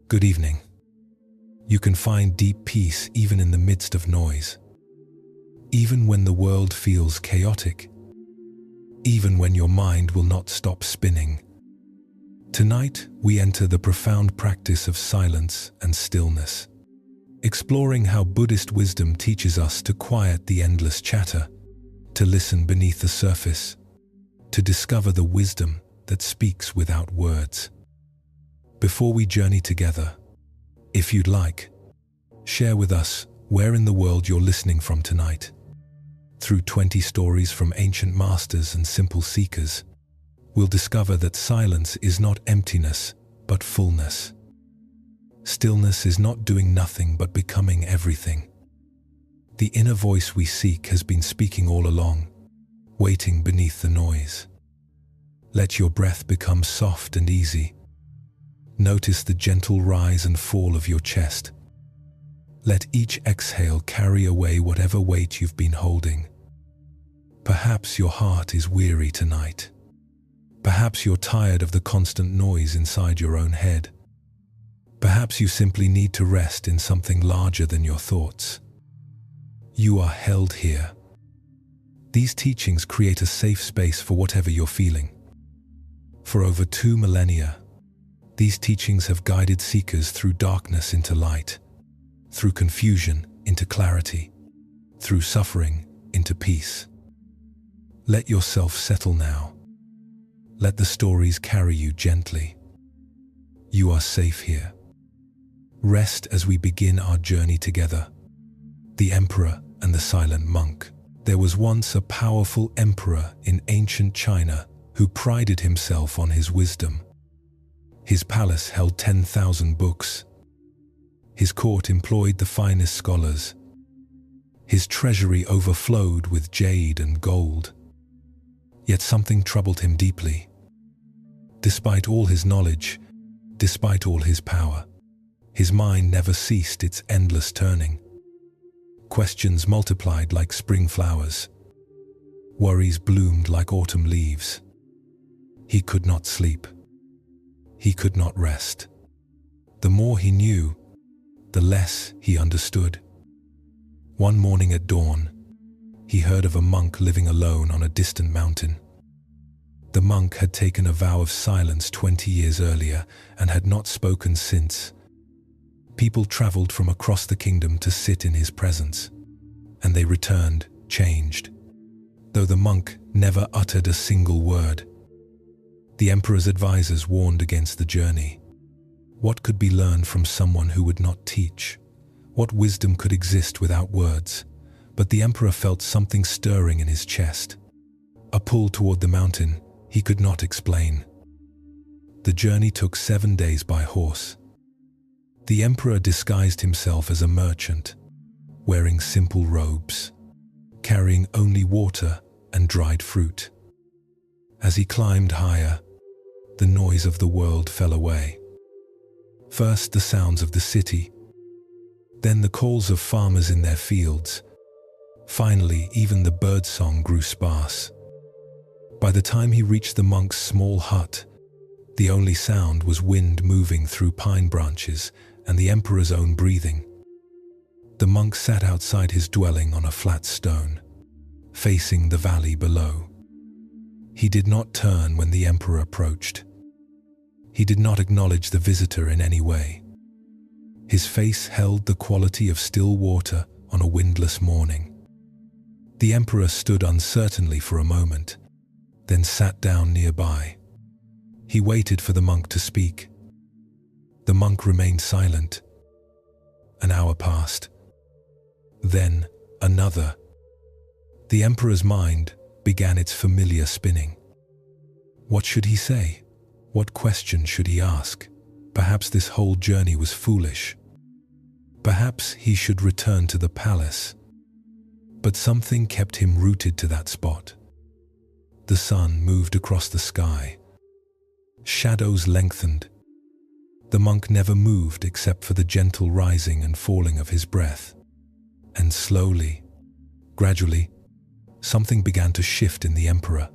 Good evening. You can find deep peace even in the midst of noise. Even when the world feels chaotic. Even when your mind will not stop spinning. Tonight, we enter the profound practice of silence and stillness, exploring how Buddhist wisdom teaches us to quiet the endless chatter, to listen beneath the surface, to discover the wisdom that speaks without words. Before we journey together, if you'd like, share with us where in the world you're listening from tonight. Through 20 stories from ancient masters and simple seekers, we'll discover that silence is not emptiness, but fullness. Stillness is not doing nothing but becoming everything. The inner voice we seek has been speaking all along, waiting beneath the noise. Let your breath become soft and easy. Notice the gentle rise and fall of your chest. Let each exhale carry away whatever weight you've been holding. Perhaps your heart is weary tonight. Perhaps you're tired of the constant noise inside your own head. Perhaps you simply need to rest in something larger than your thoughts. You are held here. These teachings create a safe space for whatever you're feeling. For over 2 millennia, these teachings have guided seekers through darkness into light, through confusion into clarity, through suffering into peace. Let yourself settle now. Let the stories carry you gently. You are safe here. Rest as we begin our journey together. The Emperor and the Silent Monk. There was once a powerful emperor in ancient China who prided himself on his wisdom. His palace held 10,000 books. His court employed the finest scholars. His treasury overflowed with jade and gold. Yet something troubled him deeply. Despite all his knowledge, despite all his power, his mind never ceased its endless turning. Questions multiplied like spring flowers. Worries bloomed like autumn leaves. He could not sleep. He could not rest. The more he knew, the less he understood. One morning at dawn, he heard of a monk living alone on a distant mountain. The monk had taken a vow of silence 20 years earlier and had not spoken since. People traveled from across the kingdom to sit in his presence, and they returned changed, though the monk never uttered a single word. The emperor's advisors warned against the journey. What could be learned from someone who would not teach? What wisdom could exist without words? But the emperor felt something stirring in his chest. A pull toward the mountain he could not explain. The journey took 7 days by horse. The emperor disguised himself as a merchant, wearing simple robes, carrying only water and dried fruit. As he climbed higher, the noise of the world fell away. First the sounds of the city, then the calls of farmers in their fields. Finally, even the birdsong grew sparse. By the time he reached the monk's small hut, the only sound was wind moving through pine branches and the emperor's own breathing. The monk sat outside his dwelling on a flat stone, facing the valley below. He did not turn when the emperor approached. He did not acknowledge the visitor in any way. His face held the quality of still water on a windless morning. The emperor stood uncertainly for a moment, then sat down nearby. He waited for the monk to speak. The monk remained silent. An hour passed. Then another. The emperor's mind began its familiar spinning. What should he say? What question should he ask? Perhaps this whole journey was foolish. Perhaps he should return to the palace. But something kept him rooted to that spot. The sun moved across the sky. Shadows lengthened. The monk never moved except for the gentle rising and falling of his breath. And slowly, gradually, something began to shift in the emperor.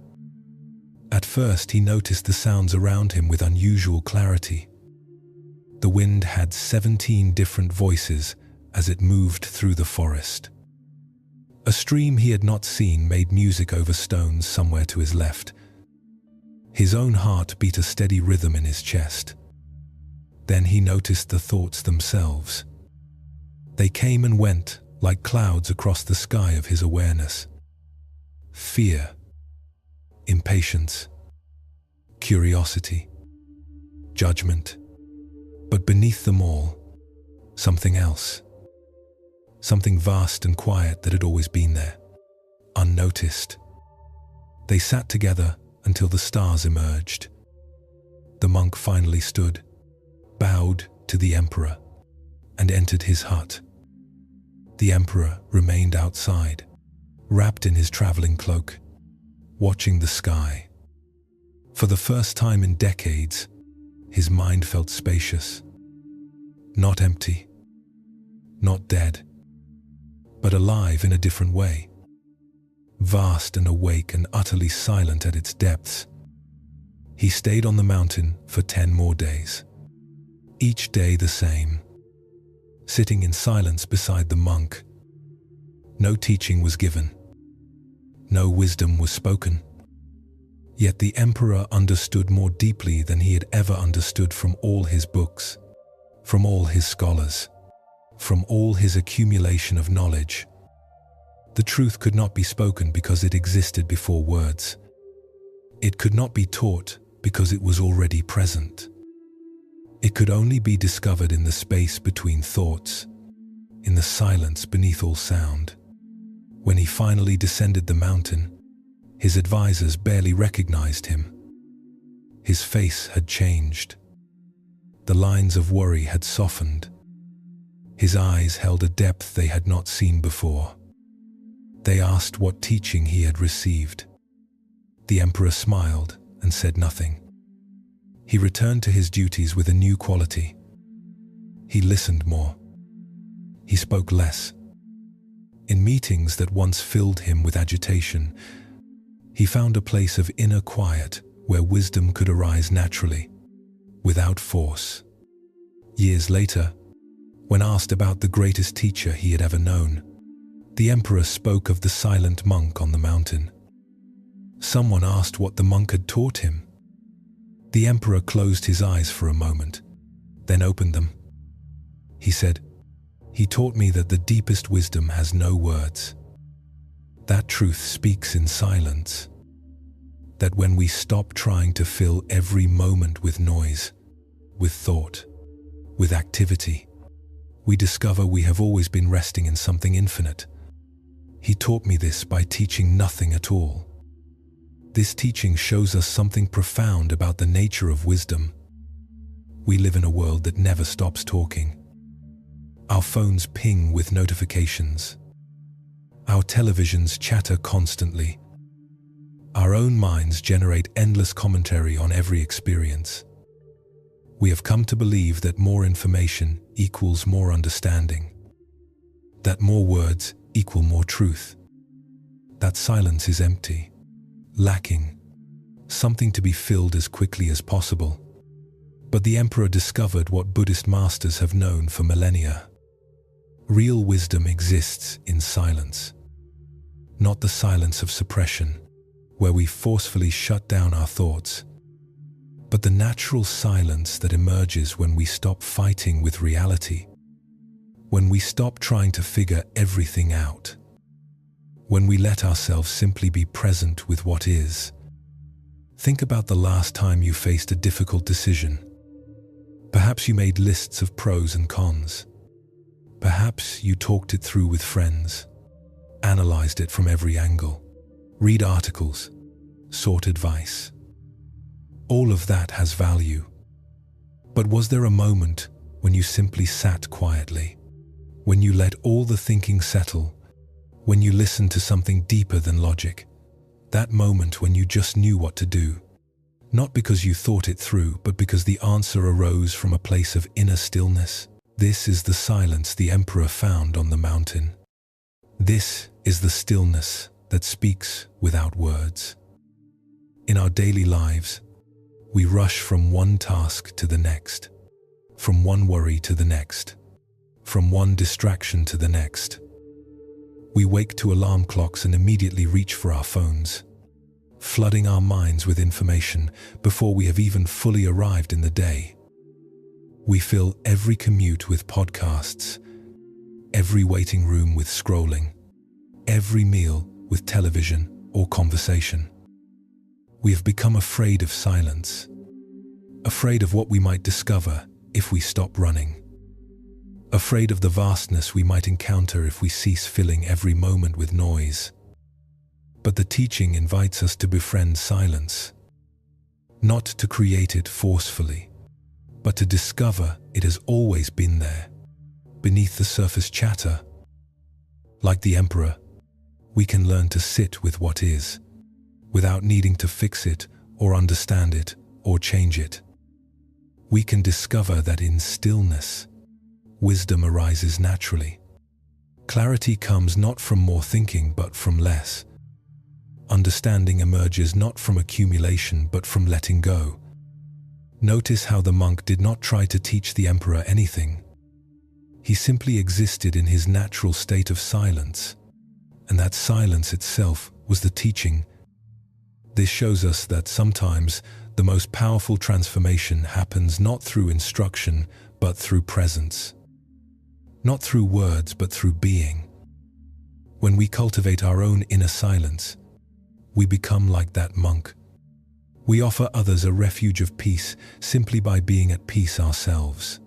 At first he noticed the sounds around him with unusual clarity. The wind had 17 different voices as it moved through the forest. A stream he had not seen made music over stones somewhere to his left. His own heart beat a steady rhythm in his chest. Then he noticed the thoughts themselves. They came and went like clouds across the sky of his awareness. Fear, impatience, curiosity, judgment. But beneath them all, something else. Something vast and quiet that had always been there, unnoticed. They sat together until the stars emerged. The monk finally stood, bowed to the emperor, and entered his hut. The emperor remained outside, wrapped in his traveling cloak, watching the sky. For the first time in decades, his mind felt spacious. Not empty, not dead, but alive in a different way. Vast and awake and utterly silent at its depths. He stayed on the mountain for 10 more days. Each day the same. Sitting in silence beside the monk. No teaching was given. No wisdom was spoken. Yet the emperor understood more deeply than he had ever understood from all his books, from all his scholars, from all his accumulation of knowledge. The truth could not be spoken because it existed before words. It could not be taught because it was already present. It could only be discovered in the space between thoughts, in the silence beneath all sound. When he finally descended the mountain, his advisors barely recognized him. His face had changed. The lines of worry had softened. His eyes held a depth they had not seen before. They asked what teaching he had received. The emperor smiled and said nothing. He returned to his duties with a new quality. He listened more. He spoke less. In meetings that once filled him with agitation, he found a place of inner quiet where wisdom could arise naturally, without force. Years later, when asked about the greatest teacher he had ever known, the emperor spoke of the silent monk on the mountain. Someone asked what the monk had taught him. The emperor closed his eyes for a moment, then opened them. He said, "He taught me that the deepest wisdom has no words. That truth speaks in silence. That when we stop trying to fill every moment with noise, with thought, with activity, we discover we have always been resting in something infinite. He taught me this by teaching nothing at all. This teaching shows us something profound about the nature of wisdom. We live in a world that never stops talking. Our phones ping with notifications. Our televisions chatter constantly. Our own minds generate endless commentary on every experience. We have come to believe that more information equals more understanding. That more words equal more truth. That silence is empty, lacking, something to be filled as quickly as possible. But the emperor discovered what Buddhist masters have known for millennia. Real wisdom exists in silence. Not the silence of suppression, where we forcefully shut down our thoughts, but the natural silence that emerges when we stop fighting with reality, when we stop trying to figure everything out, when we let ourselves simply be present with what is. Think about the last time you faced a difficult decision. Perhaps you made lists of pros and cons. Perhaps you talked it through with friends, analyzed it from every angle, read articles, sought advice. All of that has value. But was there a moment when you simply sat quietly, when you let all the thinking settle, when you listened to something deeper than logic, that moment when you just knew what to do, not because you thought it through, but because the answer arose from a place of inner stillness? This is the silence the emperor found on the mountain. This is the stillness that speaks without words. In our daily lives, we rush from one task to the next, from one worry to the next, from one distraction to the next. We wake to alarm clocks and immediately reach for our phones, flooding our minds with information before we have even fully arrived in the day. We fill every commute with podcasts, every waiting room with scrolling, every meal with television or conversation. We have become afraid of silence, afraid of what we might discover if we stop running, afraid of the vastness we might encounter if we cease filling every moment with noise. But the teaching invites us to befriend silence, not to create it forcefully, but to discover it has always been there, beneath the surface chatter. Like the emperor, we can learn to sit with what is, without needing to fix it or understand it or change it. We can discover that in stillness, wisdom arises naturally. Clarity comes not from more thinking but from less. Understanding emerges not from accumulation but from letting go. Notice how the monk did not try to teach the emperor anything. He simply existed in his natural state of silence, and that silence itself was the teaching. This shows us that sometimes the most powerful transformation happens not through instruction but through presence. Not through words but through being. When we cultivate our own inner silence, we become like that monk. We offer others a refuge of peace simply by being at peace ourselves.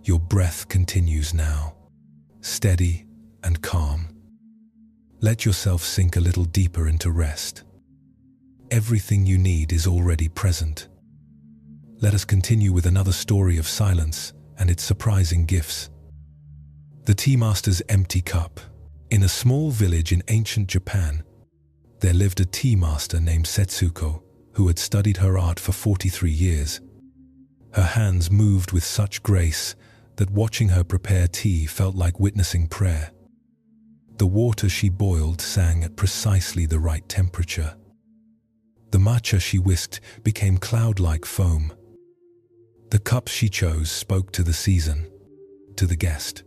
Your breath continues now, steady and calm. Let yourself sink a little deeper into rest. Everything you need is already present. Let us continue with another story of silence and its surprising gifts. The tea master's empty cup. In a small village in ancient Japan, there lived a tea master named Setsuko, who had studied her art for 43 years. Her hands moved with such grace that watching her prepare tea felt like witnessing prayer. The water she boiled sang at precisely the right temperature. The matcha she whisked became cloud-like foam. The cups she chose spoke to the season, to the guest,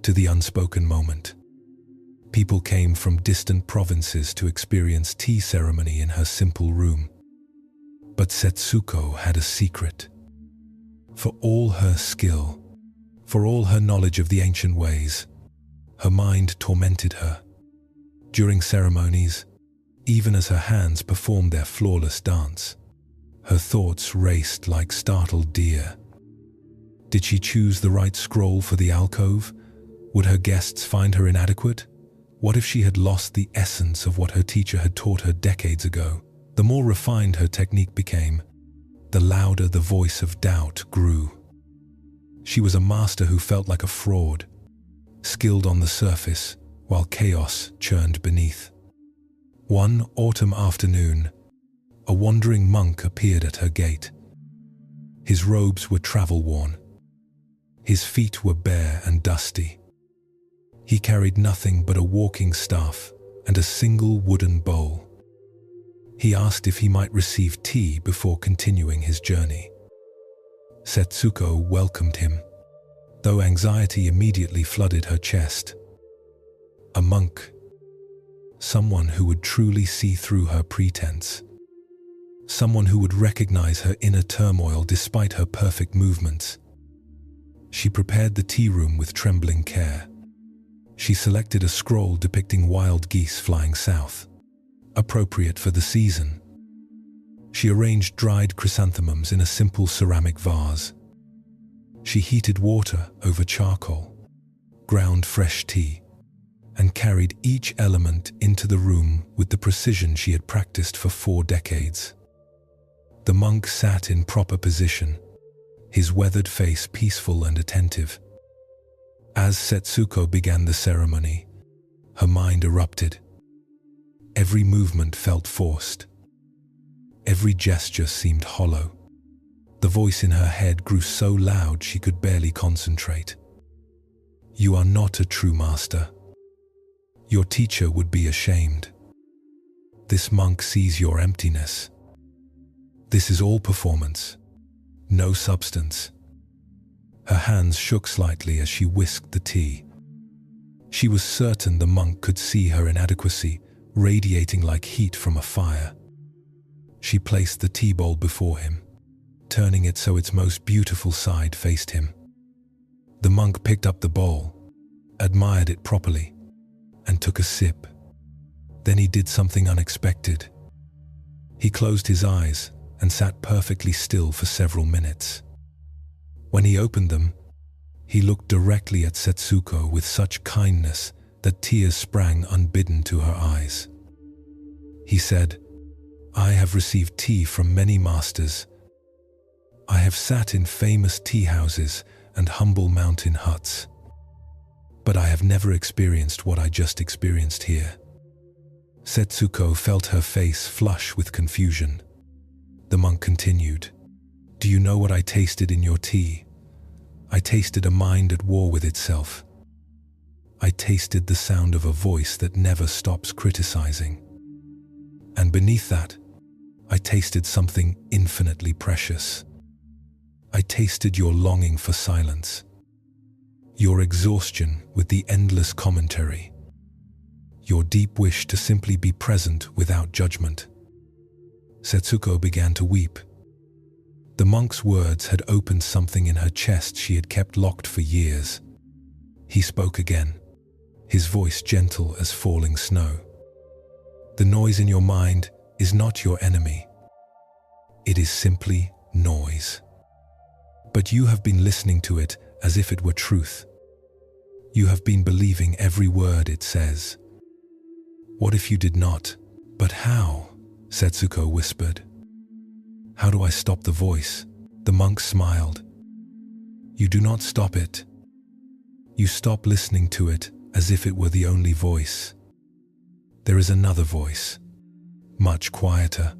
to the unspoken moment. People came from distant provinces to experience tea ceremony in her simple room. But Setsuko had a secret. For all her skill, for all her knowledge of the ancient ways, her mind tormented her. During ceremonies, even as her hands performed their flawless dance, her thoughts raced like startled deer. Did she choose the right scroll for the alcove? Would her guests find her inadequate? What if she had lost the essence of what her teacher had taught her decades ago? The more refined her technique became, the louder the voice of doubt grew. She was a master who felt like a fraud, skilled on the surface while chaos churned beneath. One autumn afternoon, a wandering monk appeared at her gate. His robes were travel-worn. His feet were bare and dusty. He carried nothing but a walking staff and a single wooden bowl. He asked if he might receive tea before continuing his journey. Setsuko welcomed him, though anxiety immediately flooded her chest. A monk, someone who would truly see through her pretense, someone who would recognize her inner turmoil despite her perfect movements. She prepared the tea room with trembling care. She selected a scroll depicting wild geese flying south, appropriate for the season. She arranged dried chrysanthemums in a simple ceramic vase. She heated water over charcoal, ground fresh tea, and carried each element into the room with the precision she had practiced for 4 decades. The monk sat in proper position, his weathered face peaceful and attentive. As Setsuko began the ceremony, her mind erupted. Every movement felt forced. Every gesture seemed hollow. The voice in her head grew so loud she could barely concentrate. "You are not a true master. Your teacher would be ashamed. This monk sees your emptiness. This is all performance, no substance." Her hands shook slightly as she whisked the tea. She was certain the monk could see her inadequacy, radiating like heat from a fire. She placed the tea bowl before him, turning it so its most beautiful side faced him. The monk picked up the bowl, admired it properly, and took a sip. Then he did something unexpected. He closed his eyes and sat perfectly still for several minutes. When he opened them, he looked directly at Setsuko with such kindness that tears sprang unbidden to her eyes. He said, "I have received tea from many masters. I have sat in famous tea houses and humble mountain huts. But I have never experienced what I just experienced here." Setsuko felt her face flush with confusion. The monk continued, "Do you know what I tasted in your tea? I tasted a mind at war with itself. I tasted the sound of a voice that never stops criticizing. And beneath that, I tasted something infinitely precious. I tasted your longing for silence, your exhaustion with the endless commentary, your deep wish to simply be present without judgment." Setsuko began to weep. The monk's words had opened something in her chest she had kept locked for years. He spoke again, his voice gentle as falling snow. "The noise in your mind is not your enemy. It is simply noise. But you have been listening to it as if it were truth. You have been believing every word it says. What if you did not?" "But how?" Setsuko whispered. "How do I stop the voice?" The monk smiled. "You do not stop it. You stop listening to it as if it were the only voice. There is another voice, much quieter.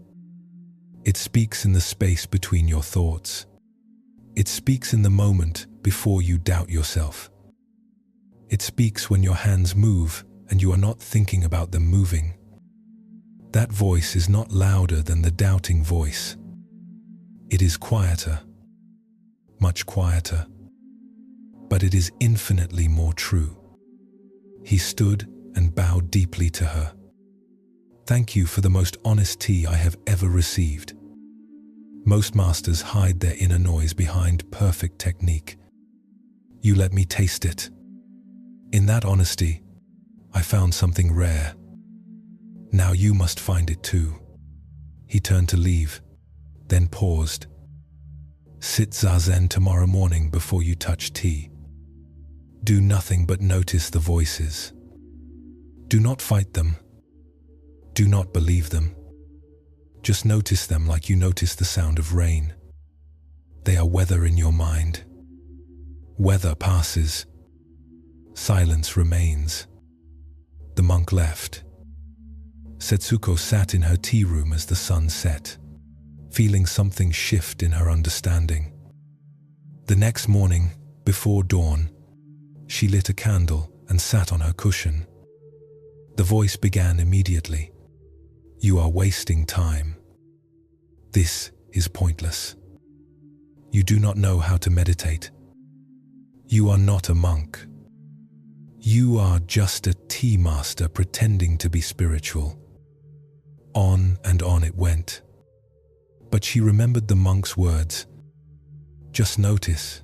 It speaks in the space between your thoughts. It speaks in the moment before you doubt yourself. It speaks when your hands move and you are not thinking about them moving. That voice is not louder than the doubting voice. It is quieter, much quieter, but it is infinitely more true." He stood and bowed deeply to her. "Thank you for the most honest tea I have ever received. Most masters hide their inner noise behind perfect technique. You let me taste it. In that honesty, I found something rare. Now you must find it too." He turned to leave, then paused. "Sit zazen tomorrow morning before you touch tea. Do nothing but notice the voices. Do not fight them. Do not believe them. Just notice them like you notice the sound of rain. They are weather in your mind. Weather passes. Silence remains." The monk left. Setsuko sat in her tea room as the sun set, feeling something shift in her understanding. The next morning, before dawn, she lit a candle and sat on her cushion. The voice began immediately. "You are wasting time. This is pointless. You do not know how to meditate. You are not a monk. You are just a tea master pretending to be spiritual." On and on it went. But she remembered the monk's words. "Just notice."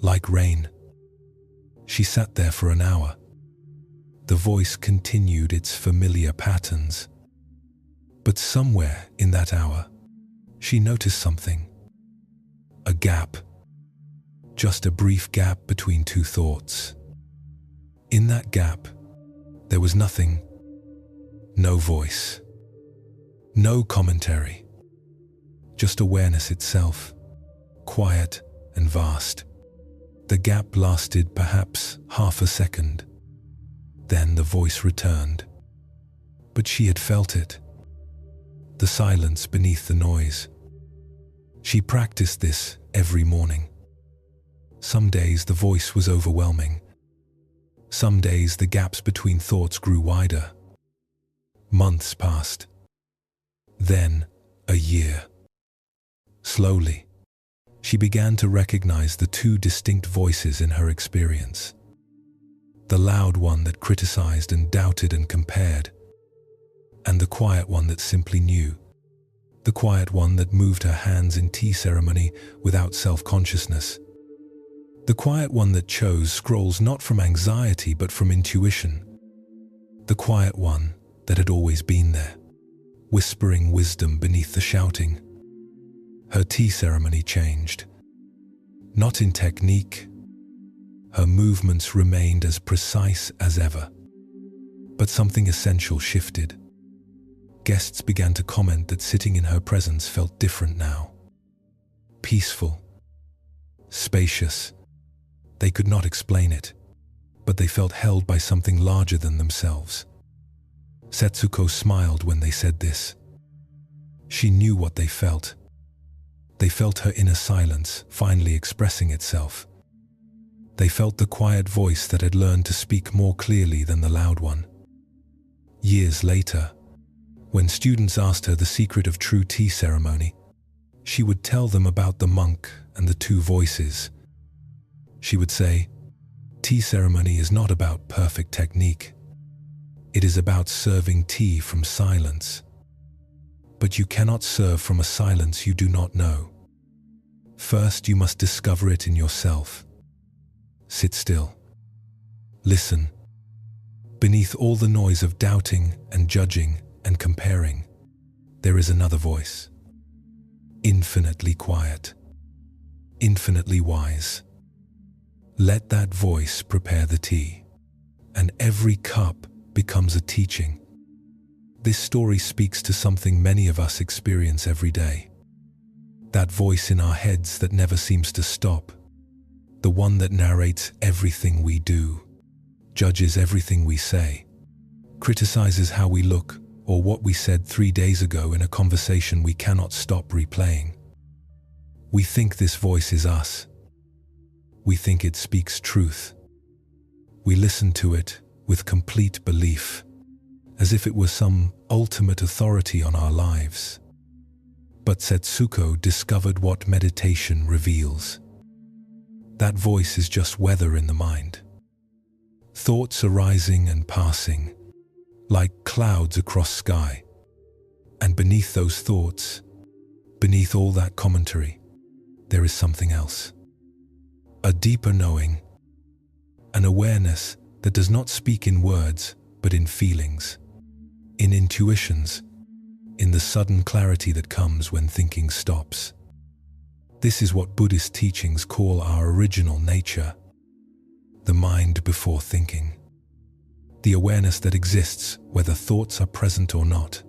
Like rain. She sat there for an hour. The voice continued its familiar patterns. But somewhere in that hour, she noticed something. A gap. Just a brief gap between two thoughts. In that gap, there was nothing. No voice. No commentary. Just awareness itself, quiet and vast. The gap lasted perhaps half a second. Then the voice returned. But she had felt it. The silence beneath the noise. She practiced this every morning. Some days the voice was overwhelming. Some days the gaps between thoughts grew wider. Months passed. Then a year. Slowly, She began to recognize the two distinct voices in her experience. The loud one that criticized and doubted and compared, and the quiet one that simply knew. The quiet one that moved her hands in tea ceremony without self-consciousness. The quiet one that chose scrolls not from anxiety but from intuition. The quiet one that had always been there, whispering wisdom beneath the shouting. Her tea ceremony changed. Not in technique. Her movements remained as precise as ever. But something essential shifted. Guests began to comment that sitting in her presence felt different now. Peaceful. Spacious. They could not explain it, but they felt held by something larger than themselves. Setsuko smiled when they said this. She knew what they felt. They felt her inner silence finally expressing itself. They felt the quiet voice that had learned to speak more clearly than the loud one. Years later, when students asked her the secret of true tea ceremony, she would tell them about the monk and the two voices. She would say, tea ceremony is not about perfect technique. It is about serving tea from silence. But you cannot serve from a silence you do not know. First, you must discover it in yourself. Sit still. Listen. Beneath all the noise of doubting and judging and comparing, there is another voice. Infinitely quiet. Infinitely wise. Let that voice prepare the tea, and every cup becomes a teaching. This story speaks to something many of us experience every day. That voice in our heads that never seems to stop. The one that narrates everything we do, judges everything we say, criticizes how we look or what we said 3 days ago in a conversation we cannot stop replaying. We think this voice is us. We think it speaks truth. We listen to it with complete belief, as if it was some ultimate authority on our lives. But Setsuko discovered what meditation reveals. That voice is just weather in the mind. Thoughts arising and passing, like clouds across sky. And beneath those thoughts, beneath all that commentary, there is something else. A deeper knowing, an awareness that does not speak in words, but in feelings, in intuitions, in the sudden clarity that comes when thinking stops. This is what Buddhist teachings call our original nature, the mind before thinking, the awareness that exists whether thoughts are present or not.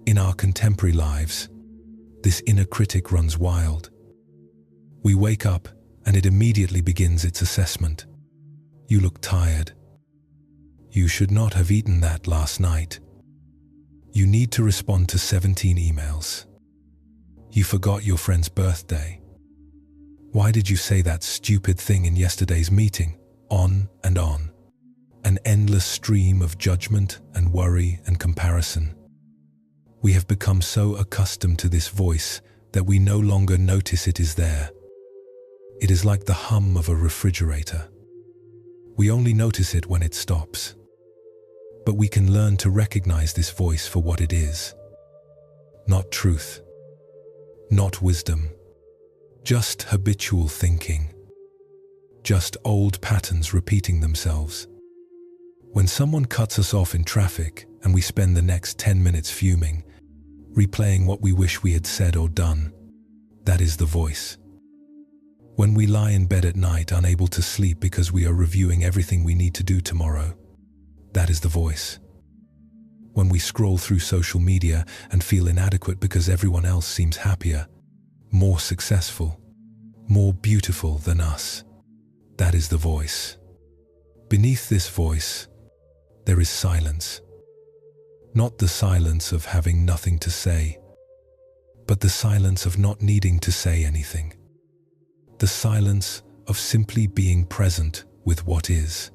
In our contemporary lives, this inner critic runs wild. We wake up and it immediately begins its assessment. You look tired. You should not have eaten that last night. You need to respond to 17 emails. You forgot your friend's birthday. Why did you say that stupid thing in yesterday's meeting? On and on. An endless stream of judgment and worry and comparison. We have become so accustomed to this voice that we no longer notice it is there. It is like the hum of a refrigerator. We only notice it when it stops. But we can learn to recognize this voice for what it is. Not truth. Not wisdom. Just habitual thinking. Just old patterns repeating themselves. When someone cuts us off in traffic and we spend the next 10 minutes fuming, replaying what we wish we had said or done, that is the voice. When we lie in bed at night unable to sleep because we are reviewing everything we need to do tomorrow, that is the voice. When we scroll through social media and feel inadequate because everyone else seems happier, more successful, more beautiful than us, that is the voice. Beneath this voice, there is silence. Not the silence of having nothing to say, but the silence of not needing to say anything. The silence of simply being present with what is.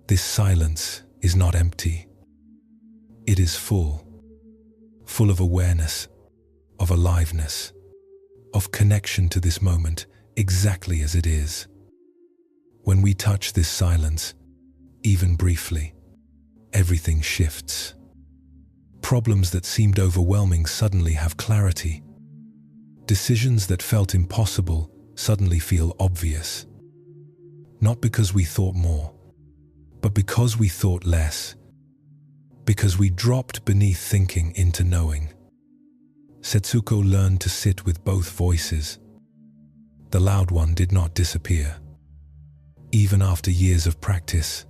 This silence is not empty. It is full. Full of awareness, of aliveness, of connection to this moment exactly as it is. When we touch this silence, even briefly, everything shifts. Problems that seemed overwhelming suddenly have clarity. Decisions that felt impossible suddenly feel obvious. Not because we thought more, but because we thought less. Because we dropped beneath thinking into knowing. Setsuko learned to sit with both voices. The loud one did not disappear. Even after years of practice,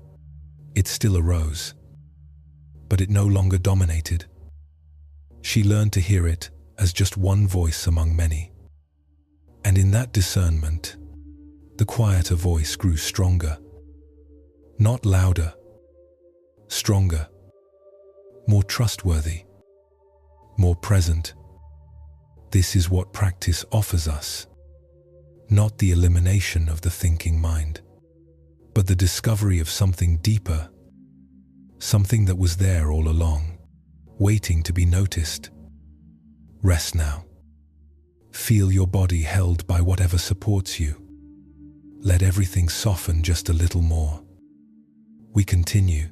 it still arose. But it no longer dominated. She learned to hear it as just one voice among many. And in that discernment, the quieter voice grew stronger. Not louder, stronger, more trustworthy, more present. This is what practice offers us. Not the elimination of the thinking mind, but the discovery of something deeper, something that was there all along, waiting to be noticed. Rest now. Feel your body held by whatever supports you. Let everything soften just a little more. We continue.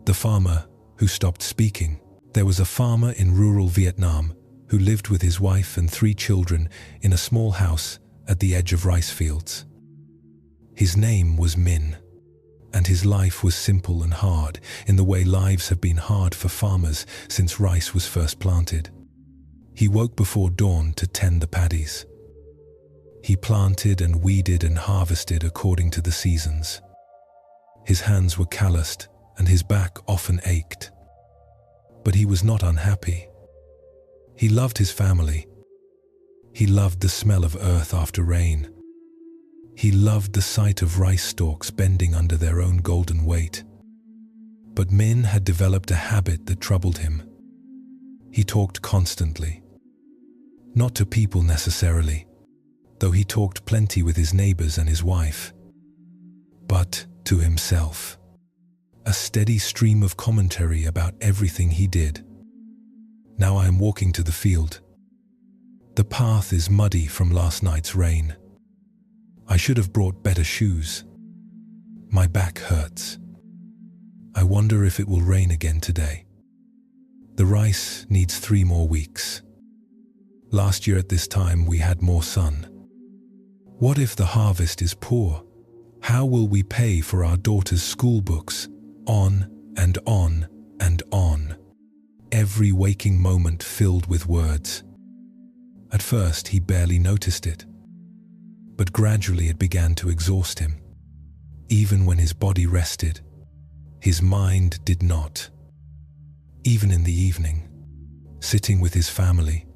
The farmer who stopped speaking. There was a farmer in rural Vietnam who lived with his wife and 3 children in a small house at the edge of rice fields. His name was Min, and his life was simple and hard in the way lives have been hard for farmers since rice was first planted. He woke before dawn to tend the paddies. He planted and weeded and harvested according to the seasons. His hands were calloused and his back often ached. But he was not unhappy. He loved his family. He loved the smell of earth after rain. He loved the sight of rice stalks bending under their own golden weight. But Min had developed a habit that troubled him. He talked constantly. Not to people necessarily, though he talked plenty with his neighbors and his wife, but to himself. A steady stream of commentary about everything he did. Now I am walking to the field. The path is muddy from last night's rain. I should have brought better shoes. My back hurts. I wonder if it will rain again today. The rice needs 3 more weeks. Last year at this time we had more sun. What if the harvest is poor? How will we pay for our daughters' school books? On and on and on. Every waking moment filled with words. At first he barely noticed it, but gradually it began to exhaust him. Even when his body rested, his mind did not. Even in the evening, sitting with his family,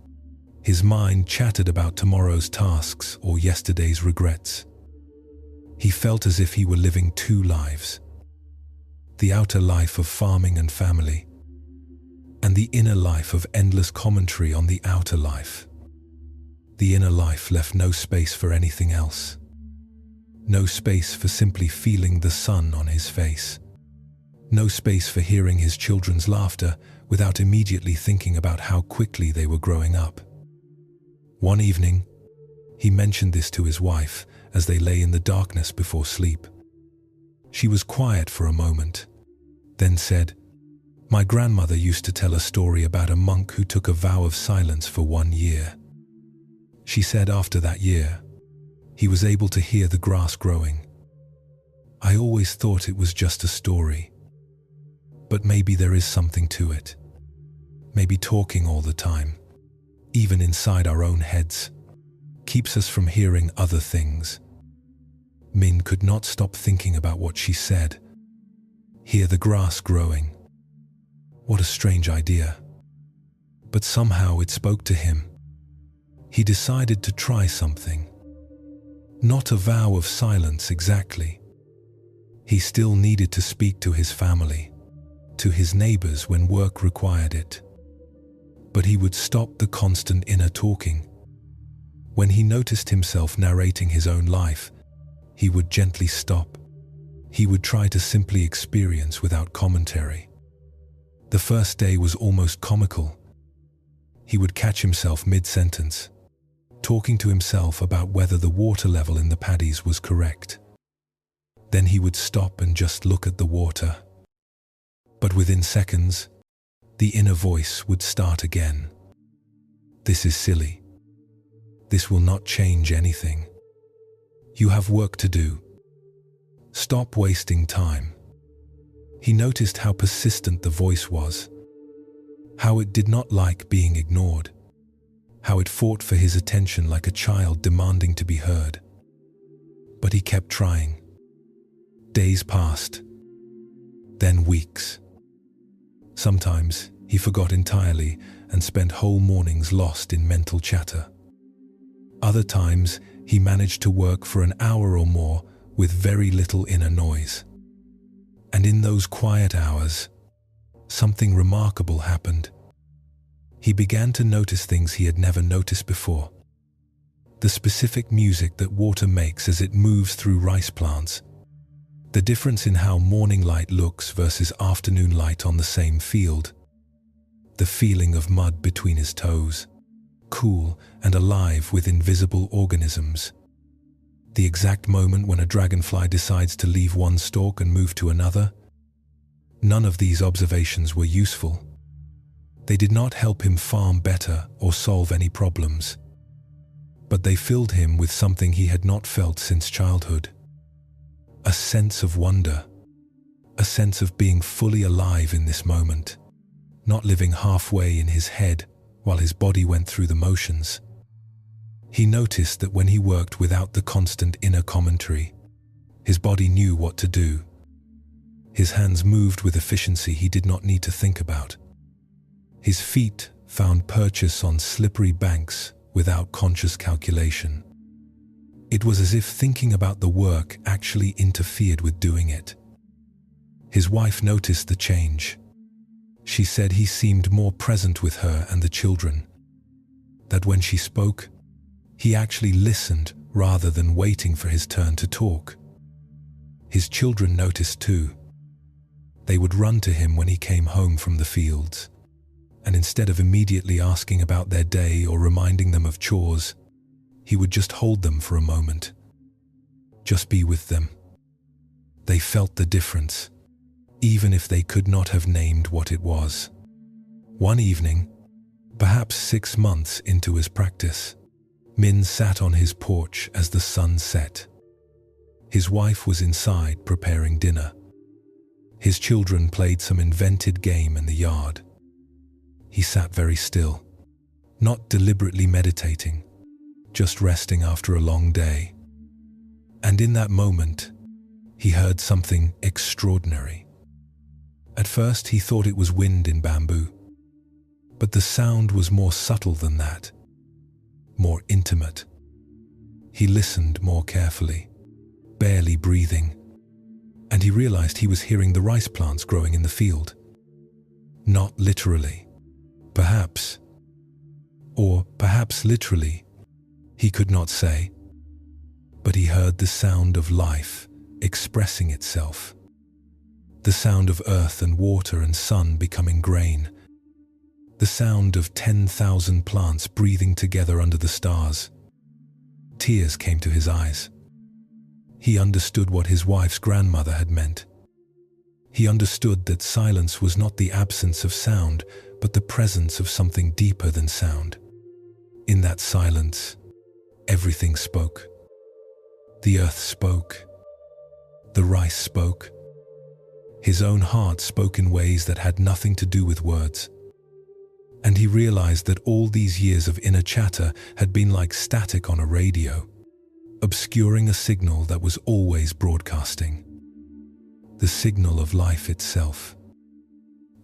his mind chattered about tomorrow's tasks or yesterday's regrets. He felt as if he were living 2 lives. The outer life of farming and family, and the inner life of endless commentary on the outer life. The inner life left no space for anything else. No space for simply feeling the sun on his face. No space for hearing his children's laughter without immediately thinking about how quickly they were growing up. One evening, he mentioned this to his wife as they lay in the darkness before sleep. She was quiet for a moment, then said, "My grandmother used to tell a story about a monk who took a vow of silence for 1 year. She said after that year, he was able to hear the grass growing. I always thought it was just a story. But maybe there is something to it. Maybe talking all the time, even inside our own heads, keeps us from hearing other things." Min could not stop thinking about what she said. Hear the grass growing. What a strange idea. But somehow it spoke to him. He decided to try something. Not a vow of silence exactly. He still needed to speak to his family, to his neighbors when work required it. But he would stop the constant inner talking. When he noticed himself narrating his own life, he would gently stop. He would try to simply experience without commentary. The first day was almost comical. He would catch himself mid-sentence. talking to himself about whether the water level in the paddies was correct. Then he would stop and just look at the water. But within seconds, the inner voice would start again. This is silly. This will not change anything. You have work to do. Stop wasting time. He noticed how persistent the voice was, how it did not like being ignored, how it fought for his attention like a child demanding to be heard. But he kept trying. Days passed, then weeks. Sometimes he forgot entirely and spent whole mornings lost in mental chatter. Other times he managed to work for an hour or more with very little inner noise. And in those quiet hours, something remarkable happened. He began to notice things he had never noticed before. The specific music that water makes as it moves through rice plants. The difference in how morning light looks versus afternoon light on the same field. The feeling of mud between his toes, cool and alive with invisible organisms. The exact moment when a dragonfly decides to leave one stalk and move to another. None of these observations were useful. They did not help him farm better or solve any problems. But they filled him with something he had not felt since childhood. A sense of wonder. A sense of being fully alive in this moment. Not living halfway in his head while his body went through the motions. He noticed that when he worked without the constant inner commentary, his body knew what to do. His hands moved with efficiency he did not need to think about. His feet found purchase on slippery banks without conscious calculation. It was as if thinking about the work actually interfered with doing it. His wife noticed the change. She said he seemed more present with her and the children. That when she spoke, he actually listened rather than waiting for his turn to talk. His children noticed too. They would run to him when he came home from the fields, and instead of immediately asking about their day or reminding them of chores, he would just hold them for a moment. Just be with them. They felt the difference, even if they could not have named what it was. One evening, perhaps 6 months into his practice, Min sat on his porch as the sun set. His wife was inside preparing dinner. His children played some invented game in the yard. He sat very still, not deliberately meditating, just resting after a long day. And in that moment, he heard something extraordinary. At first, he thought it was wind in bamboo, but the sound was more subtle than that. More intimate. He listened more carefully, barely breathing, and he realized he was hearing the rice plants growing in the field. Not literally, perhaps, or perhaps literally, he could not say, but he heard the sound of life expressing itself, the sound of earth and water and sun becoming grain, the sound of 10,000 plants breathing together under the stars. Tears came to his eyes. He understood what his wife's grandmother had meant. He understood that silence was not the absence of sound, but the presence of something deeper than sound. In that silence, everything spoke. The earth spoke. The rice spoke. His own heart spoke in ways that had nothing to do with words. And he realized that all these years of inner chatter had been like static on a radio, obscuring a signal that was always broadcasting. The signal of life itself,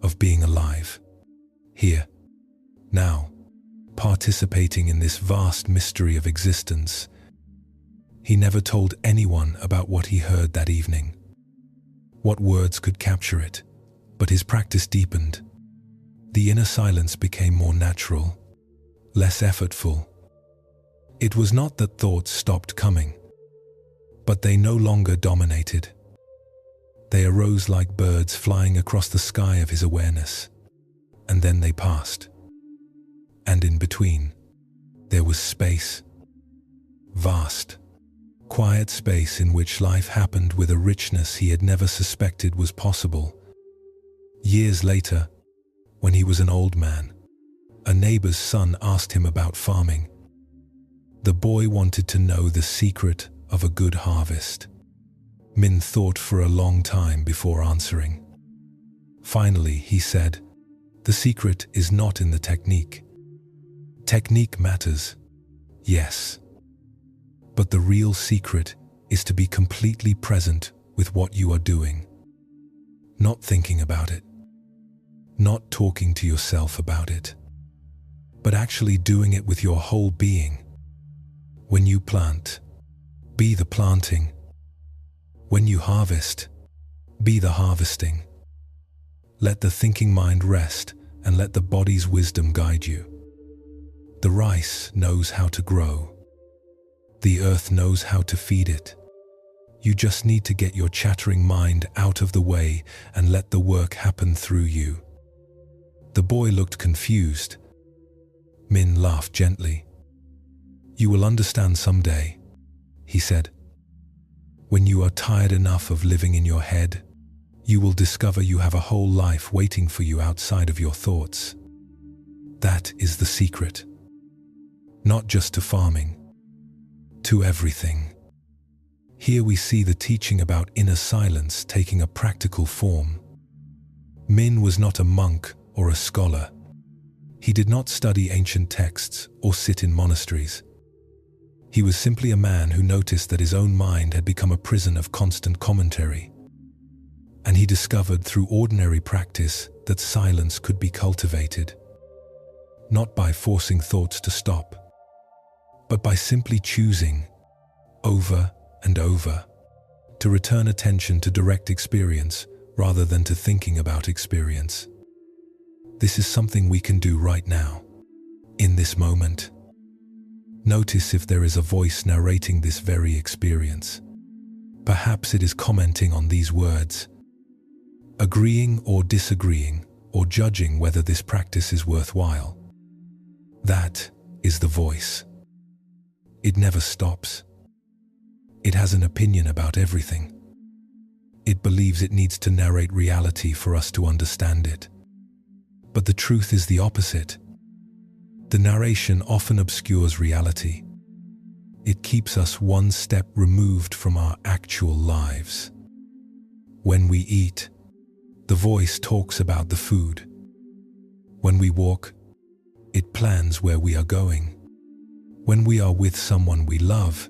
of being alive, here, now, participating in this vast mystery of existence. He never told anyone about what he heard that evening. What words could capture it? But his practice deepened. The inner silence became more natural, less effortful. It was not that thoughts stopped coming, but they no longer dominated. They arose like birds flying across the sky of his awareness, and then they passed. And in between, there was space. vast, quiet space in which life happened with a richness he had never suspected was possible. Years later, when he was an old man, a neighbor's son asked him about farming. The boy wanted to know the secret of a good harvest. Min thought for a long time before answering. Finally, he said, "The secret is not in the technique. Technique matters, yes. But the real secret is to be completely present with what you are doing. Not thinking about it. Not talking to yourself about it. But actually doing it with your whole being. When you plant, be the planting. When you harvest, be the harvesting. Let the thinking mind rest and let the body's wisdom guide you. The rice knows how to grow. The earth knows how to feed it. You just need to get your chattering mind out of the way and let the work happen through you." The boy looked confused. Min laughed gently. "You will understand someday," he said. "When you are tired enough of living in your head, you will discover you have a whole life waiting for you outside of your thoughts. That is the secret. Not just to farming, to everything." Here we see the teaching about inner silence taking a practical form. Min was not a monk or a scholar. He did not study ancient texts or sit in monasteries. He was simply a man who noticed that his own mind had become a prison of constant commentary. And he discovered through ordinary practice that silence could be cultivated, not by forcing thoughts to stop, but by simply choosing, over and over, to return attention to direct experience rather than to thinking about experience. This is something we can do right now, in this moment. Notice if there is a voice narrating this very experience. Perhaps it is commenting on these words, agreeing or disagreeing, or judging whether this practice is worthwhile. That is the voice. It never stops. It has an opinion about everything. It believes it needs to narrate reality for us to understand it. But the truth is the opposite. The narration often obscures reality. It keeps us one step removed from our actual lives. When we eat, the voice talks about the food. When we walk, it plans where we are going. When we are with someone we love,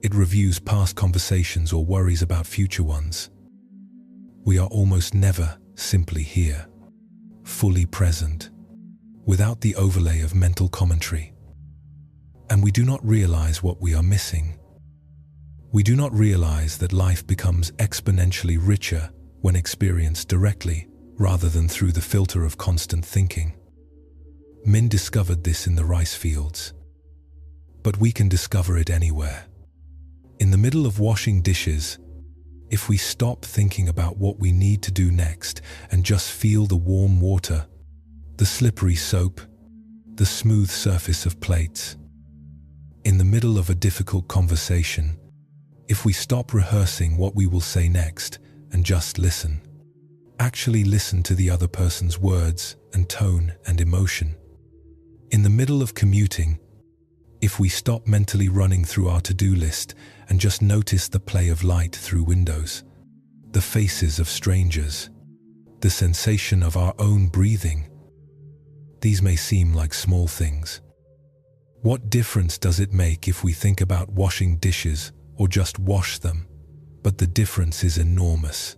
it reviews past conversations or worries about future ones. We are almost never simply here, fully present, without the overlay of mental commentary. And we do not realize what we are missing. We do not realize that life becomes exponentially richer when experienced directly, rather than through the filter of constant thinking. Min discovered this in the rice fields. But we can discover it anywhere. In the middle of washing dishes, if we stop thinking about what we need to do next and just feel the warm water, the slippery soap, the smooth surface of plates. In the middle of a difficult conversation, if we stop rehearsing what we will say next and just listen, actually listen to the other person's words and tone and emotion. In the middle of commuting, if we stop mentally running through our to-do list and just notice the play of light through windows, the faces of strangers, the sensation of our own breathing. These may seem like small things. What difference does it make if we think about washing dishes or just wash them? But the difference is enormous.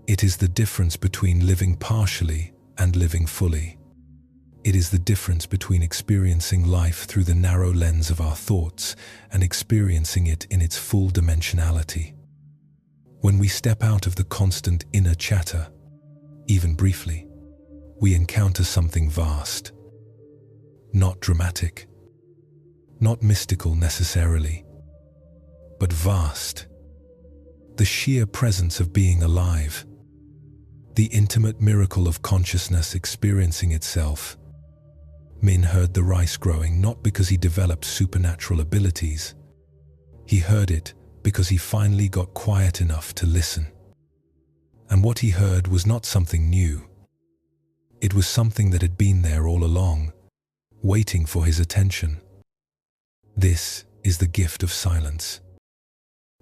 It is the difference between living partially and living fully. It is the difference between experiencing life through the narrow lens of our thoughts and experiencing it in its full dimensionality. When we step out of the constant inner chatter, even briefly, we encounter something vast. Not dramatic, not mystical necessarily, but vast. The sheer presence of being alive, the intimate miracle of consciousness experiencing itself. Min heard the rice growing not because he developed supernatural abilities. He heard it because he finally got quiet enough to listen. And what he heard was not something new. It was something that had been there all along, waiting for his attention. This is the gift of silence.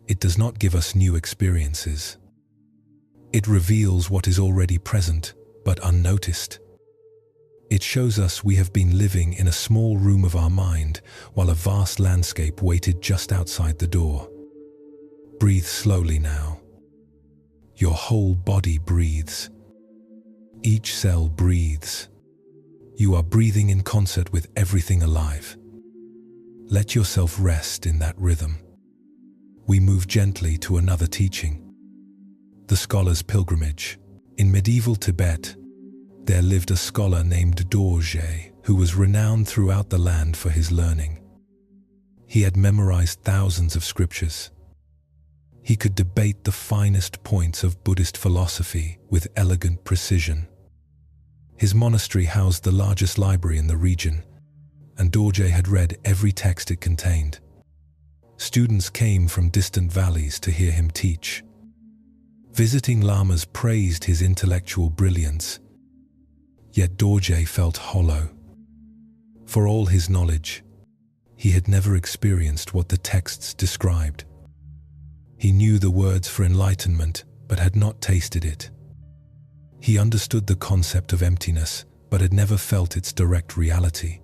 It does not give us new experiences. It reveals what is already present, but unnoticed. It shows us we have been living in a small room of our mind while a vast landscape waited just outside the door. Breathe slowly now. Your whole body breathes. Each cell breathes. You are breathing in concert with everything alive. Let yourself rest in that rhythm. We move gently to another teaching. The scholar's pilgrimage. In medieval Tibet, there lived a scholar named Dorje who was renowned throughout the land for his learning. He had memorized thousands of scriptures. He could debate the finest points of Buddhist philosophy with elegant precision. His monastery housed the largest library in the region, and Dorje had read every text it contained. Students came from distant valleys to hear him teach. Visiting lamas praised his intellectual brilliance, yet Dorje felt hollow. For all his knowledge, he had never experienced what the texts described. He knew the words for enlightenment, but had not tasted it. He understood the concept of emptiness, but had never felt its direct reality.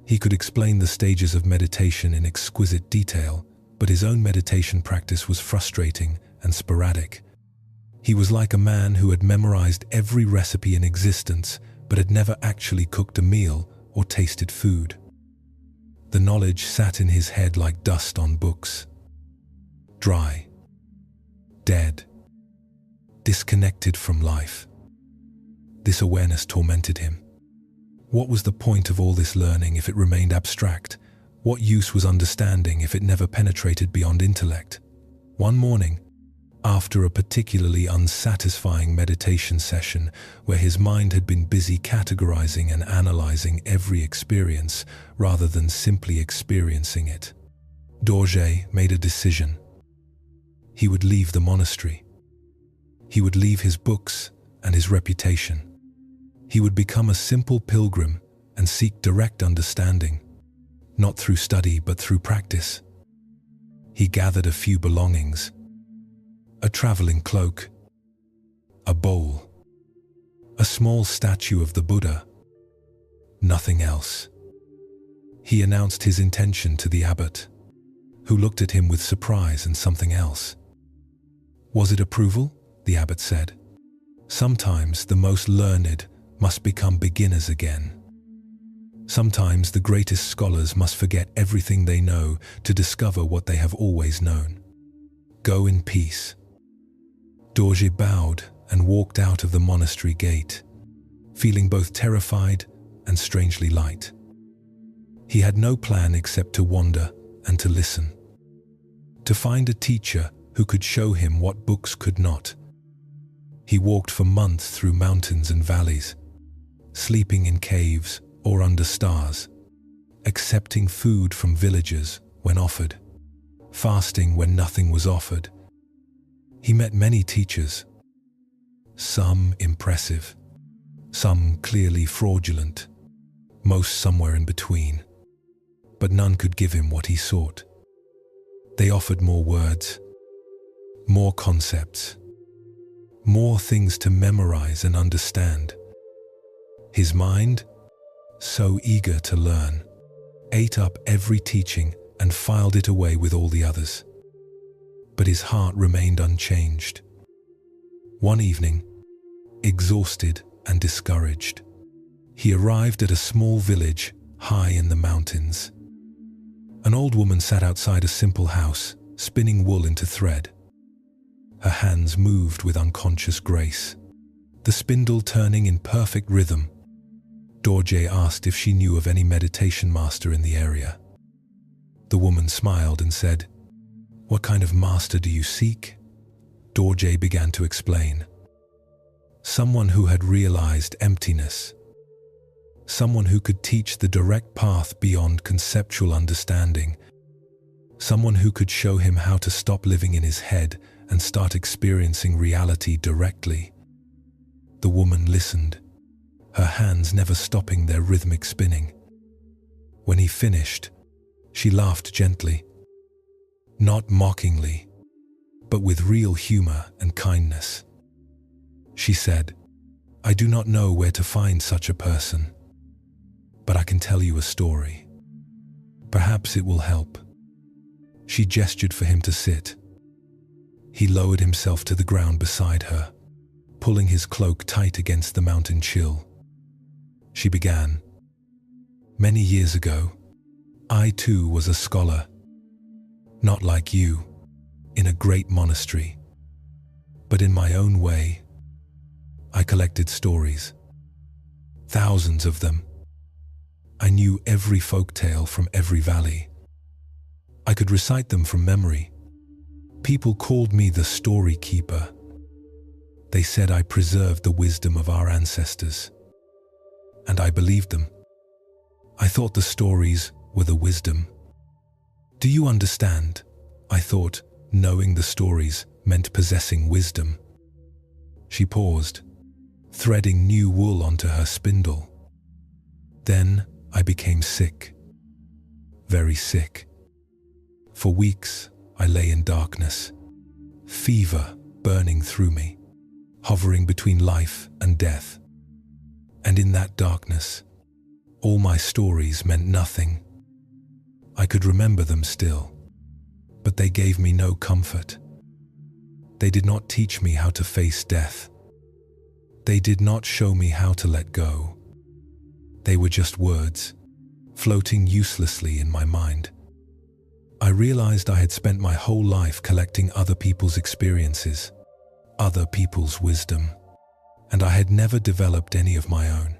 He could explain the stages of meditation in exquisite detail, but his own meditation practice was frustrating and sporadic. He was like a man who had memorized every recipe in existence, but had never actually cooked a meal or tasted food. The knowledge sat in his head like dust on books. Dry, dead, disconnected from life. This awareness tormented him. What was the point of all this learning if it remained abstract? What use was understanding if it never penetrated beyond intellect? One morning, after a particularly unsatisfying meditation session where his mind had been busy categorizing and analyzing every experience rather than simply experiencing it, Dorje made a decision. He would leave the monastery. He would leave his books and his reputation. He would become a simple pilgrim and seek direct understanding, not through study but through practice. He gathered a few belongings: a traveling cloak, a bowl, a small statue of the Buddha. Nothing else. He announced his intention to the abbot, who looked at him with surprise and something else. Was it approval? The abbot said. Sometimes the most learned must become beginners again. Sometimes the greatest scholars must forget everything they know to discover what they have always known. Go in peace. Dorje bowed and walked out of the monastery gate, feeling both terrified and strangely light. He had no plan except to wander and to listen, to find a teacher who could show him what books could not. He walked for months through mountains and valleys, sleeping in caves or under stars, accepting food from villagers when offered, fasting when nothing was offered. He met many teachers, some impressive, some clearly fraudulent, most somewhere in between, but none could give him what he sought. They offered more words, more concepts, more things to memorize and understand. His mind, so eager to learn, ate up every teaching and filed it away with all the others. But his heart remained unchanged. One evening, exhausted and discouraged, he arrived at a small village high in the mountains. An old woman sat outside a simple house, spinning wool into thread. Her hands moved with unconscious grace, the spindle turning in perfect rhythm. Dorje asked if she knew of any meditation master in the area. The woman smiled and said, "What kind of master do you seek?" Dorje began to explain. Someone who had realized emptiness. someone who could teach the direct path beyond conceptual understanding, someone who could show him how to stop living in his head and start experiencing reality directly. The woman listened, her hands never stopping their rhythmic spinning. When he finished, she laughed gently, not mockingly, but with real humor and kindness. She said, "I do not know where to find such a person, but I can tell you a story. Perhaps it will help." She gestured for him to sit. He lowered himself to the ground beside her, pulling his cloak tight against the mountain chill. She began, "Many years ago, I too was a scholar. Not like you, in a great monastery, but in my own way. I collected stories, thousands of them. I knew every folk tale from every valley. I could recite them from memory. People called me the story keeper. They said I preserved the wisdom of our ancestors. And I believed them. I thought the stories were the wisdom. Do you understand? I thought knowing the stories meant possessing wisdom." She paused, threading new wool onto her spindle. "Then I became sick. Very sick. For weeks I lay in darkness, fever burning through me, hovering between life and death. And in that darkness, all my stories meant nothing. I could remember them still, but they gave me no comfort. They did not teach me how to face death. They did not show me how to let go. They were just words, floating uselessly in my mind. I realized I had spent my whole life collecting other people's experiences, other people's wisdom, and I had never developed any of my own.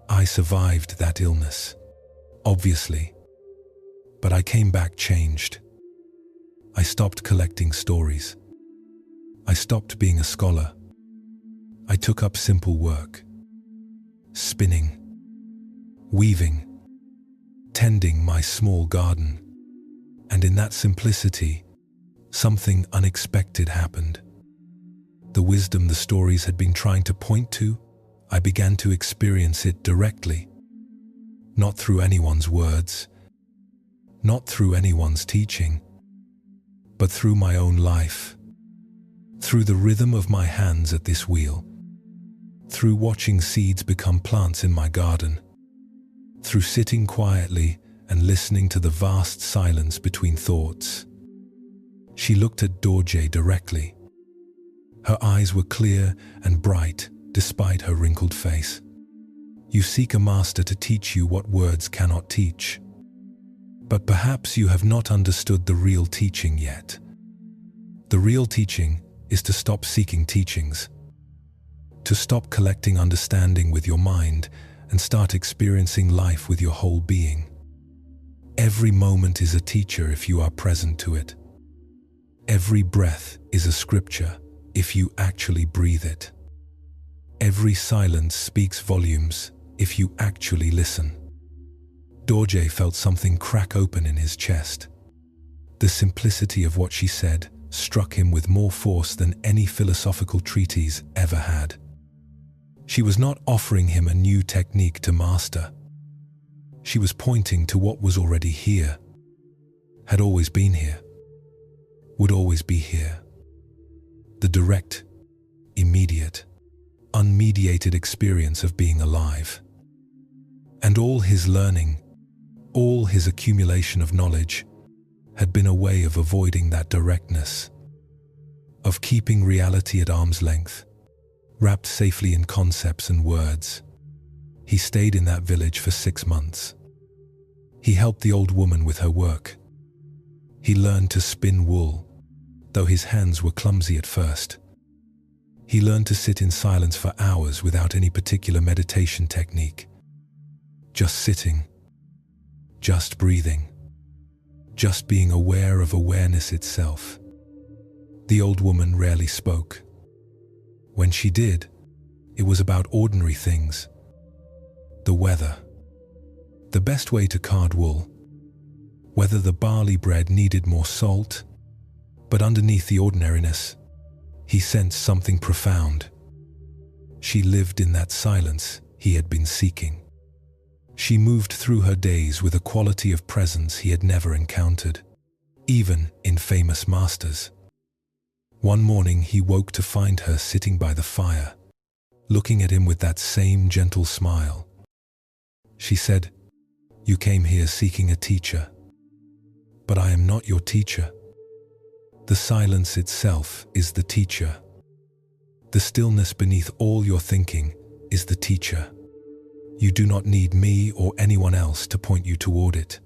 I survived that illness, obviously, but I came back changed. I stopped collecting stories. I stopped being a scholar. I took up simple work, spinning, weaving, tending my small garden. And in that simplicity, something unexpected happened. The wisdom the stories had been trying to point to, I began to experience it directly. Not through anyone's words, not through anyone's teaching, but through my own life, through the rhythm of my hands at this wheel, through watching seeds become plants in my garden, through sitting quietly and listening to the vast silence between thoughts. She looked at Dorje directly. Her eyes were clear and bright despite her wrinkled face. "You seek a master to teach you what words cannot teach. But perhaps you have not understood the real teaching yet. The real teaching is to stop seeking teachings, to stop collecting understanding with your mind and start experiencing life with your whole being. Every moment is a teacher if you are present to it. Every breath is a scripture if you actually breathe it. Every silence speaks volumes if you actually listen." Dorje felt something crack open in his chest. The simplicity of what she said struck him with more force than any philosophical treatise ever had. She was not offering him a new technique to master. She was pointing to what was already here, had always been here, would always be here. The direct, immediate, unmediated experience of being alive. And all his learning, all his accumulation of knowledge, had been a way of avoiding that directness, of keeping reality at arm's length, wrapped safely in concepts and words. He stayed in that village for 6 months. He helped the old woman with her work. He learned to spin wool, though his hands were clumsy at first. He learned to sit in silence for hours without any particular meditation technique. Just sitting, just breathing, just being aware of awareness itself. The old woman rarely spoke. When she did, it was about ordinary things. the weather, the best way to card wool, whether the barley bread needed more salt. But underneath the ordinariness, he sensed something profound. She lived in that silence he had been seeking. She moved through her days with a quality of presence he had never encountered, even in famous masters. One morning he woke to find her sitting by the fire, looking at him with that same gentle smile. She said, "You came here seeking a teacher, but I am not your teacher. The silence itself is the teacher. The stillness beneath all your thinking is the teacher. You do not need me or anyone else to point you toward it.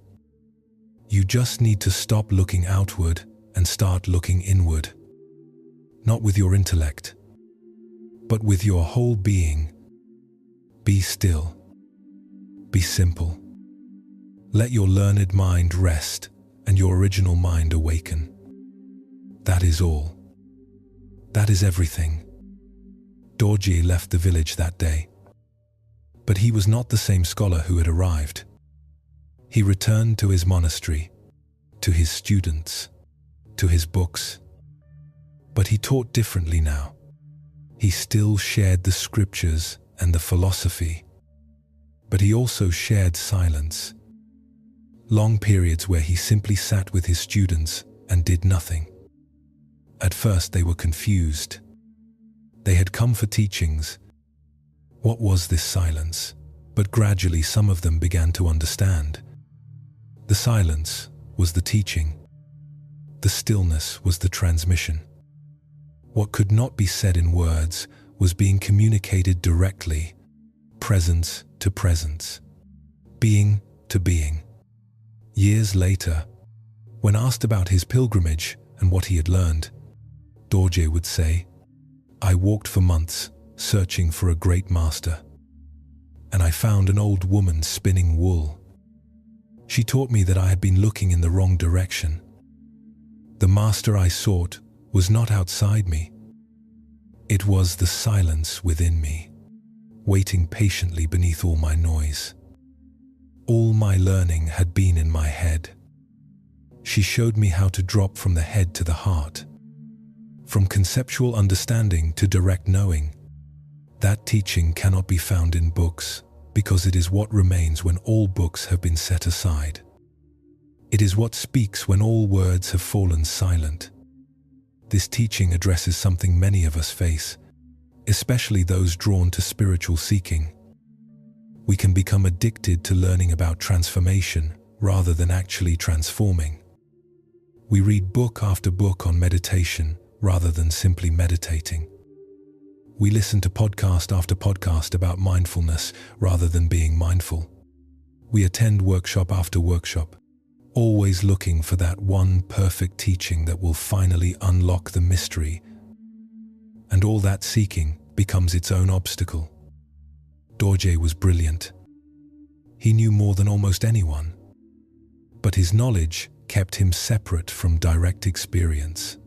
You just need to stop looking outward and start looking inward. Not with your intellect, but with your whole being. Be still. Be simple. Let your learned mind rest and your original mind awaken. That is all. That is everything." Dorje left the village that day. But he was not the same scholar who had arrived. He returned to his monastery, to his students, to his books. But he taught differently now. He still shared the scriptures and the philosophy, but he also shared silence. Long periods where he simply sat with his students and did nothing. At first they were confused. They had come for teachings. What was this silence? But gradually some of them began to understand. The silence was the teaching. The stillness was the transmission. What could not be said in words was being communicated directly, presence to presence, being to being. Years later, when asked about his pilgrimage and what he had learned, Dorje would say, "I walked for months searching for a great master, and I found an old woman spinning wool. She taught me that I had been looking in the wrong direction. The master I sought was not outside me. It was the silence within me, waiting patiently beneath all my noise. All my learning had been in my head. She showed me how to drop from the head to the heart, from conceptual understanding to direct knowing. That teaching cannot be found in books, because it is what remains when all books have been set aside. It is what speaks when all words have fallen silent. This teaching addresses something many of us face, especially those drawn to spiritual seeking. We can become addicted to learning about transformation rather than actually transforming. We read book after book on meditation rather than simply meditating. We listen to podcast after podcast about mindfulness rather than being mindful. We attend workshop after workshop, always looking for that one perfect teaching that will finally unlock the mystery. And all that seeking becomes its own obstacle. Dorje was brilliant. He knew more than almost anyone, but his knowledge kept him separate from direct experience.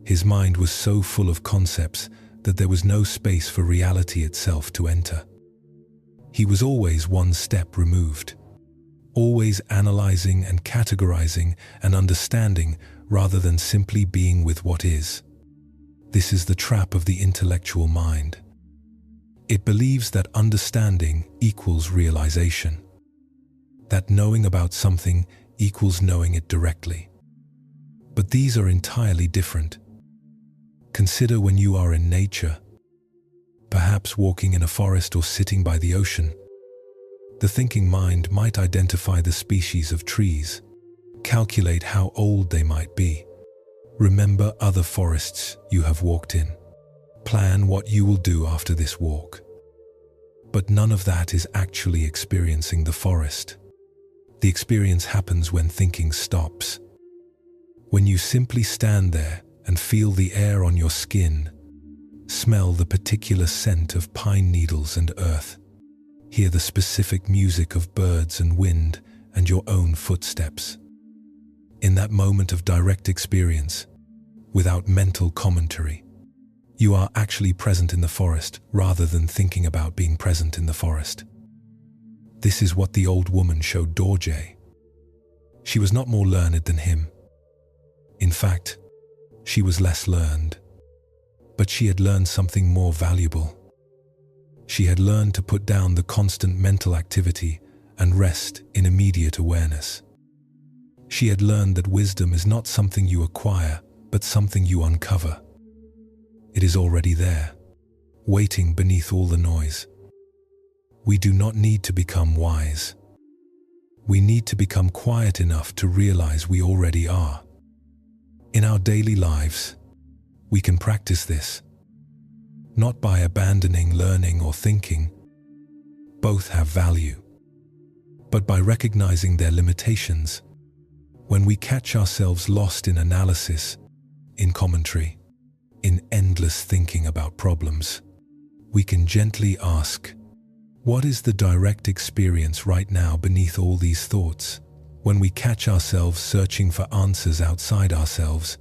His mind was so full of concepts that there was no space for reality itself to enter. He was always one step removed, always analyzing and categorizing and understanding rather than simply being with what is. This is the trap of the intellectual mind. It believes that understanding equals realization, that knowing about something equals knowing it directly. But these are entirely different. Consider when you are in nature, perhaps walking in a forest or sitting by the ocean. The thinking mind might identify the species of trees, calculate how old they might be, remember other forests you have walked in, plan what you will do after this walk. But none of that is actually experiencing the forest. The experience happens when thinking stops. When you simply stand there and feel the air on your skin, smell the particular scent of pine needles and earth, hear the specific music of birds and wind and your own footsteps. In that moment of direct experience, without mental commentary, you are actually present in the forest rather than thinking about being present in the forest. This is what the old woman showed Dorje. She was not more learned than him. In fact, she was less learned. But she had learned something more valuable. She had learned to put down the constant mental activity and rest in immediate awareness. She had learned that wisdom is not something you acquire, but something you uncover. It is already there, waiting beneath all the noise. We do not need to become wise. We need to become quiet enough to realize we already are. In our daily lives, we can practice this, not by abandoning learning or thinking. Both have value, but by recognizing their limitations. When we catch ourselves lost in analysis, in commentary, in endless thinking about problems, we can gently ask, what is the direct experience right now beneath all these thoughts? When we catch ourselves searching for answers outside ourselves,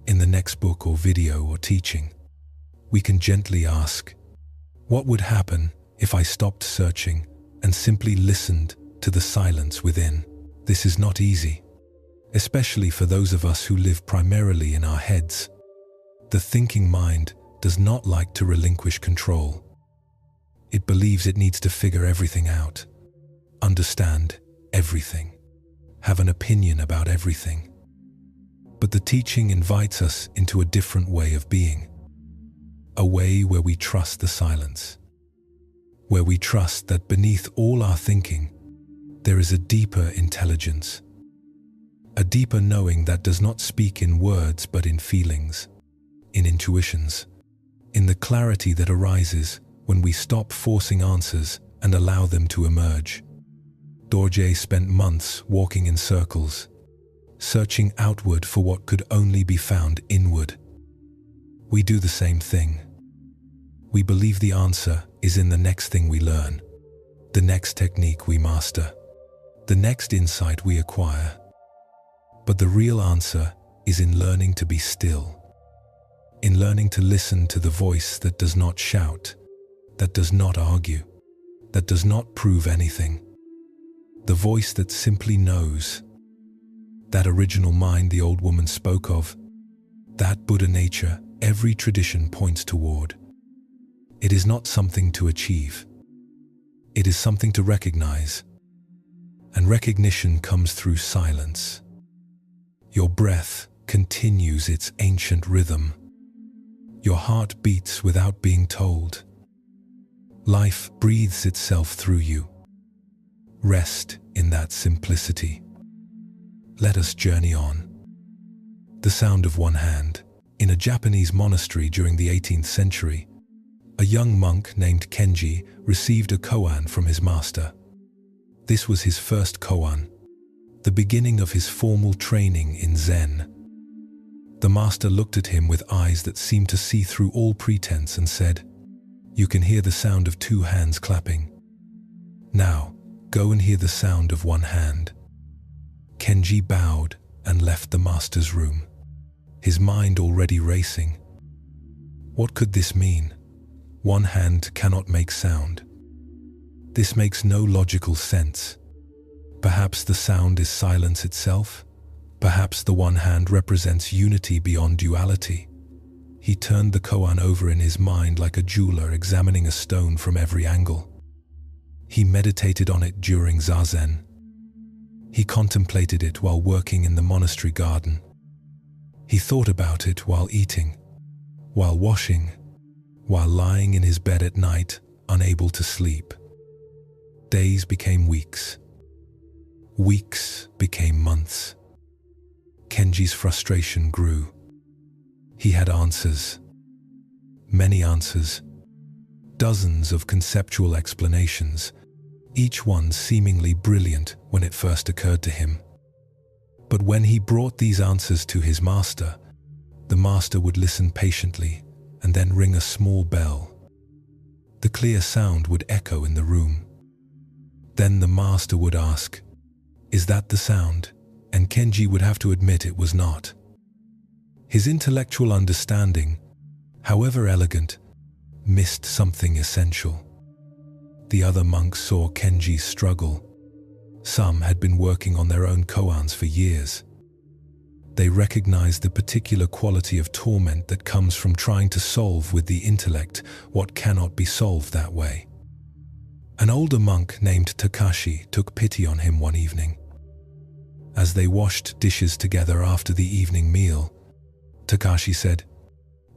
in the next book or video or teaching, we can gently ask, what would happen if I stopped searching and simply listened to the silence within? This is not easy, especially for those of us who live primarily in our heads. The thinking mind does not like to relinquish control. It believes it needs to figure everything out, understand everything, have an opinion about everything. But the teaching invites us into a different way of being, a way where we trust the silence, where we trust that beneath all our thinking, there is a deeper intelligence, a deeper knowing that does not speak in words but in feelings, in intuitions, in the clarity that arises when we stop forcing answers and allow them to emerge. Dorje spent months walking in circles, searching outward for what could only be found inward. We do the same thing. We believe the answer is in the next thing we learn, the next technique we master, the next insight we acquire. But the real answer is in learning to be still, in learning to listen to the voice that does not shout, that does not argue, that does not prove anything. The voice that simply knows. That original mind the old woman spoke of, that Buddha nature every tradition points toward. It is not something to achieve. It is something to recognize. And recognition comes through silence. Your breath continues its ancient rhythm. Your heart beats without being told. Life breathes itself through you. Rest in that simplicity. Let us journey on. The sound of one hand. In a Japanese monastery during the 18th century, a young monk named Kenji received a koan from his master. This was his first koan, the beginning of his formal training in Zen. The master looked at him with eyes that seemed to see through all pretense and said, "You can hear the sound of two hands clapping. Now, go and hear the sound of one hand." Kenji bowed and left the master's room, his mind already racing. What could this mean? One hand cannot make sound. This makes no logical sense. Perhaps the sound is silence itself? Perhaps the one hand represents unity beyond duality? He turned the koan over in his mind like a jeweler examining a stone from every angle. He meditated on it during zazen. He contemplated it while working in the monastery garden. He thought about it while eating, while washing, while lying in his bed at night, unable to sleep. Days became weeks. Weeks became months. Kenji's frustration grew. He had answers. Many answers. Dozens of conceptual explanations, each one seemingly brilliant when it first occurred to him. But when he brought these answers to his master, the master would listen patiently and then ring a small bell. The clear sound would echo in the room. Then the master would ask, "Is that the sound?" And Kenji would have to admit it was not. His intellectual understanding, however elegant, missed something essential. The other monks saw Kenji's struggle. Some had been working on their own koans for years. They recognized the particular quality of torment that comes from trying to solve with the intellect what cannot be solved that way. An older monk named Takashi took pity on him one evening. As they washed dishes together after the evening meal, Takashi said,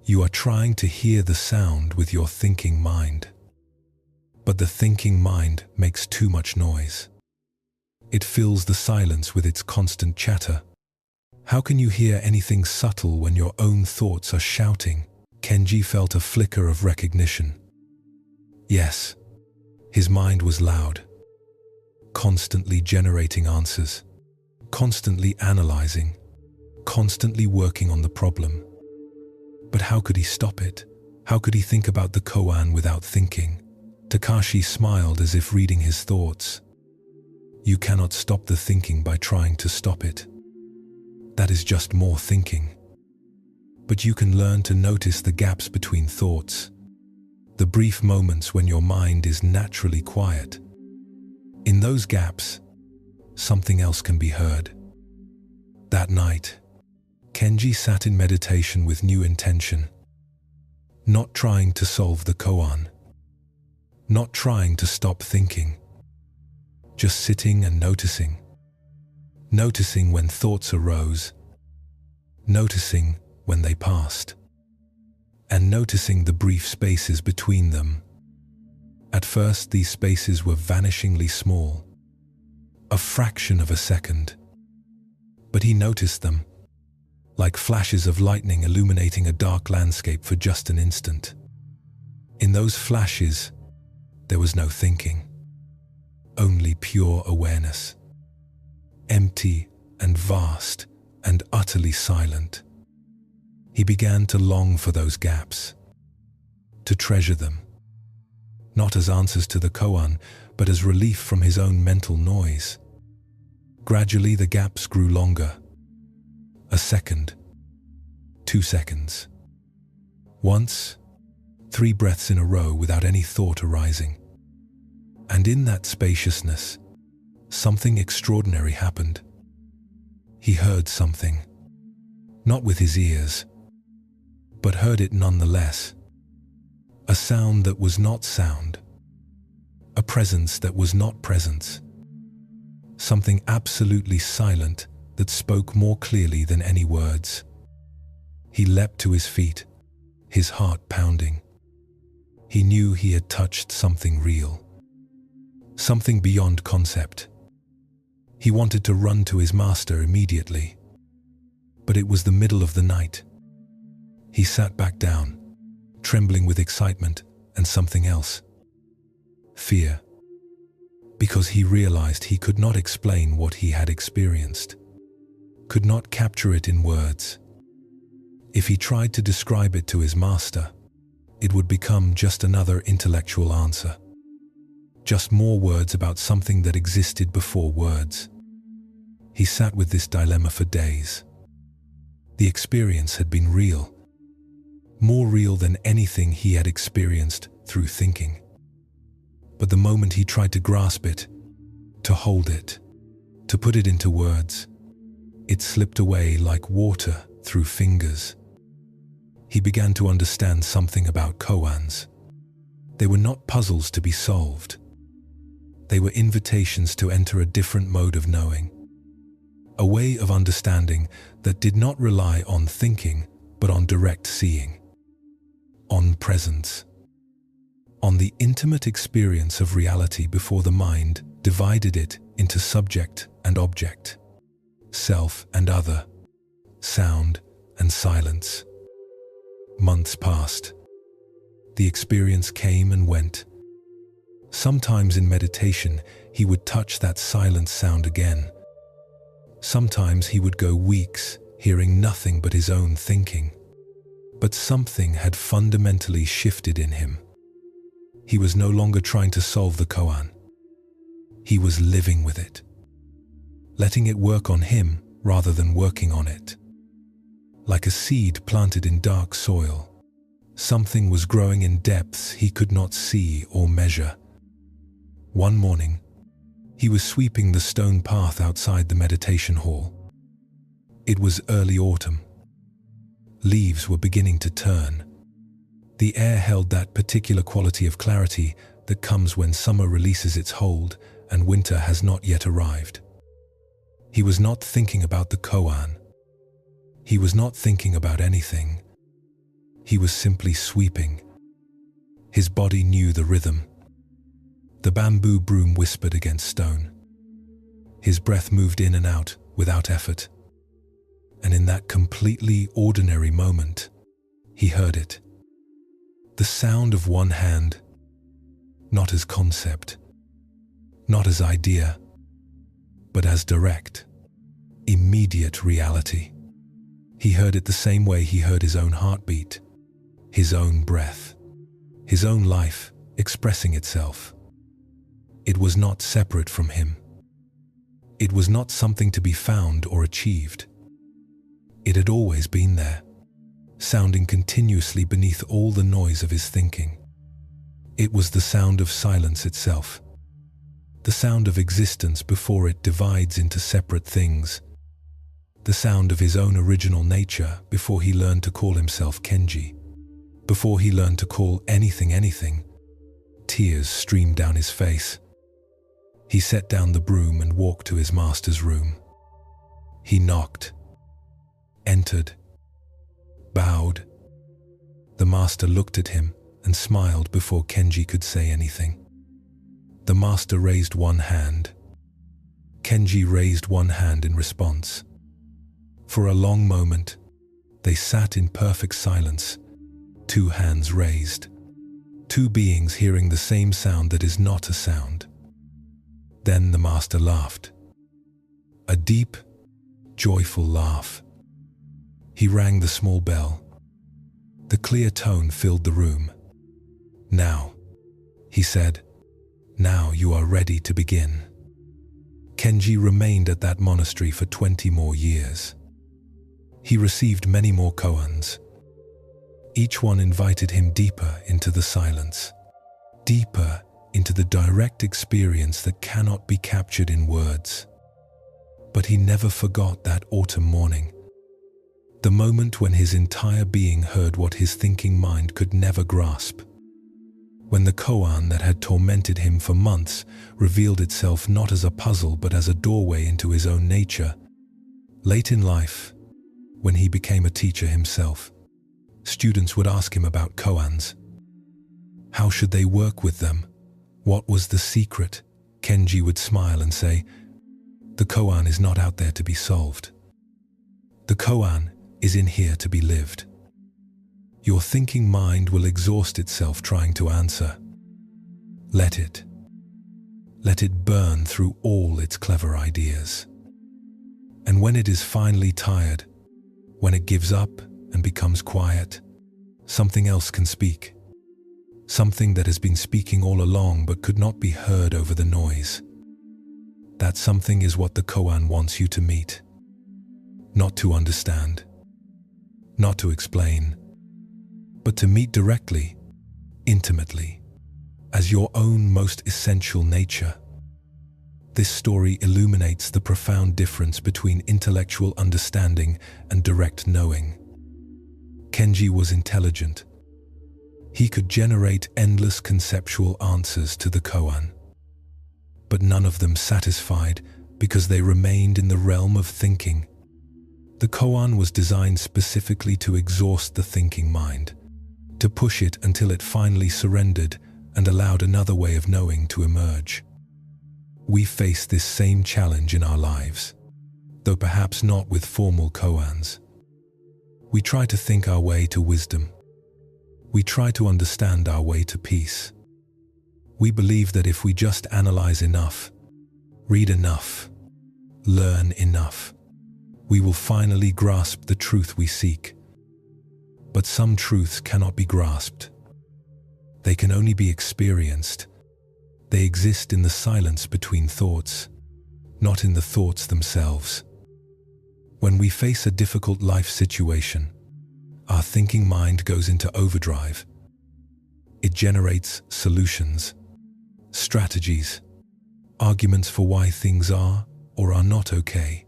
"You are trying to hear the sound with your thinking mind. But the thinking mind makes too much noise. It fills the silence with its constant chatter. How can you hear anything subtle when your own thoughts are shouting?" Kenji felt a flicker of recognition. Yes, his mind was loud, constantly generating answers, constantly analyzing, constantly working on the problem. But how could he stop it? How could he think about the koan without thinking? Takashi smiled as if reading his thoughts. You cannot stop the thinking by trying to stop it. That is just more thinking. But you can learn to notice the gaps between thoughts, the brief moments when your mind is naturally quiet. In those gaps, something else can be heard. That night, Kenji sat in meditation with new intention, not trying to solve the koan, not trying to stop thinking, just sitting and noticing. Noticing when thoughts arose, noticing when they passed, and noticing the brief spaces between them. At first, these spaces were vanishingly small, a fraction of a second. But he noticed them, like flashes of lightning illuminating a dark landscape for just an instant. In those flashes, there was no thinking, only pure awareness. Empty and vast and utterly silent. He began to long for those gaps, to treasure them, not as answers to the koan, but as relief from his own mental noise. Gradually the gaps grew longer. A second, 2 seconds. Once, 3 breaths in a row without any thought arising. And in that spaciousness, something extraordinary happened. He heard something, not with his ears, but heard it nonetheless. A sound that was not sound, a presence that was not presence, something absolutely silent that spoke more clearly than any words. He leapt to his feet, his heart pounding. He knew he had touched something real, something beyond concept. He wanted to run to his master immediately, but it was the middle of the night. He sat back down, trembling with excitement and something else. Fear, because he realized he could not explain what he had experienced, could not capture it in words. If he tried to describe it to his master, it would become just another intellectual answer. Just more words about something that existed before words. He sat with this dilemma for days. The experience had been real, more real than anything he had experienced through thinking. But the moment he tried to grasp it, to hold it, to put it into words, it slipped away like water through fingers. He began to understand something about koans. They were not puzzles to be solved. They were invitations to enter a different mode of knowing, a way of understanding that did not rely on thinking, but on direct seeing, on presence, on the intimate experience of reality before the mind divided it into subject and object, self and other, sound and silence. Months passed. The experience came and went. Sometimes in meditation, he would touch that silent sound again. Sometimes he would go weeks hearing nothing but his own thinking. But something had fundamentally shifted in him. He was no longer trying to solve the koan. He was living with it, letting it work on him rather than working on it. Like a seed planted in dark soil, something was growing in depths he could not see or measure. One morning, he was sweeping the stone path outside the meditation hall. It was early autumn. Leaves were beginning to turn. The air held that particular quality of clarity that comes when summer releases its hold and winter has not yet arrived. He was not thinking about the koan. He was not thinking about anything. He was simply sweeping. His body knew the rhythm. The bamboo broom whispered against stone. His breath moved in and out without effort. And in that completely ordinary moment, he heard it. The sound of one hand, not as concept, not as idea, but as direct, immediate reality. He heard it the same way he heard his own heartbeat, his own breath, his own life expressing itself. It was not separate from him. It was not something to be found or achieved. It had always been there, sounding continuously beneath all the noise of his thinking. It was the sound of silence itself, the sound of existence before it divides into separate things, the sound of his own original nature before he learned to call himself Kenji, before he learned to call anything anything. Tears streamed down his face. He set down the broom and walked to his master's room. He knocked, entered, bowed. The master looked at him and smiled before Kenji could say anything. The master raised one hand. Kenji raised one hand in response. For a long moment, they sat in perfect silence, two hands raised, two beings hearing the same sound that is not a sound. Then the master laughed. A deep, joyful laugh. He rang the small bell. The clear tone filled the room. Now, he said, now you are ready to begin. Kenji remained at that monastery for 20 more years. He received many more koans. Each one invited him deeper into the silence, deeper into the direct experience that cannot be captured in words. But he never forgot that autumn morning, the moment when his entire being heard what his thinking mind could never grasp. When the koan that had tormented him for months revealed itself not as a puzzle but as a doorway into his own nature. Late in life, when he became a teacher himself, students would ask him about koans. How should they work with them? What was the secret? Kenji would smile and say, the koan is not out there to be solved. The koan is in here to be lived. Your thinking mind will exhaust itself trying to answer. Let it. Let it burn through all its clever ideas. And when it is finally tired, when it gives up and becomes quiet, something else can speak. Something that has been speaking all along but could not be heard over the noise. That something is what the koan wants you to meet. Not to understand. Not to explain. But to meet directly, intimately, as your own most essential nature. This story illuminates the profound difference between intellectual understanding and direct knowing. Kenji was intelligent. He could generate endless conceptual answers to the koan. But none of them satisfied because they remained in the realm of thinking. The koan was designed specifically to exhaust the thinking mind, to push it until it finally surrendered and allowed another way of knowing to emerge. We face this same challenge in our lives, though perhaps not with formal koans. We try to think our way to wisdom. We try to understand our way to peace. We believe that if we just analyze enough, read enough, learn enough, we will finally grasp the truth we seek. But some truths cannot be grasped. They can only be experienced. They exist in the silence between thoughts, not in the thoughts themselves. When we face a difficult life situation, our thinking mind goes into overdrive. It generates solutions, strategies, arguments for why things are or are not okay.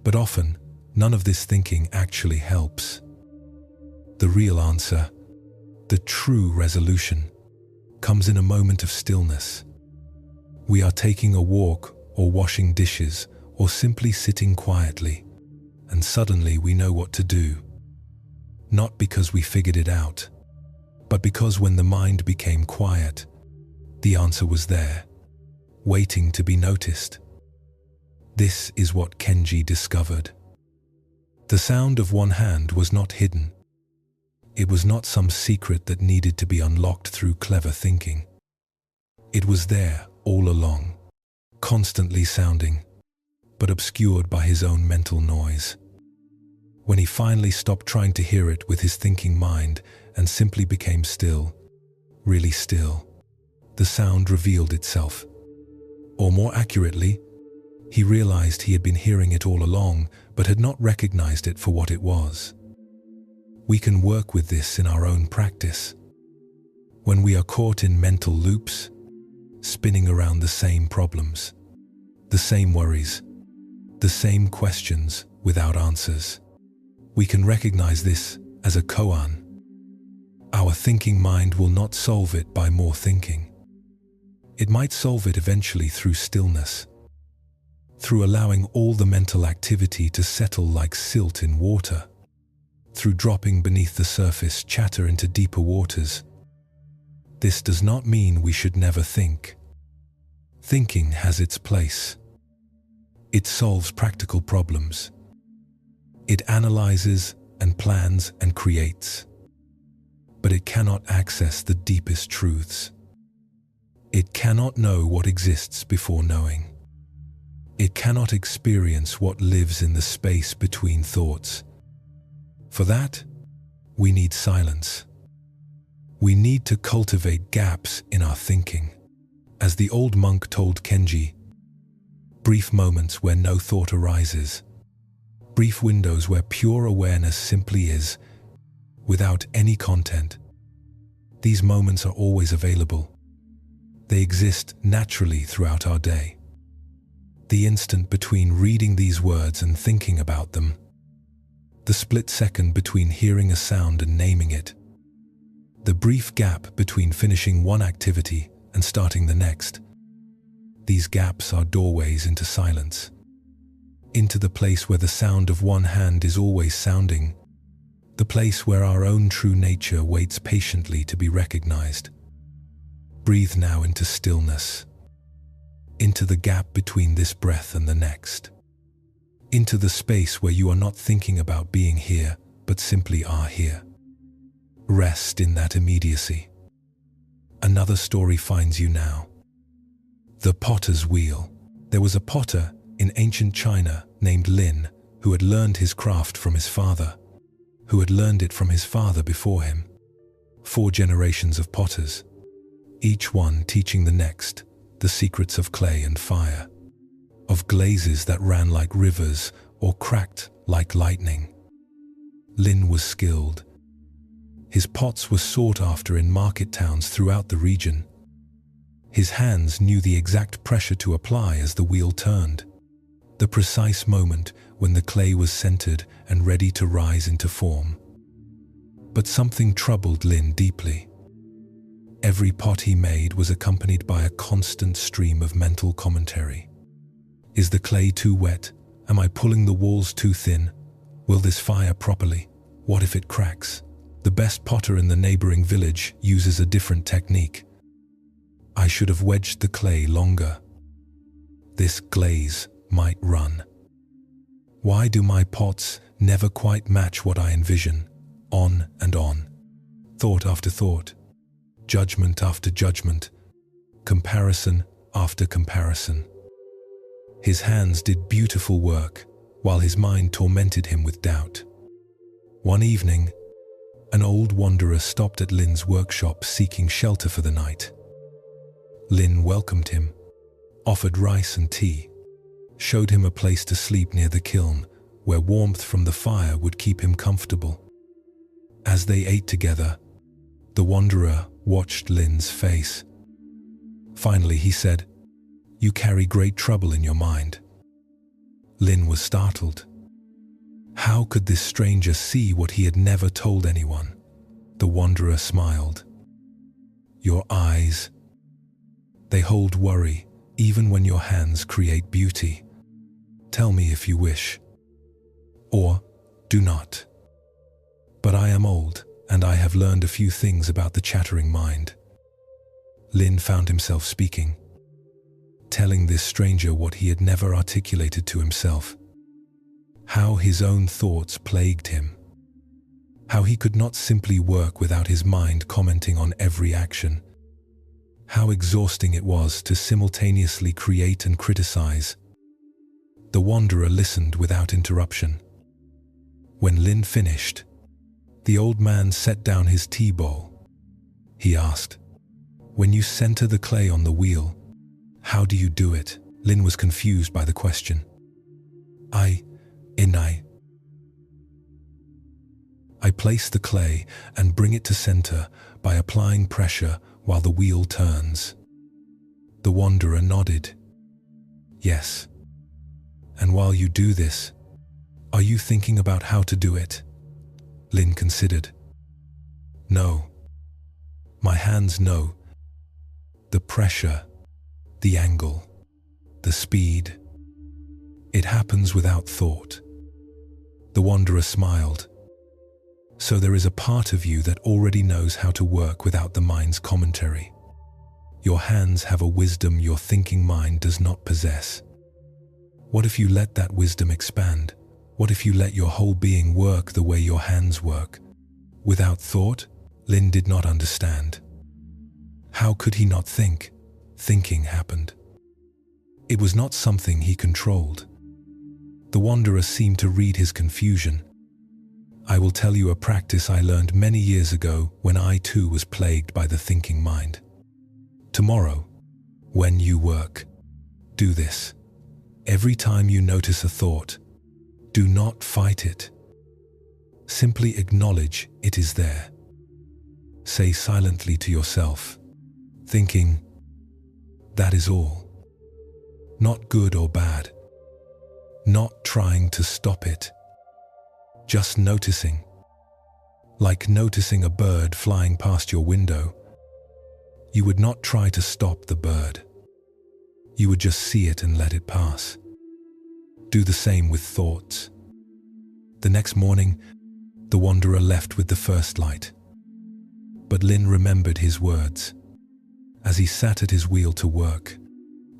But often, none of this thinking actually helps. The real answer, the true resolution, comes in a moment of stillness. We are taking a walk or washing dishes or simply sitting quietly, and suddenly we know what to do. Not because we figured it out, but because when the mind became quiet, the answer was there, waiting to be noticed. This is what Kenji discovered. The sound of one hand was not hidden. It was not some secret that needed to be unlocked through clever thinking. It was there all along, constantly sounding, but obscured by his own mental noise. When he finally stopped trying to hear it with his thinking mind and simply became still, really still, the sound revealed itself. Or more accurately, he realized he had been hearing it all along, but had not recognized it for what it was. We can work with this in our own practice. When we are caught in mental loops, spinning around the same problems, the same worries, the same questions without answers, we can recognize this as a koan. Our thinking mind will not solve it by more thinking. It might solve it eventually through stillness, through allowing all the mental activity to settle like silt in water, through dropping beneath the surface chatter into deeper waters. This does not mean we should never think. Thinking has its place. It solves practical problems. It analyzes and plans and creates. But it cannot access the deepest truths. It cannot know what exists before knowing. It cannot experience what lives in the space between thoughts. For that, we need silence. We need to cultivate gaps in our thinking. As the old monk told Kenji, brief moments where no thought arises, brief windows where pure awareness simply is, without any content. These moments are always available. They exist naturally throughout our day. The instant between reading these words and thinking about them, the split second between hearing a sound and naming it, the brief gap between finishing one activity and starting the next. These gaps are doorways into silence, into the place where the sound of one hand is always sounding, the place where our own true nature waits patiently to be recognized. Breathe now into stillness, into the gap between this breath and the next, into the space where you are not thinking about being here, but simply are here. Rest in that immediacy. Another story finds you now. The potter's wheel. There was a potter in ancient China named Lin who had learned his craft from his father, who had learned it from his father before him. 4 generations of potters, each one teaching the next the secrets of clay and fire, of glazes that ran like rivers or cracked like lightning. Lin was skilled. His pots were sought after in market towns throughout the region. His hands knew the exact pressure to apply as the wheel turned, the precise moment when the clay was centered and ready to rise into form. But something troubled Lin deeply. Every pot he made was accompanied by a constant stream of mental commentary. Is the clay too wet? Am I pulling the walls too thin? Will this fire properly? What if it cracks? The best potter in the neighboring village uses a different technique. I should have wedged the clay longer. This glaze might run. Why do my pots never quite match what I envision? On and on. Thought after thought. Judgment after judgment. Comparison after comparison. His hands did beautiful work, while his mind tormented him with doubt. One evening, an old wanderer stopped at Lin's workshop seeking shelter for the night. Lin welcomed him, offered rice and tea, showed him a place to sleep near the kiln, where warmth from the fire would keep him comfortable. As they ate together, the wanderer watched Lin's face. Finally he said, You carry great trouble in your mind." Lin was startled. How could this stranger see what he had never told anyone? The wanderer smiled. "Your eyes, they hold worry, even when your hands create beauty. Tell me if you wish, or do not. But I am old, and I have learned a few things about the chattering mind." Lin found himself speaking, telling this stranger what he had never articulated to himself. How his own thoughts plagued him. How he could not simply work without his mind commenting on every action. How exhausting it was to simultaneously create and criticize. The wanderer listened without interruption. When Lin finished, the old man set down his tea bowl. He asked, "When you center the clay on the wheel, how do you do it?" Lin was confused by the question. I place the clay and bring it to center by applying pressure while the wheel turns." The wanderer nodded. "Yes. And while you do this, are you thinking about how to do it?" Lin considered. "No. My hands know. The pressure, the angle, the speed. It happens without thought." The wanderer smiled. "So there is a part of you that already knows how to work without the mind's commentary. Your hands have a wisdom your thinking mind does not possess. What if you let that wisdom expand? What if you let your whole being work the way your hands work? Without thought?" Lin did not understand. How could he not think? Thinking happened. It was not something he controlled. The wanderer seemed to read his confusion. "I will tell you a practice I learned many years ago when I too was plagued by the thinking mind. Tomorrow, when you work, do this. Every time you notice a thought, do not fight it. Simply acknowledge it is there. Say silently to yourself, thinking, that is all. Not good or bad. Not trying to stop it. Just noticing. Like noticing a bird flying past your window. You would not try to stop the bird. You would just see it and let it pass. Do the same with thoughts." The next morning, the wanderer left with the first light. But Lin remembered his words. As he sat at his wheel to work,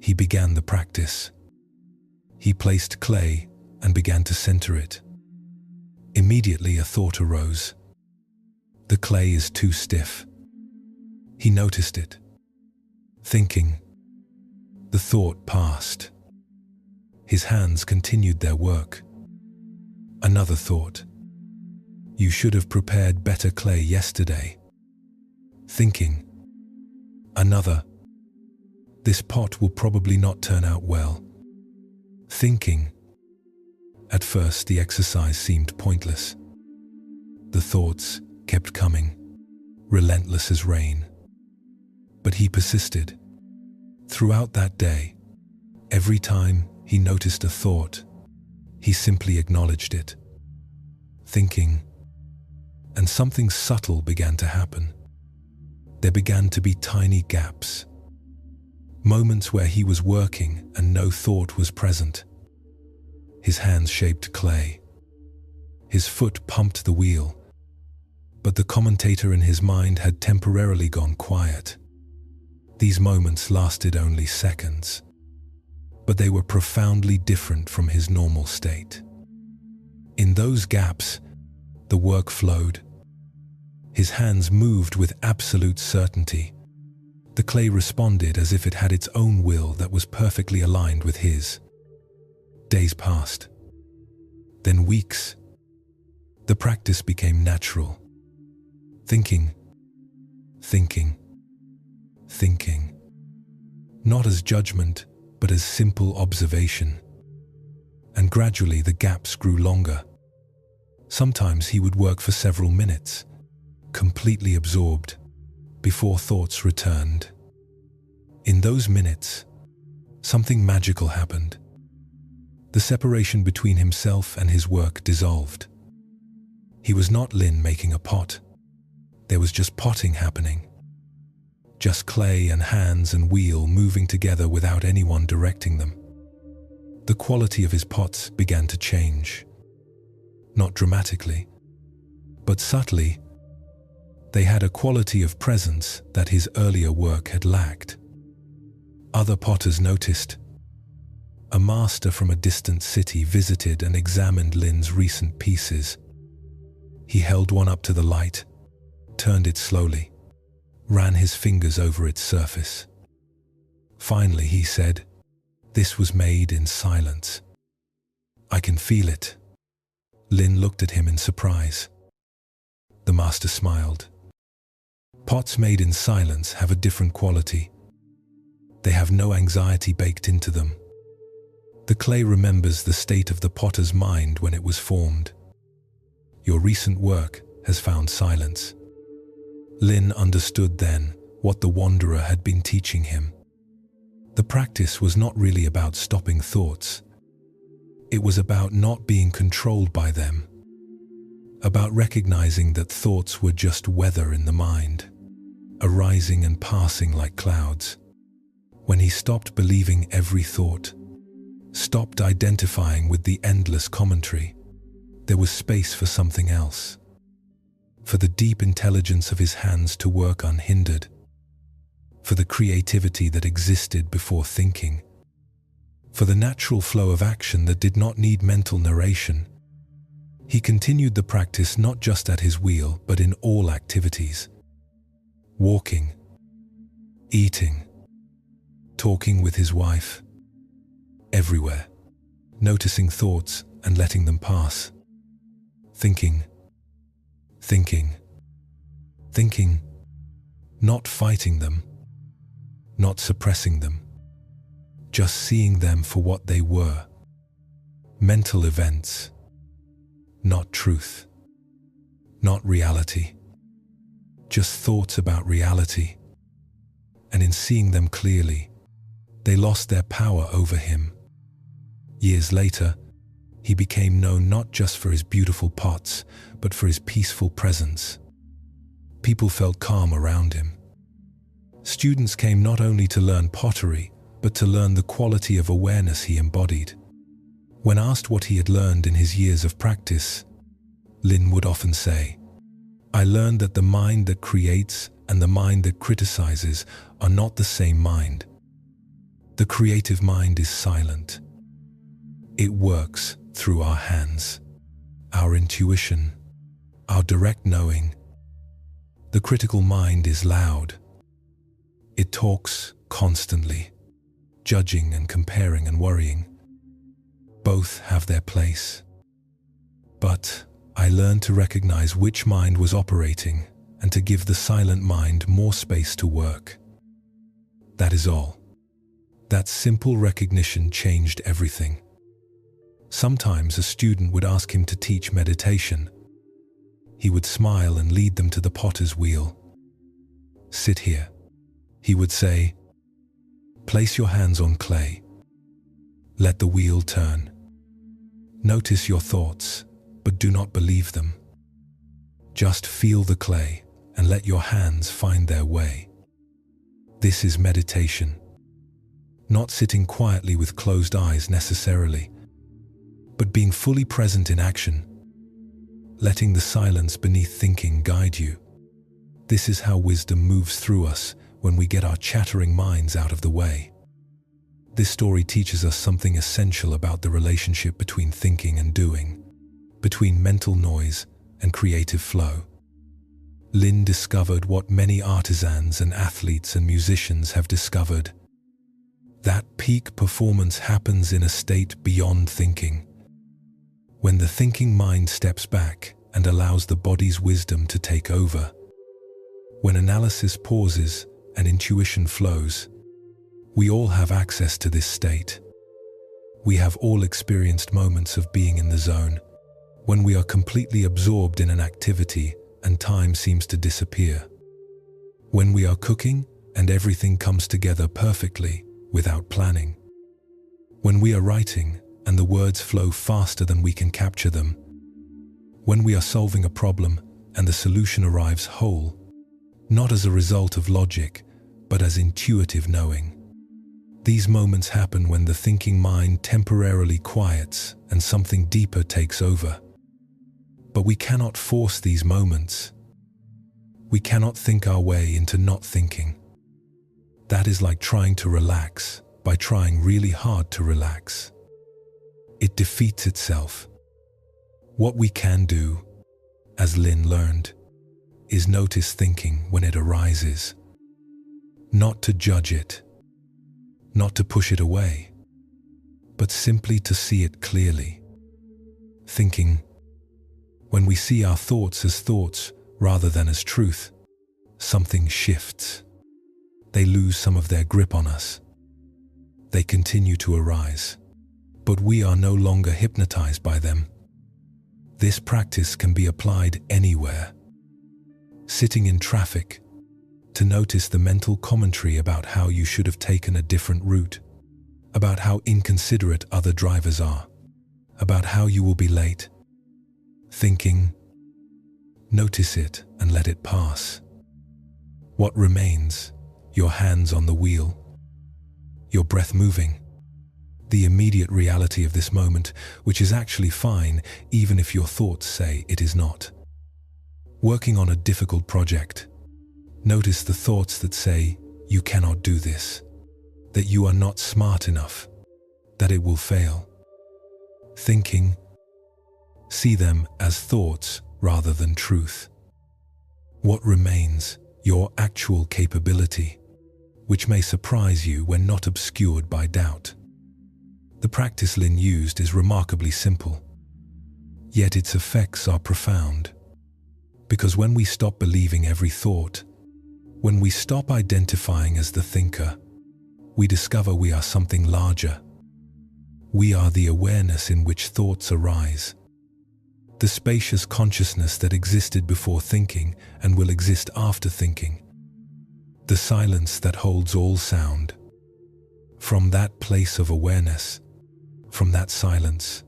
he began the practice. He placed clay and began to center it. Immediately a thought arose. The clay is too stiff. He noticed it. Thinking. The thought passed. His hands continued their work. Another thought. You should have prepared better clay yesterday. Thinking. Another. This pot will probably not turn out well. Thinking. At first the exercise seemed pointless. The thoughts kept coming, relentless as rain. But he persisted. Throughout that day, every time he noticed a thought, he simply acknowledged it. Thinking. And something subtle began to happen. There began to be tiny gaps. Moments where he was working and no thought was present. His hands shaped clay. His foot pumped the wheel. But the commentator in his mind had temporarily gone quiet. These moments lasted only seconds. But they were profoundly different from his normal state. In those gaps, the work flowed. His hands moved with absolute certainty. The clay responded as if it had its own will that was perfectly aligned with his. Days passed. Then weeks. The practice became natural. Thinking. Thinking. Thinking. Not as judgment, but as simple observation. And gradually the gaps grew longer. Sometimes he would work for several minutes, completely absorbed, before thoughts returned. In those minutes, Something magical happened. The separation between himself and his work dissolved. He was not Lin making a pot. There was just potting happening. Just clay and hands and wheel moving together without anyone directing them. The quality of his pots began to change. Not dramatically, but subtly. They had a quality of presence that his earlier work had lacked. Other potters noticed. A master from a distant city visited and examined Lin's recent pieces. He held one up to the light, turned it slowly, ran his fingers over its surface. Finally, he said, "This was made in silence. I can feel it." Lin looked at him in surprise. The master smiled. Pots made in silence have a different quality. They have no anxiety baked into them. The clay remembers the state of the potter's mind when it was formed. Your recent work has found silence. Lin understood then what the wanderer had been teaching him. The practice was not really about stopping thoughts. It was about not being controlled by them, about recognizing that thoughts were just weather in the mind, arising and passing like clouds. When he stopped believing every thought, stopped identifying with the endless commentary, there was space for something else, for the deep intelligence of his hands to work unhindered, for the creativity that existed before thinking, for the natural flow of action that did not need mental narration. He continued the practice not just at his wheel, but in all activities. Walking, eating, talking with his wife, everywhere, noticing thoughts and letting them pass. Thinking, not fighting them, not suppressing them, just seeing them for what they were. Mental events, not truth, not reality, just thoughts about reality. And in seeing them clearly, they lost their power over him. Years later, he became known not just for his beautiful pots, but for his peaceful presence. People felt calm around him. Students came not only to learn pottery, but to learn the quality of awareness he embodied. When asked what he had learned in his years of practice, Lin would often say, "I learned that the mind that creates and the mind that criticizes are not the same mind. The creative mind is silent. It works through our hands, our intuition, our direct knowing. The critical mind is loud. It talks constantly, judging and comparing and worrying. Both have their place. But I learned to recognize which mind was operating and to give the silent mind more space to work. That is all." That simple recognition changed everything. Sometimes a student would ask him to teach meditation. He would smile and lead them to the potter's wheel. "Sit here," he would say. "Place your hands on clay. Let the wheel turn. Notice your thoughts, but do not believe them. Just feel the clay and let your hands find their way." This is meditation. Not sitting quietly with closed eyes necessarily, but being fully present in action, letting the silence beneath thinking guide you. This is how wisdom moves through us when we get our chattering minds out of the way. This story teaches us something essential about the relationship between thinking and doing, between mental noise and creative flow. Lin discovered what many artisans and athletes and musicians have discovered. That peak performance happens in a state beyond thinking. When the thinking mind steps back and allows the body's wisdom to take over. When analysis pauses and intuition flows. We all have access to this state. We have all experienced moments of being in the zone, when we are completely absorbed in an activity and time seems to disappear. When we are cooking and everything comes together perfectly without planning. When we are writing and the words flow faster than we can capture them. When we are solving a problem and the solution arrives whole, not as a result of logic, but as intuitive knowing. These moments happen when the thinking mind temporarily quiets and something deeper takes over. But we cannot force these moments. We cannot think our way into not thinking. That is like trying to relax by trying really hard to relax. It defeats itself. What we can do, as Lin learned, is notice thinking when it arises. Not to judge it, not to push it away, but simply to see it clearly. Thinking, when we see our thoughts as thoughts rather than as truth, something shifts. They lose some of their grip on us. They continue to arise, but we are no longer hypnotized by them. This practice can be applied anywhere. Sitting in traffic, to notice the mental commentary about how you should have taken a different route, about how inconsiderate other drivers are, about how you will be late. Thinking, notice it and let it pass. What remains? Your hands on the wheel, your breath moving, the immediate reality of this moment, which is actually fine even if your thoughts say it is not. Working on a difficult project, notice the thoughts that say you cannot do this, that you are not smart enough, that it will fail. Thinking, see them as thoughts rather than truth. What remains? Your actual capability, which may surprise you when not obscured by doubt. The practice Lin used is remarkably simple, yet its effects are profound. Because when we stop believing every thought, when we stop identifying as the thinker, we discover we are something larger. We are the awareness in which thoughts arise. The spacious consciousness that existed before thinking and will exist after thinking. The silence that holds all sound. From that place of awareness, from that silence,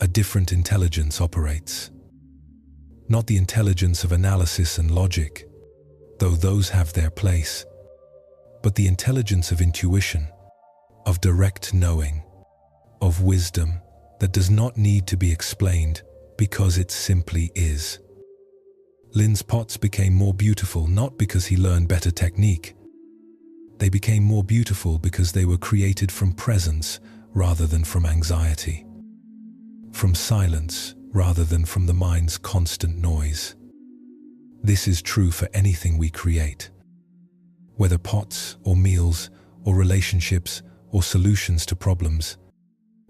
a different intelligence operates. Not the intelligence of analysis and logic, though those have their place, but the intelligence of intuition, of direct knowing, of wisdom that does not need to be explained because it simply is. Lin's pots became more beautiful not because he learned better technique. They became more beautiful because they were created from presence rather than from anxiety, from silence rather than from the mind's constant noise. This is true for anything we create, whether pots or meals or relationships or solutions to problems.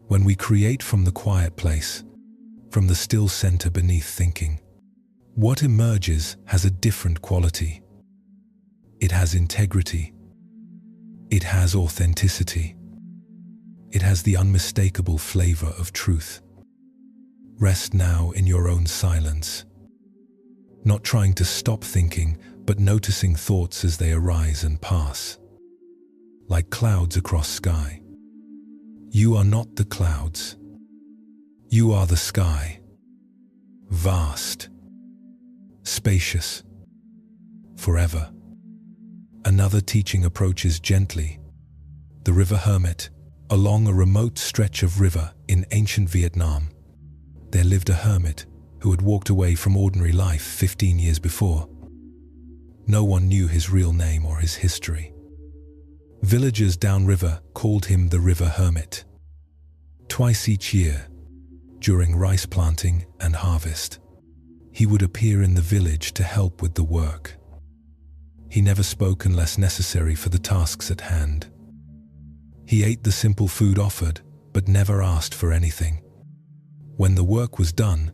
When we create from the quiet place, from the still center beneath thinking, what emerges has a different quality. It has integrity. It has authenticity. It has the unmistakable flavor of truth. Rest now in your own silence, not trying to stop thinking, but noticing thoughts as they arise and pass, like clouds across sky. You are not the clouds. You are the sky. Vast, spacious, forever. Another teaching approaches gently. The river Hermit. Along a remote stretch of river in ancient Vietnam, there lived a hermit who had walked away from ordinary life 15 years before. No one knew his real name or his history. Villagers downriver called him the River Hermit. Twice each year, during rice planting and harvest, he would appear in the village to help with the work. He never spoke unless necessary for the tasks at hand. He ate the simple food offered, but never asked for anything. When the work was done,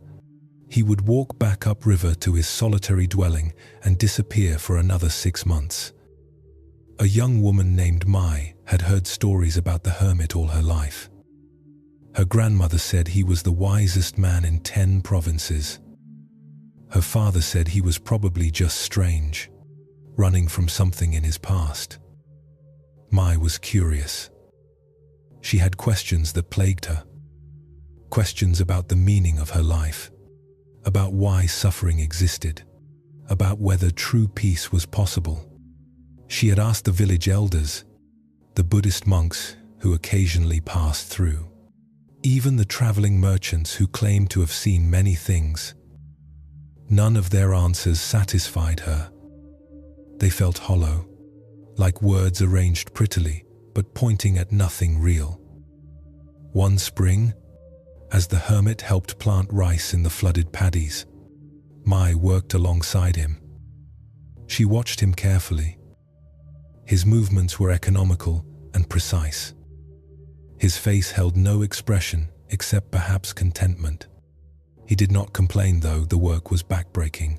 he would walk back upriver to his solitary dwelling and disappear for another 6 months. A young woman named Mai had heard stories about the hermit all her life. Her grandmother said he was the wisest man in 10 provinces. Her father said he was probably just strange, running from something in his past. Mai was curious. She had questions that plagued her. Questions about the meaning of her life, about why suffering existed, about whether true peace was possible. She had asked the village elders, the Buddhist monks who occasionally passed through, even the traveling merchants who claimed to have seen many things. None of their answers satisfied her. They felt hollow, like words arranged prettily, but pointing at nothing real. One spring, as the hermit helped plant rice in the flooded paddies, Mai worked alongside him. She watched him carefully. His movements were economical and precise. His face held no expression except perhaps contentment. He did not complain, though the work was backbreaking.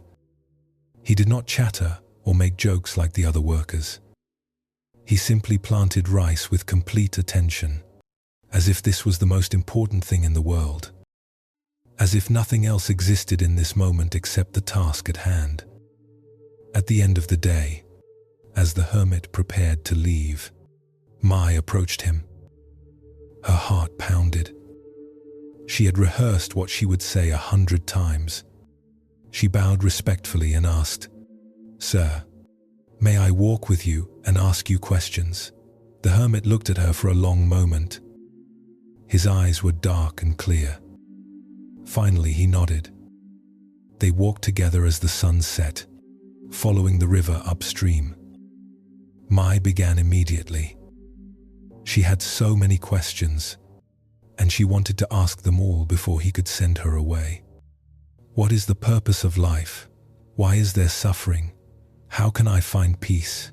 He did not chatter or make jokes like the other workers. He simply planted rice with complete attention, as if this was the most important thing in the world, as if nothing else existed in this moment except the task at hand. At the end of the day, as the hermit prepared to leave, Mai approached him. Her heart pounded. She had rehearsed what she would say 100 times. She bowed respectfully and asked, "Sir, may I walk with you and ask you questions?" The hermit looked at her for a long moment. His eyes were dark and clear. Finally, he nodded. They walked together as the sun set, following the river upstream. Mai began immediately. She had so many questions, and she wanted to ask them all before he could send her away. What is the purpose of life? Why is there suffering? How can I find peace?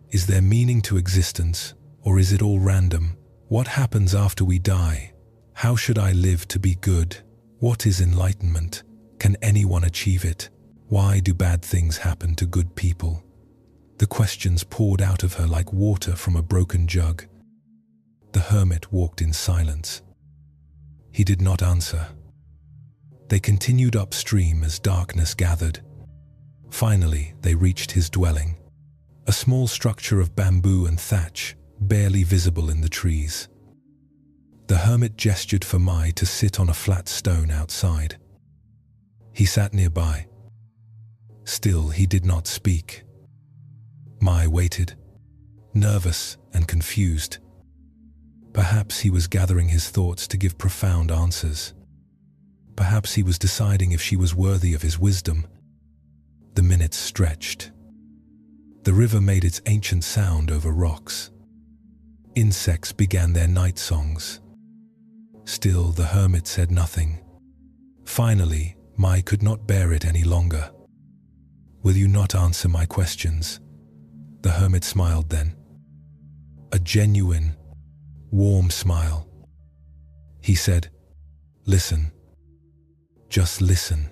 Is there meaning to existence, or is it all random? What happens after we die? How should I live to be good? What is enlightenment? Can anyone achieve it? Why do bad things happen to good people? The questions poured out of her like water from a broken jug. The hermit walked in silence. He did not answer. They continued upstream as darkness gathered. Finally, they reached his dwelling, a small structure of bamboo and thatch, barely visible in the trees. The hermit gestured for Mai to sit on a flat stone outside. He sat nearby. Still, he did not speak. Mai waited, nervous and confused. Perhaps he was gathering his thoughts to give profound answers. Perhaps he was deciding if she was worthy of his wisdom. The minutes stretched. The river made its ancient sound over rocks. Insects began their night songs. Still, the hermit said nothing. Finally, Mai could not bear it any longer. "Will you not answer my questions?" The hermit smiled then. A genuine, warm smile. He said, "Listen. Just listen.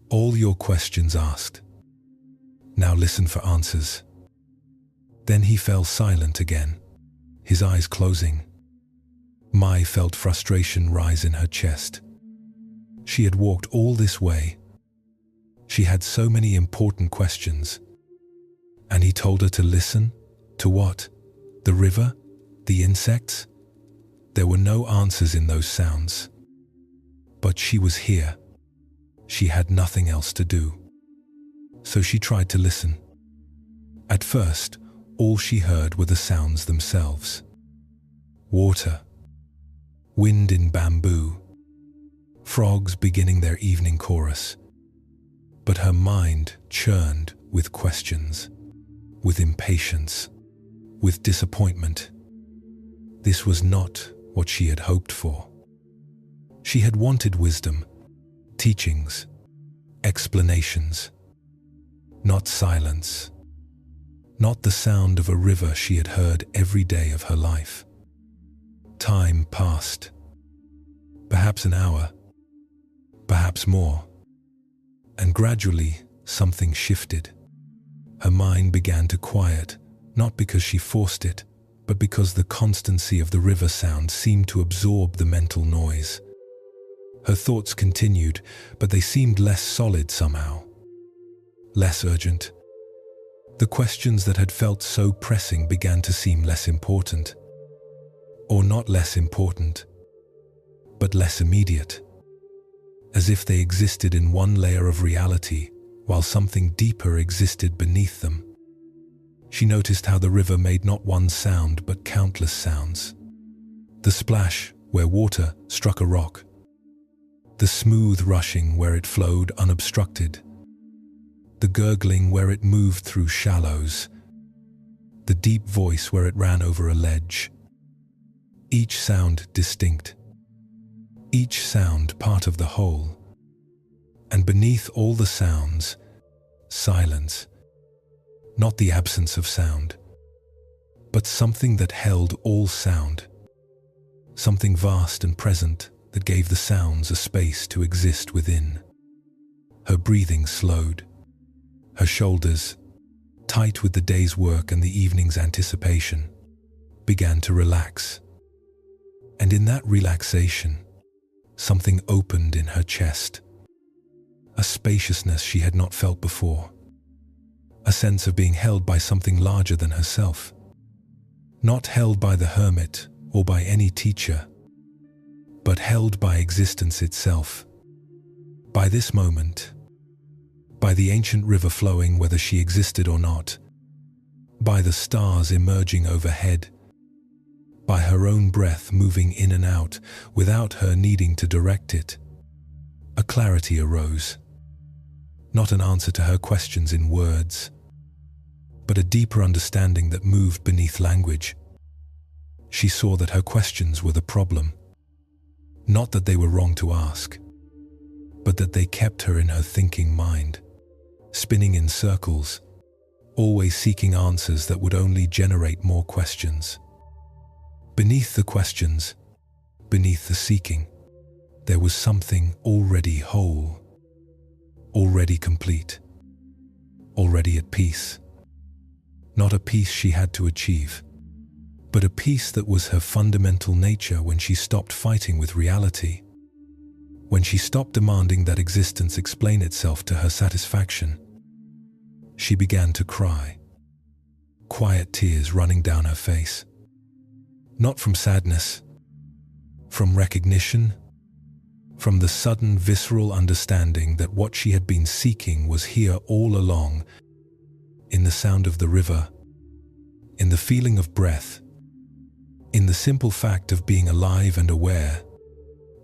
All your questions asked. Now listen for answers." Then he fell silent again, his eyes closing. Mai felt frustration rise in her chest. She had walked all this way. She had so many important questions. And he told her to listen? To what? The river? The insects? There were no answers in those sounds. But she was here. She had nothing else to do. So she tried to listen. At first, all she heard were the sounds themselves. Water, wind in bamboo, frogs beginning their evening chorus. But her mind churned with questions, with impatience, with disappointment. This was not what she had hoped for. She had wanted wisdom, teachings, explanations, not silence, not the sound of a river she had heard every day of her life. Time passed. Perhaps an hour, perhaps more. And gradually, something shifted. Her mind began to quiet, not because she forced it, but because the constancy of the river sound seemed to absorb the mental noise. Her thoughts continued, but they seemed less solid somehow, less urgent. The questions that had felt so pressing began to seem less important. or not less important, but less immediate, as if they existed in one layer of reality while something deeper existed beneath them. She noticed how the river made not one sound but countless sounds. The splash where water struck a rock, the smooth rushing where it flowed unobstructed, the gurgling where it moved through shallows, the deep voice where it ran over a ledge. Each sound distinct, each sound part of the whole. And beneath all the sounds, silence. Not the absence of sound, but something that held all sound. Something vast and present that gave the sounds a space to exist within. Her breathing slowed. Her shoulders, tight with the day's work and the evening's anticipation, began to relax. And in that relaxation, something opened in her chest. A spaciousness she had not felt before. A sense of being held by something larger than herself. Not held by the hermit or by any teacher, but held by existence itself. By this moment, by the ancient river flowing whether she existed or not, by the stars emerging overhead, by her own breath moving in and out without her needing to direct it, a clarity arose. Not an answer to her questions in words, but a deeper understanding that moved beneath language. She saw that her questions were the problem. Not that they were wrong to ask, but that they kept her in her thinking mind, spinning in circles, always seeking answers that would only generate more questions. Beneath the questions, beneath the seeking, there was something already whole, already complete, already at peace. Not a peace she had to achieve, but a peace that was her fundamental nature when she stopped fighting with reality, when she stopped demanding that existence explain itself to her satisfaction. She began to cry, quiet tears running down her face. Not from sadness, from recognition, from the sudden visceral understanding that what she had been seeking was here all along, in the sound of the river, in the feeling of breath, in the simple fact of being alive and aware.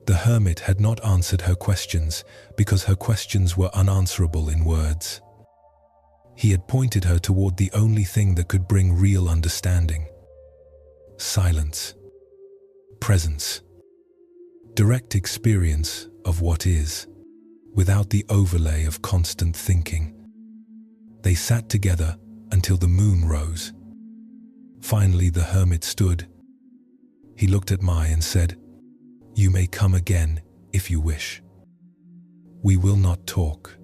The hermit had not answered her questions because her questions were unanswerable in words. He had pointed her toward the only thing that could bring real understanding. Silence, presence, direct experience of what is, without the overlay of constant thinking. They sat together until the moon rose. Finally, the hermit stood. He looked at Mai and said, "You may come again if you wish. We will not talk.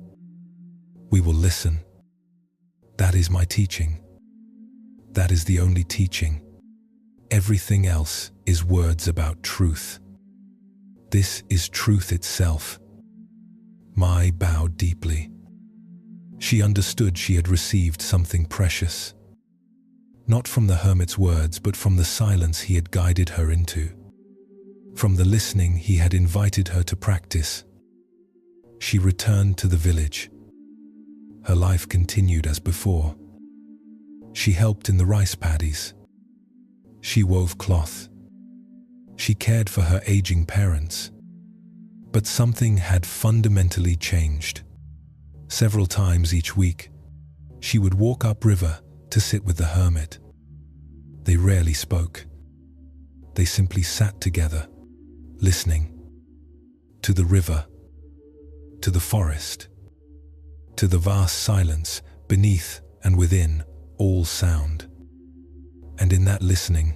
We will listen. That is my teaching. That is the only teaching. Everything else is words about truth. This is truth itself." Mai bowed deeply. She understood she had received something precious. Not from the hermit's words, but from the silence he had guided her into. From the listening he had invited her to practice. She returned to the village. Her life continued as before. She helped in the rice paddies. She wove cloth. She cared for her aging parents. But something had fundamentally changed. Several times each week, she would walk upriver to sit with the hermit. They rarely spoke. They simply sat together, listening. To the river, to the forest, to the vast silence beneath and within all sound. And in that listening,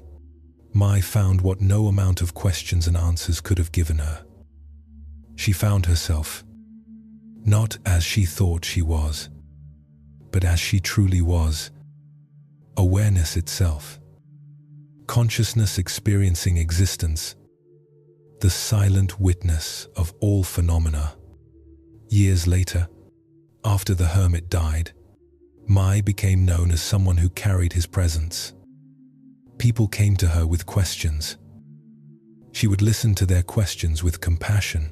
Mai found what no amount of questions and answers could have given her. She found herself, not as she thought she was, but as she truly was, awareness itself, consciousness experiencing existence, the silent witness of all phenomena. Years later, after the hermit died, Mai became known as someone who carried his presence. People came to her with questions, She would listen to their questions with compassion.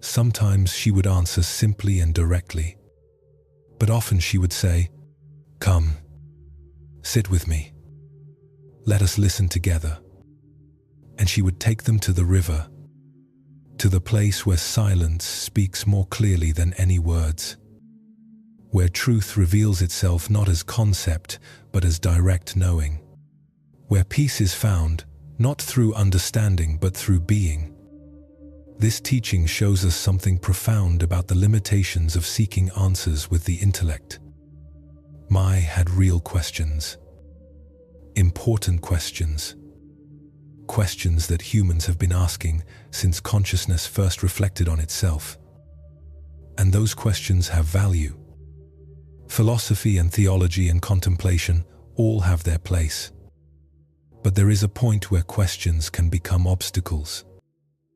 Sometimes she would answer simply and directly, but often she would say, "Come, sit with me. Let us listen together." And she would take them to the river, to the place where silence speaks more clearly than any words, where truth reveals itself not as concept but as direct knowing, where peace is found not through understanding but through being. This teaching shows us something profound about the limitations of seeking answers with the intellect. Mai had real questions, important questions, questions that humans have been asking since consciousness first reflected on itself. And those questions have value. Philosophy and theology and contemplation all have their place. But there is a point where questions can become obstacles,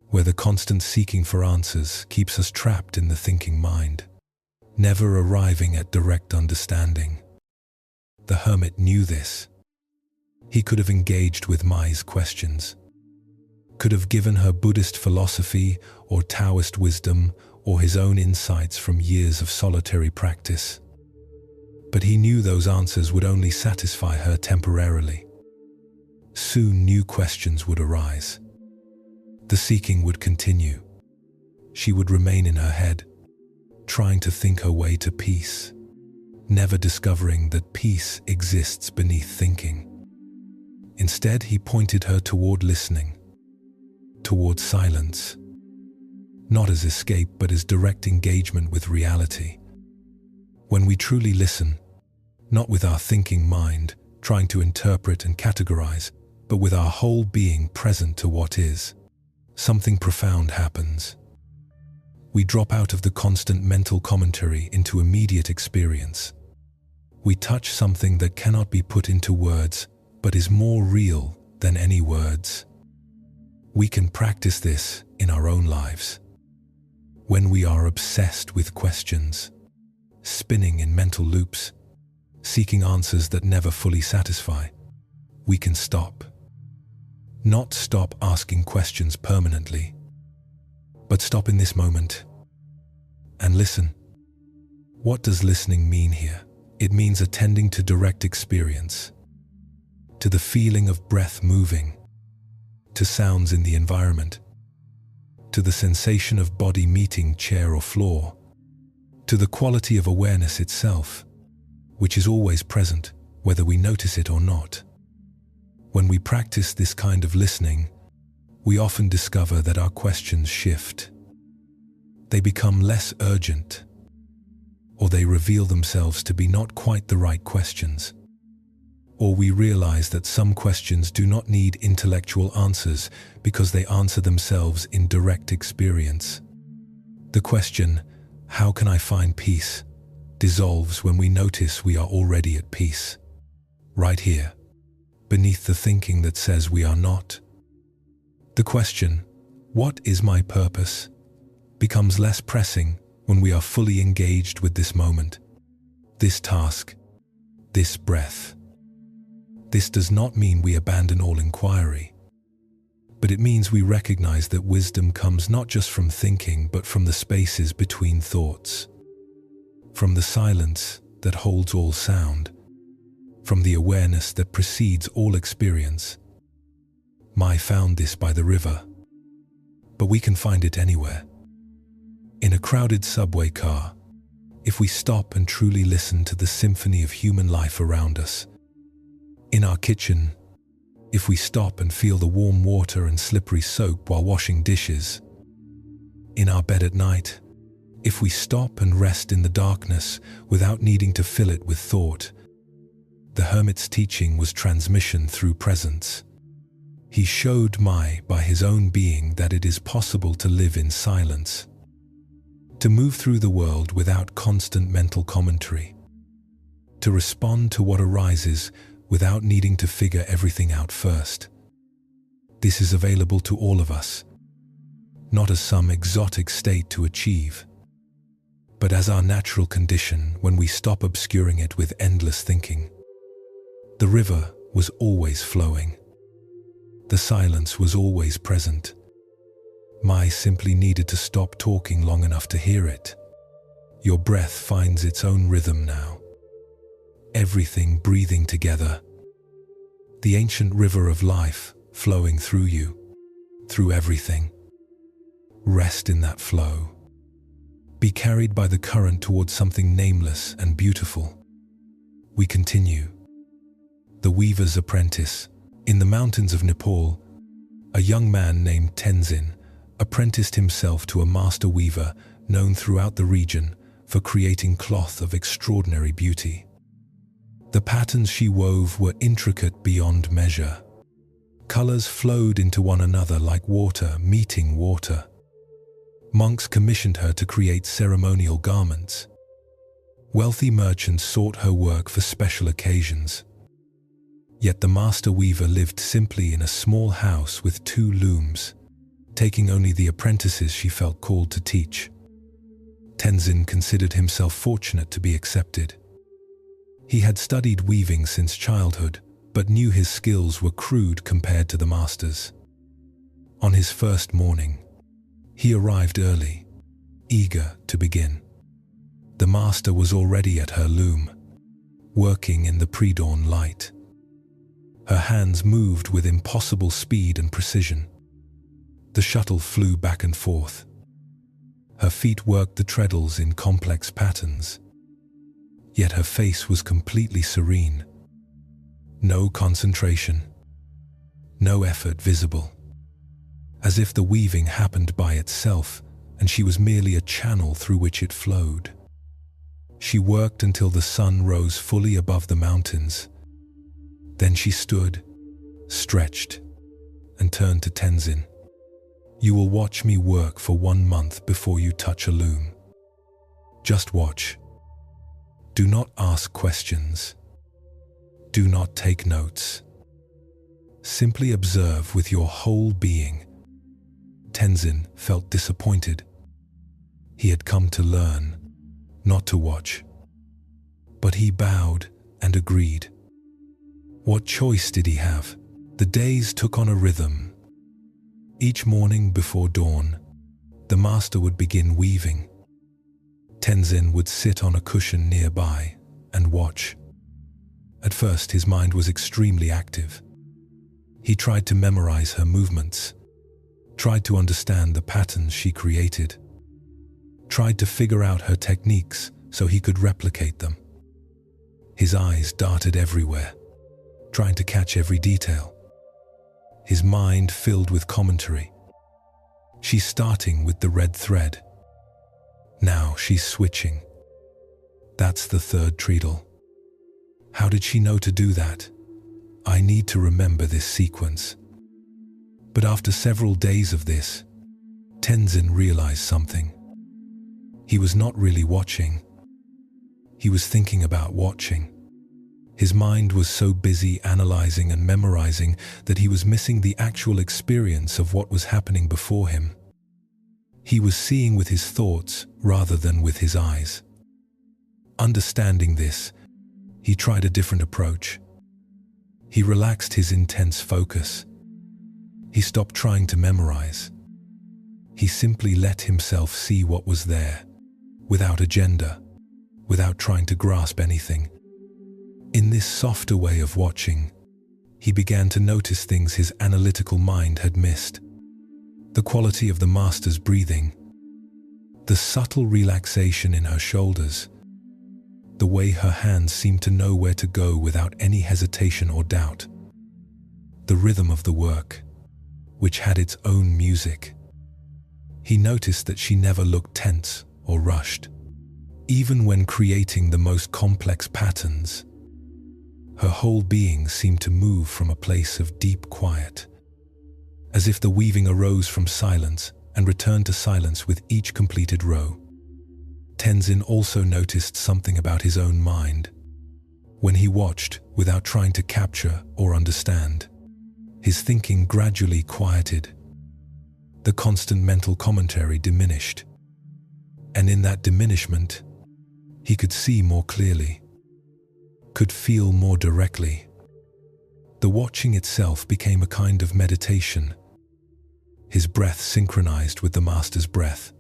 where the constant seeking for answers keeps us trapped in the thinking mind, never arriving at direct understanding. The hermit knew this. He could have engaged with Mai's questions, could have given her Buddhist philosophy or Taoist wisdom or his own insights from years of solitary practice. But he knew those answers would only satisfy her temporarily. Soon new questions would arise. The seeking would continue. She would remain in her head, trying to think her way to peace, never discovering that peace exists beneath thinking. Instead, he pointed her toward listening, toward silence, not as escape but as direct engagement with reality. When we truly listen, not with our thinking mind, trying to interpret and categorize, but with our whole being present to what is, something profound happens. We drop out of the constant mental commentary into immediate experience. We touch something that cannot be put into words, but is more real than any words. We can practice this in our own lives. When we are obsessed with questions, spinning in mental loops, seeking answers that never fully satisfy, we can stop. Not stop asking questions permanently, but stop in this moment and listen. What does listening mean here? It means attending to direct experience, to the feeling of breath moving, to sounds in the environment, to the sensation of body meeting chair or floor, to the quality of awareness itself, which is always present, whether we notice it or not. When we practice this kind of listening, we often discover that our questions shift. They become less urgent, or they reveal themselves to be not quite the right questions. Or we realize that some questions do not need intellectual answers because they answer themselves in direct experience. The question, "How can I find peace?" dissolves when we notice we are already at peace, right here, beneath the thinking that says we are not. The question, "What is my purpose?" becomes less pressing when we are fully engaged with this moment, this task, this breath. This does not mean we abandon all inquiry, but it means we recognize that wisdom comes not just from thinking but from the spaces between thoughts, from the silence that holds all sound, from the awareness that precedes all experience. Mai found this by the river, but we can find it anywhere. In a crowded subway car, if we stop and truly listen to the symphony of human life around us. In our kitchen, if we stop and feel the warm water and slippery soap while washing dishes. In our bed at night, if we stop and rest in the darkness without needing to fill it with thought. The hermit's teaching was transmission through presence. He showed Mai by his own being that it is possible to live in silence, to move through the world without constant mental commentary, to respond to what arises without needing to figure everything out first. This is available to all of us, not as some exotic state to achieve, but as our natural condition when we stop obscuring it with endless thinking. The river was always flowing. The silence was always present. Mai simply needed to stop talking long enough to hear it. Your breath finds its own rhythm now. Everything breathing together. The ancient river of life flowing through you, through everything. Rest in that flow. Be carried by the current towards something nameless and beautiful. We continue. The Weaver's Apprentice. In the mountains of Nepal, a young man named Tenzin apprenticed himself to a master weaver known throughout the region for creating cloth of extraordinary beauty. The patterns she wove were intricate beyond measure. Colors flowed into one another like water meeting water. Monks commissioned her to create ceremonial garments. Wealthy merchants sought her work for special occasions. Yet the master weaver lived simply in a small house with 2 looms, taking only the apprentices she felt called to teach. Tenzin considered himself fortunate to be accepted. He had studied weaving since childhood, but knew his skills were crude compared to the master's. On his first morning, he arrived early, eager to begin. The master was already at her loom, working in the pre-dawn light. Her hands moved with impossible speed and precision. The shuttle flew back and forth. Her feet worked the treadles in complex patterns. Yet her face was completely serene. No concentration, no effort visible. As if the weaving happened by itself and she was merely a channel through which it flowed. She worked until the sun rose fully above the mountains. Then she stood, stretched, and turned to Tenzin. "You will watch me work for 1 month before you touch a loom. Just watch. Do not ask questions. Do not take notes. Simply observe with your whole being." Tenzin felt disappointed. He had come to learn, not to watch. But he bowed and agreed. What choice did he have? The days took on a rhythm. Each morning before dawn, the master would begin weaving. Tenzin would sit on a cushion nearby and watch. At first, his mind was extremely active. He tried to memorize her movements, tried to understand the patterns she created, tried to figure out her techniques so he could replicate them. His eyes darted everywhere, trying to catch every detail. His mind filled with commentary. She's starting with the red thread. Now she's switching. That's the 3rd treadle. How did she know to do that? I need to remember this sequence. But after several days of this, Tenzin realized something. He was not really watching. He was thinking about watching. His mind was so busy analyzing and memorizing that he was missing the actual experience of what was happening before him. He was seeing with his thoughts rather than with his eyes. Understanding this, he tried a different approach. He relaxed his intense focus. He stopped trying to memorize. He simply let himself see what was there, without agenda, without trying to grasp anything. In this softer way of watching, he began to notice things his analytical mind had missed. The quality of the master's breathing, the subtle relaxation in her shoulders, the way her hands seemed to know where to go without any hesitation or doubt, the rhythm of the work, which had its own music. He noticed that she never looked tense or rushed, even when creating the most complex patterns. Her whole being seemed to move from a place of deep quiet, as if the weaving arose from silence and returned to silence with each completed row. Tenzin also noticed something about his own mind. When he watched without trying to capture or understand, his thinking gradually quieted. The constant mental commentary diminished. And in that diminishment, he could see more clearly, could feel more directly. The watching itself became a kind of meditation. His breath synchronized with the master's breath.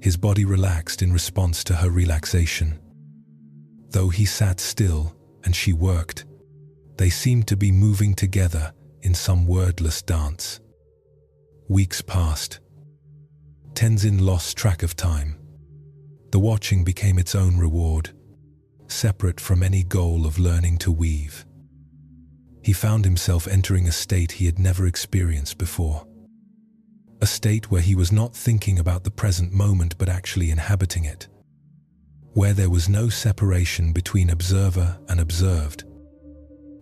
His body relaxed in response to her relaxation. Though he sat still and she worked, they seemed to be moving together in some wordless dance. Weeks passed. Tenzin lost track of time. The watching became its own reward, separate from any goal of learning to weave. He found himself entering a state he had never experienced before. A state where he was not thinking about the present moment but actually inhabiting it. Where there was no separation between observer and observed.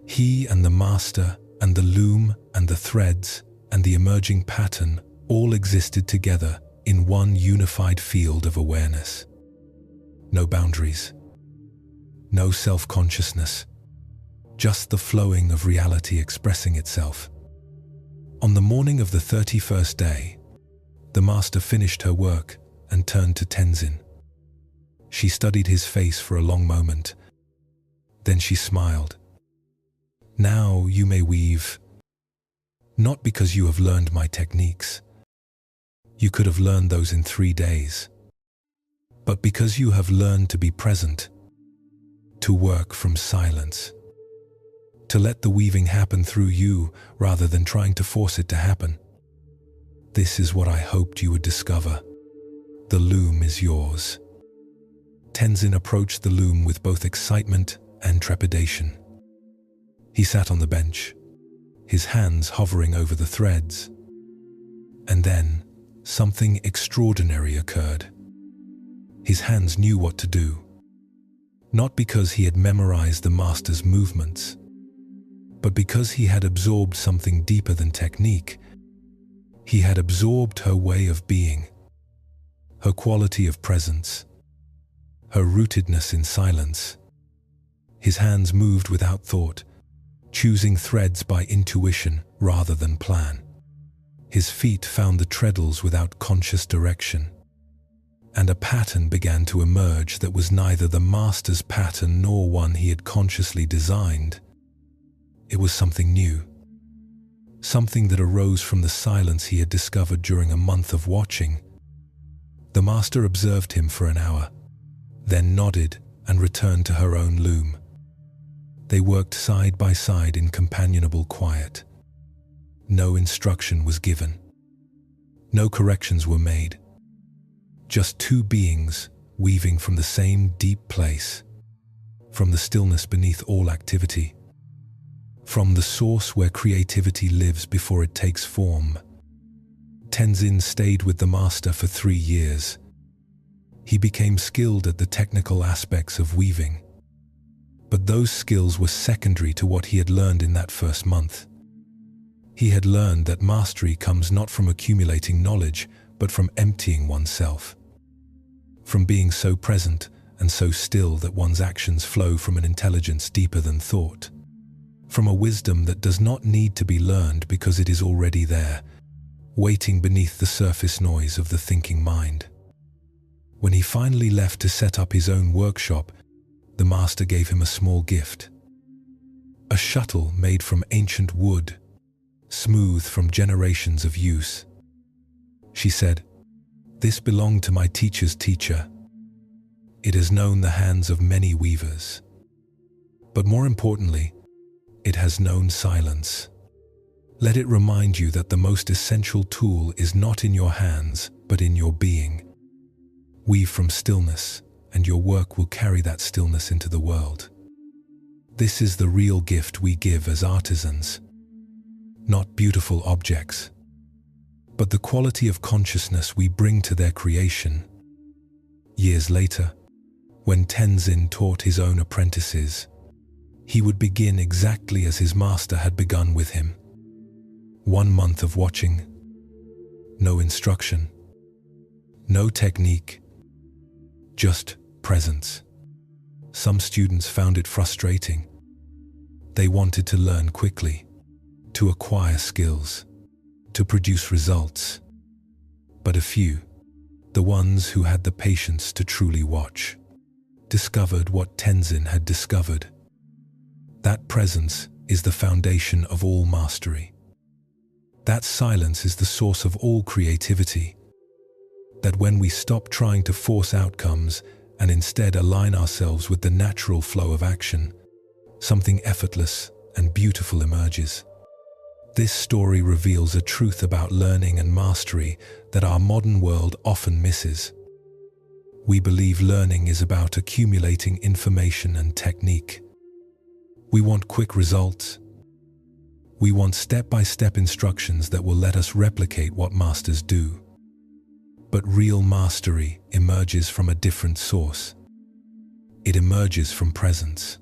He and the master and the loom and the threads and the emerging pattern all existed together in one unified field of awareness. No boundaries. No self-consciousness. Just the flowing of reality expressing itself. On the morning of the 31st day, the master finished her work and turned to Tenzin. She studied his face for a long moment. Then she smiled. "Now you may weave. Not because you have learned my techniques. You could have learned those in 3 days. But because you have learned to be present, to work from silence, to let the weaving happen through you rather than trying to force it to happen. This is what I hoped you would discover. The loom is yours." Tenzin approached the loom with both excitement and trepidation. He sat on the bench, his hands hovering over the threads. And then, something extraordinary occurred. His hands knew what to do. Not because he had memorized the master's movements, but because he had absorbed something deeper than technique. He had absorbed her way of being, her quality of presence, her rootedness in silence. His hands moved without thought, choosing threads by intuition rather than plan. His feet found the treadles without conscious direction. And a pattern began to emerge that was neither the master's pattern nor one he had consciously designed. It was something new. Something that arose from the silence he had discovered during a month of watching. The master observed him for an hour, then nodded and returned to her own loom. They worked side by side in companionable quiet. No instruction was given. No corrections were made. Just two beings weaving from the same deep place, from the stillness beneath all activity, from the source where creativity lives before it takes form. Tenzin stayed with the master for 3 years. He became skilled at the technical aspects of weaving. But those skills were secondary to what he had learned in that first month. He had learned that mastery comes not from accumulating knowledge, but from emptying oneself. From being so present and so still that one's actions flow from an intelligence deeper than thought. From a wisdom that does not need to be learned because it is already there, waiting beneath the surface noise of the thinking mind. When he finally left to set up his own workshop, the master gave him a small gift. A shuttle made from ancient wood, smooth from generations of use. She said, "This belonged to my teacher's teacher. It has known the hands of many weavers. But more importantly, it has known silence. Let it remind you that the most essential tool is not in your hands, but in your being. Weave from stillness, and your work will carry that stillness into the world. This is the real gift we give as artisans. Not beautiful objects, but the quality of consciousness we bring to their creation." Years later, when Tenzin taught his own apprentices, he would begin exactly as his master had begun with him. 1 month of watching, no instruction, no technique, just presence. Some students found it frustrating. They wanted to learn quickly, to acquire skills, to produce results. But a few, the ones who had the patience to truly watch, discovered what Tenzin had discovered. That presence is the foundation of all mastery. That silence is the source of all creativity. That when we stop trying to force outcomes and instead align ourselves with the natural flow of action, something effortless and beautiful emerges. This story reveals a truth about learning and mastery that our modern world often misses. We believe learning is about accumulating information and technique. We want quick results. We want step-by-step instructions that will let us replicate what masters do. But real mastery emerges from a different source. It emerges from presence,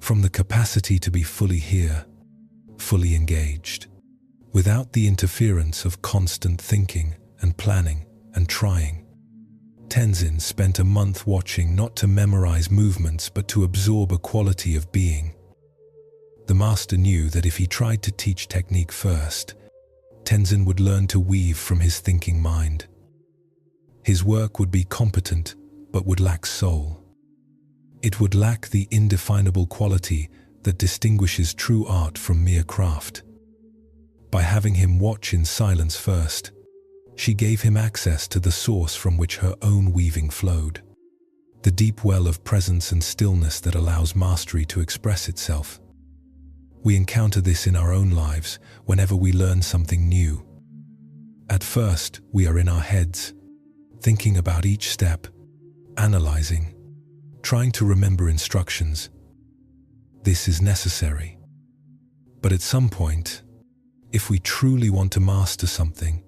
from the capacity to be fully here, fully engaged, without the interference of constant thinking and planning and trying. Tenzin spent a month watching not to memorize movements but to absorb a quality of being. The master knew that if he tried to teach technique first, Tenzin would learn to weave from his thinking mind. His work would be competent but would lack soul. It would lack the indefinable quality that distinguishes true art from mere craft. By having him watch in silence first, she gave him access to the source from which her own weaving flowed, the deep well of presence and stillness that allows mastery to express itself. We encounter this in our own lives whenever we learn something new. At first, we are in our heads, thinking about each step, analyzing, trying to remember instructions. This is necessary. But at some point, if we truly want to master something,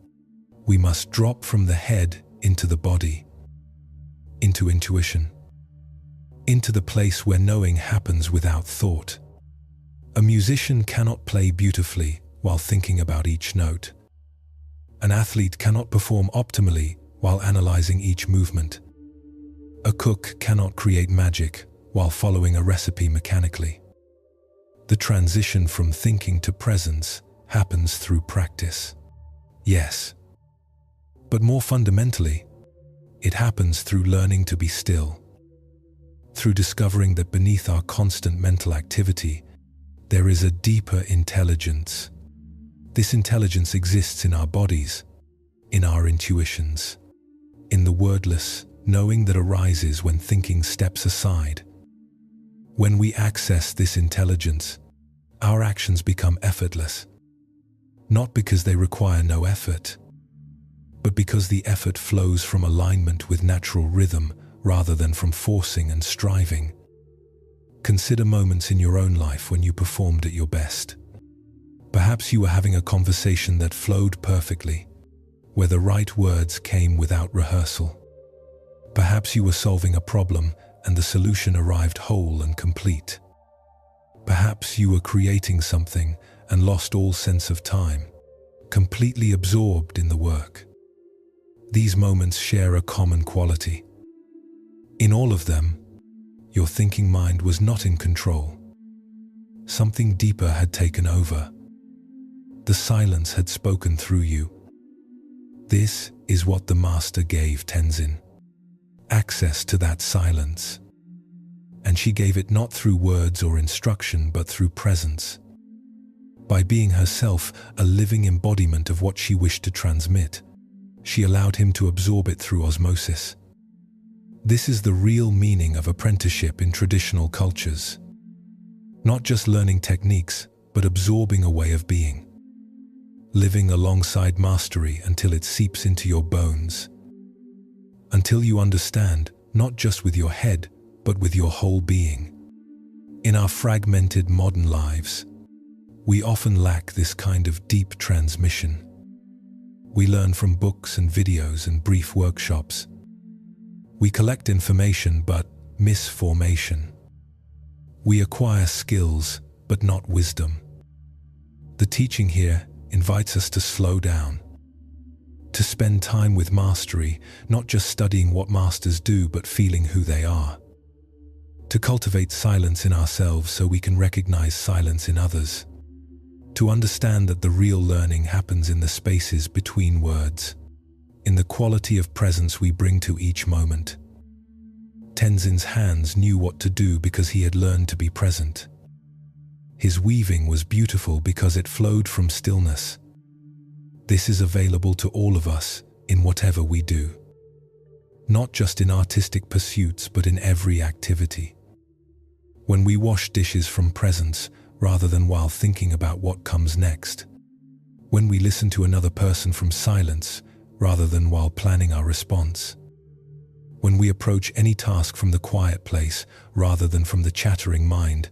we must drop from the head into the body, into intuition, into the place where knowing happens without thought. A musician cannot play beautifully while thinking about each note. An athlete cannot perform optimally while analyzing each movement. A cook cannot create magic while following a recipe mechanically. The transition from thinking to presence happens through practice. Yes. But more fundamentally, it happens through learning to be still. Through discovering that beneath our constant mental activity, there is a deeper intelligence. This intelligence exists in our bodies, in our intuitions, in the wordless knowing that arises when thinking steps aside. When we access this intelligence, our actions become effortless, not because they require no effort, but because the effort flows from alignment with natural rhythm rather than from forcing and striving. Consider moments in your own life when you performed at your best. Perhaps you were having a conversation that flowed perfectly, where the right words came without rehearsal. Perhaps you were solving a problem and the solution arrived whole and complete. Perhaps you were creating something and lost all sense of time, completely absorbed in the work. These moments share a common quality. In all of them, your thinking mind was not in control. Something deeper had taken over. The silence had spoken through you. This is what the master gave Tenzin: access to that silence. And she gave it not through words or instruction, but through presence. By being herself a living embodiment of what she wished to transmit, she allowed him to absorb it through osmosis. This is the real meaning of apprenticeship in traditional cultures. Not just learning techniques, but absorbing a way of being. Living alongside mastery until it seeps into your bones. Until you understand, not just with your head, but with your whole being. In our fragmented modern lives, we often lack this kind of deep transmission. We learn from books and videos and brief workshops. We collect information but miss formation. We acquire skills but not wisdom. The teaching here invites us to slow down, to spend time with mastery, not just studying what masters do but feeling who they are. To cultivate silence in ourselves so we can recognize silence in others. To understand that the real learning happens in the spaces between words, in the quality of presence we bring to each moment. Tenzin's hands knew what to do because he had learned to be present. His weaving was beautiful because it flowed from stillness. This is available to all of us in whatever we do. Not just in artistic pursuits, but in every activity. When we wash dishes from presence rather than while thinking about what comes next. When we listen to another person from silence rather than while planning our response. When we approach any task from the quiet place rather than from the chattering mind,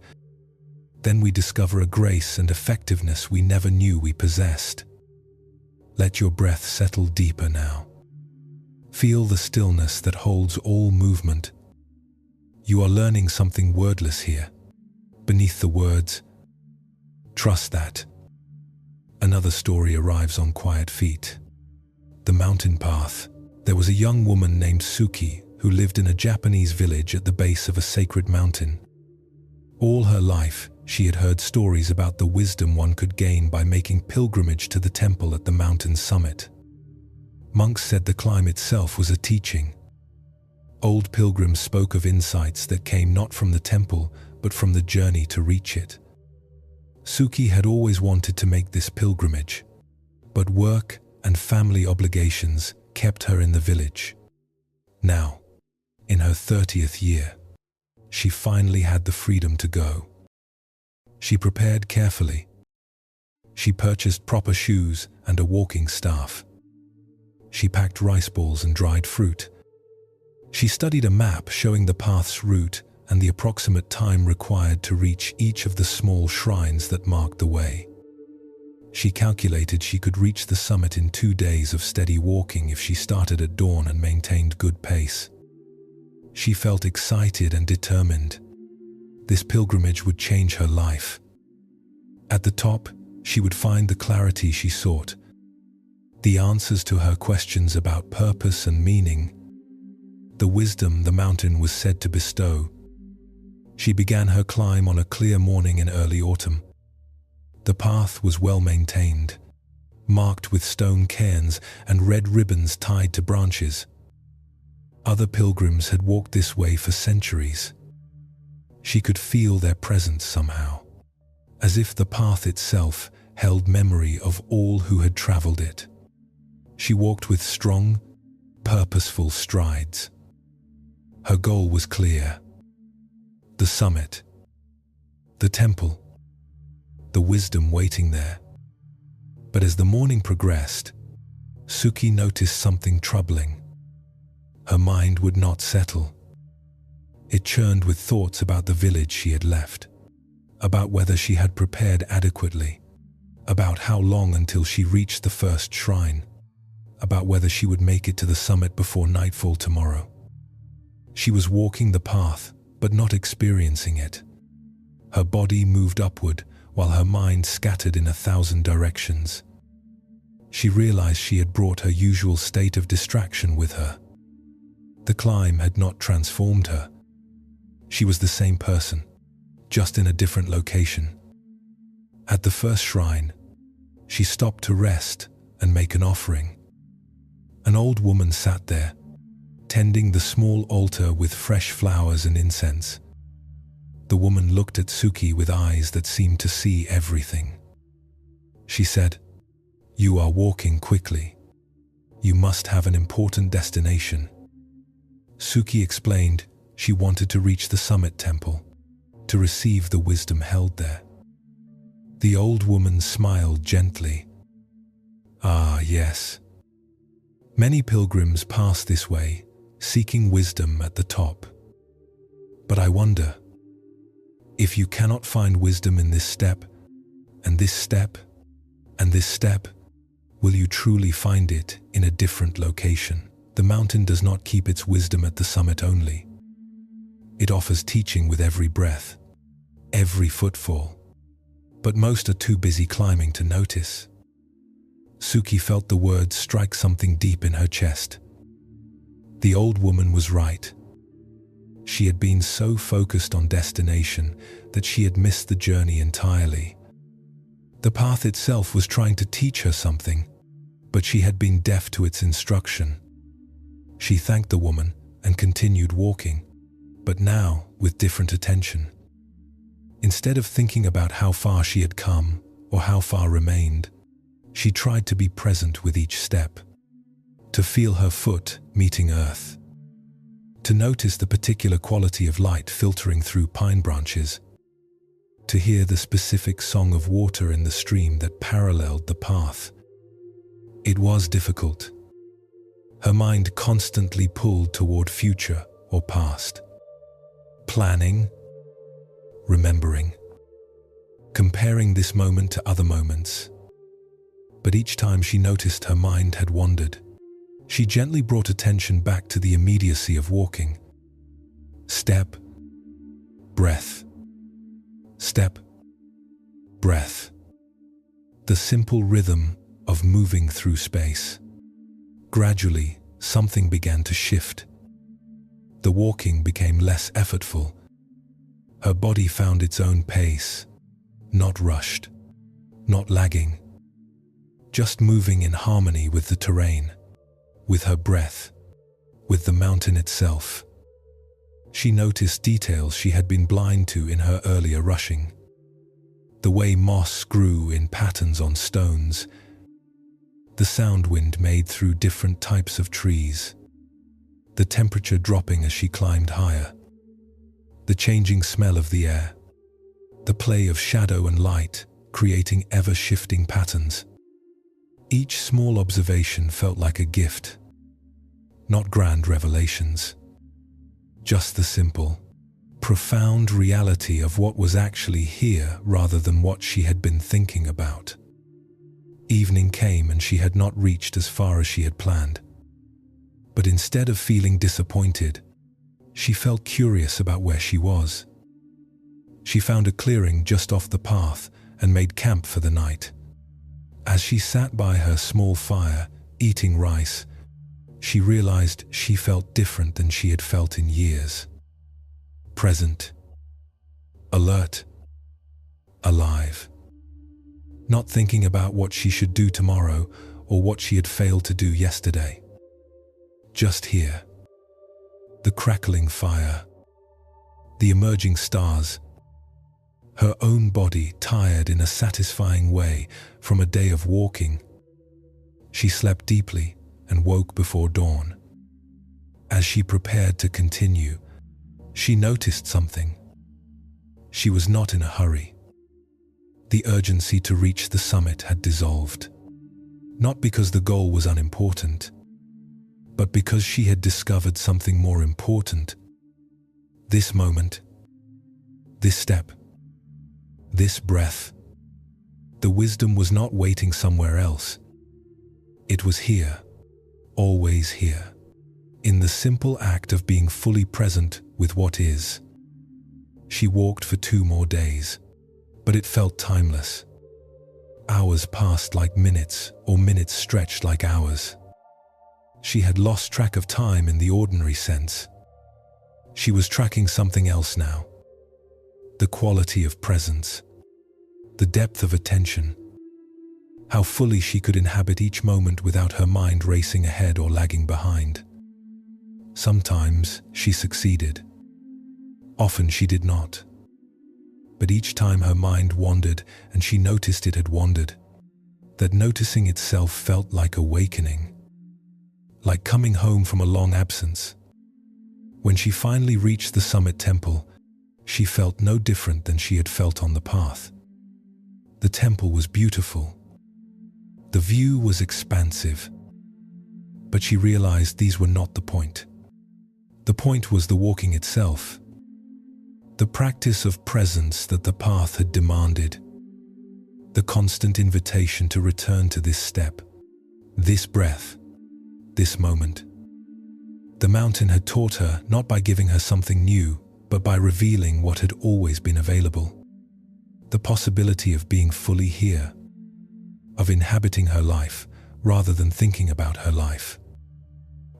then we discover a grace and effectiveness we never knew we possessed. Let your breath settle deeper now. Feel the stillness that holds all movement. You are learning something wordless here. Beneath the words, trust that. Another story arrives on quiet feet. The mountain path. There was a young woman named Suki who lived in a Japanese village at the base of a sacred mountain. All her life, she had heard stories about the wisdom one could gain by making pilgrimage to the temple at the mountain's summit. Monks said the climb itself was a teaching. Old pilgrims spoke of insights that came not from the temple, but from the journey to reach it. Suki had always wanted to make this pilgrimage, but work and family obligations kept her in the village. Now, in her 30th year, she finally had the freedom to go. She prepared carefully. She purchased proper shoes and a walking staff. She packed rice balls and dried fruit. She studied a map showing the path's route and the approximate time required to reach each of the small shrines that marked the way. She calculated she could reach the summit in 2 days of steady walking if she started at dawn and maintained good pace. She felt excited and determined. This pilgrimage would change her life. At the top, she would find the clarity she sought, the answers to her questions about purpose and meaning, the wisdom the mountain was said to bestow. She began her climb on a clear morning in early autumn. The path was well maintained, marked with stone cairns and red ribbons tied to branches. Other pilgrims had walked this way for centuries. She could feel their presence somehow, as if the path itself held memory of all who had traveled it. She walked with strong, purposeful strides. Her goal was clear: the summit, the temple, the wisdom waiting there. But as the morning progressed, Suki noticed something troubling. Her mind would not settle. It churned with thoughts about the village she had left, about whether she had prepared adequately, about how long until she reached the first shrine, about whether she would make it to the summit before nightfall tomorrow. She was walking the path, but not experiencing it. Her body moved upward, while her mind scattered in 1,000 directions. She realized she had brought her usual state of distraction with her. The climb had not transformed her. She was the same person, just in a different location. At the first shrine, she stopped to rest and make an offering. An old woman sat there, tending the small altar with fresh flowers and incense. The woman looked at Suki with eyes that seemed to see everything. She said, "You are walking quickly. You must have an important destination." Suki explained she wanted to reach the summit temple, to receive the wisdom held there. The old woman smiled gently. "Ah, yes. Many pilgrims pass this way, seeking wisdom at the top. But I wonder, if you cannot find wisdom in this step, and this step, and this step, will you truly find it in a different location?" The mountain does not keep its wisdom at the summit only. It offers teaching with every breath, every footfall. But most are too busy climbing to notice. Suki felt the words strike something deep in her chest. The old woman was right. She had been so focused on destination that she had missed the journey entirely. The path itself was trying to teach her something, but she had been deaf to its instruction. She thanked the woman and continued walking, but now with different attention. Instead of thinking about how far she had come or how far remained, she tried to be present with each step, to feel her foot meeting earth, to notice the particular quality of light filtering through pine branches, to hear the specific song of water in the stream that paralleled the path. It was difficult. Her mind constantly pulled toward future or past, planning, remembering, comparing this moment to other moments. But each time she noticed her mind had wandered, she gently brought attention back to the immediacy of walking. Step, breath, step, breath. The simple rhythm of moving through space. Gradually, something began to shift. The walking became less effortful. Her body found its own pace, not rushed, not lagging, just moving in harmony with the terrain, with her breath, with the mountain itself. She noticed details she had been blind to in her earlier rushing. The way moss grew in patterns on stones, the sound wind made through different types of trees, the temperature dropping as she climbed higher, the changing smell of the air, the play of shadow and light, creating ever-shifting patterns. Each small observation felt like a gift, not grand revelations, just the simple, profound reality of what was actually here rather than what she had been thinking about. Evening came and she had not reached as far as she had planned. But instead of feeling disappointed, she felt curious about where she was. She found a clearing just off the path and made camp for the night. As she sat by her small fire, eating rice, she realized she felt different than she had felt in years. Present, alert, alive. Not thinking about what she should do tomorrow or what she had failed to do yesterday. Just here. The crackling fire, the emerging stars, her own body tired in a satisfying way from a day of walking. She slept deeply and woke before dawn. As she prepared to continue, she noticed something. She was not in a hurry. The urgency to reach the summit had dissolved, not because the goal was unimportant, but because she had discovered something more important. This moment, this step, this breath. The wisdom was not waiting somewhere else. It was here, always here, in the simple act of being fully present with what is. She walked for 2 more days, but it felt timeless. Hours passed like minutes, or minutes stretched like hours. She had lost track of time in the ordinary sense. She was tracking something else now. The quality of presence, the depth of attention, how fully she could inhabit each moment without her mind racing ahead or lagging behind. Sometimes she succeeded. Often she did not. But each time her mind wandered and she noticed it had wandered, that noticing itself felt like awakening, like coming home from a long absence. When she finally reached the summit temple, she felt no different than she had felt on the path. The temple was beautiful. The view was expansive. But she realized these were not the point. The point was the walking itself. The practice of presence that the path had demanded. The constant invitation to return to this step, this breath, this moment. The mountain had taught her not by giving her something new, but by revealing what had always been available. The possibility of being fully here, of inhabiting her life rather than thinking about her life.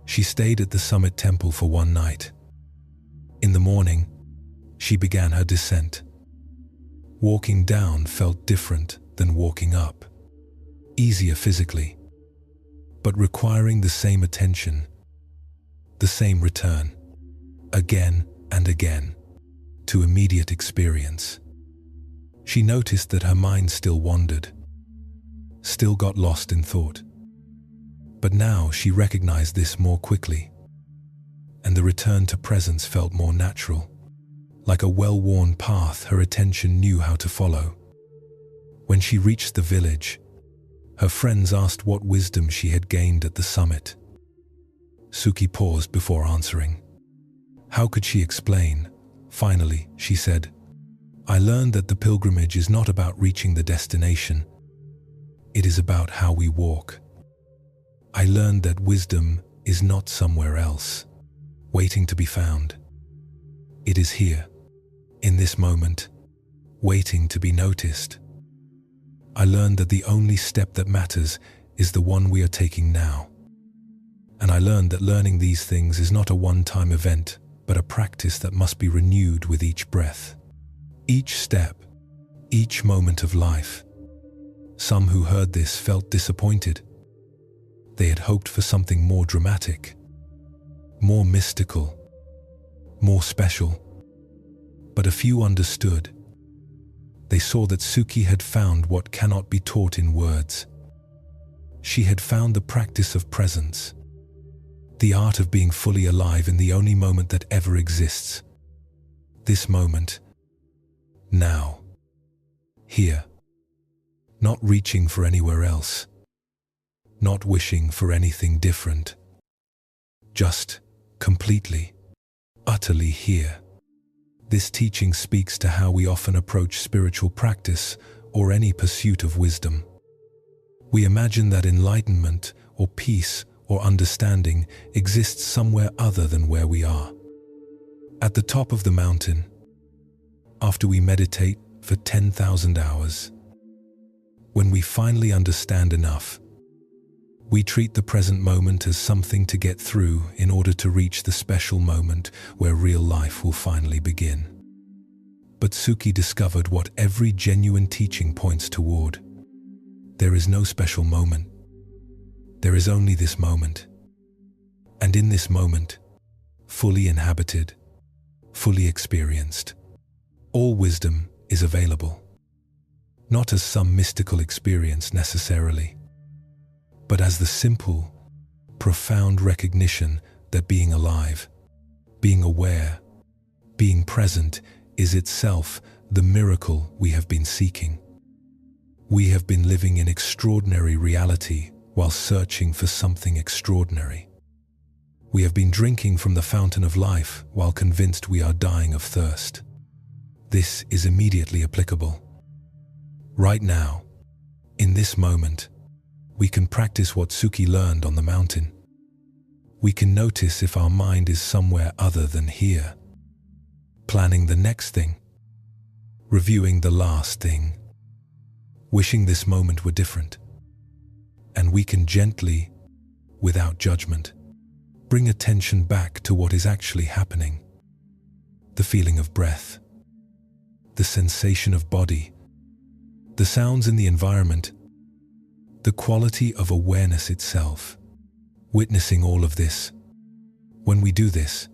She stayed at the summit temple for 1 night. In the morning, she began her descent. Walking down felt different than walking up. Easier physically, but requiring the same attention, the same return, again and again, to immediate experience. She noticed that her mind still wandered, still got lost in thought. But now she recognized this more quickly, and the return to presence felt more natural. Like a well-worn path, her attention knew how to follow. When she reached the village, her friends asked what wisdom she had gained at the summit. Suki paused before answering. How could she explain? Finally, she said, I learned that the pilgrimage is not about reaching the destination. It is about how we walk. I learned that wisdom is not somewhere else, waiting to be found. It is here, in this moment, waiting to be noticed. I learned that the only step that matters is the one we are taking now. And I learned that learning these things is not a one-time event, but a practice that must be renewed with each breath, each step, each moment of life. Some who heard this felt disappointed. They had hoped for something more dramatic, more mystical, more special. But a few understood. They saw that Suki had found what cannot be taught in words. She had found the practice of presence, the art of being fully alive in the only moment that ever exists. This moment, now, here, not reaching for anywhere else, not wishing for anything different, just completely, utterly here. This teaching speaks to how we often approach spiritual practice or any pursuit of wisdom. We imagine that enlightenment or peace or understanding exists somewhere other than where we are. At the top of the mountain, after we meditate for 10,000 hours, when we finally understand enough, we treat the present moment as something to get through in order to reach the special moment where real life will finally begin. But Suki discovered what every genuine teaching points toward. There is no special moment. There is only this moment. And in this moment, fully inhabited, fully experienced, all wisdom is available. Not as some mystical experience necessarily, but as the simple, profound recognition that being alive, being aware, being present is itself the miracle we have been seeking. We have been living in extraordinary reality while searching for something extraordinary. We have been drinking from the fountain of life while convinced we are dying of thirst. This is immediately applicable. Right now, in this moment, we can practice what Suki learned on the mountain. We can notice if our mind is somewhere other than here, planning the next thing, reviewing the last thing, wishing this moment were different. And we can gently, without judgment, bring attention back to what is actually happening. The feeling of breath, the sensation of body, the sounds in the environment, the quality of awareness itself. Witnessing all of this. When we do this,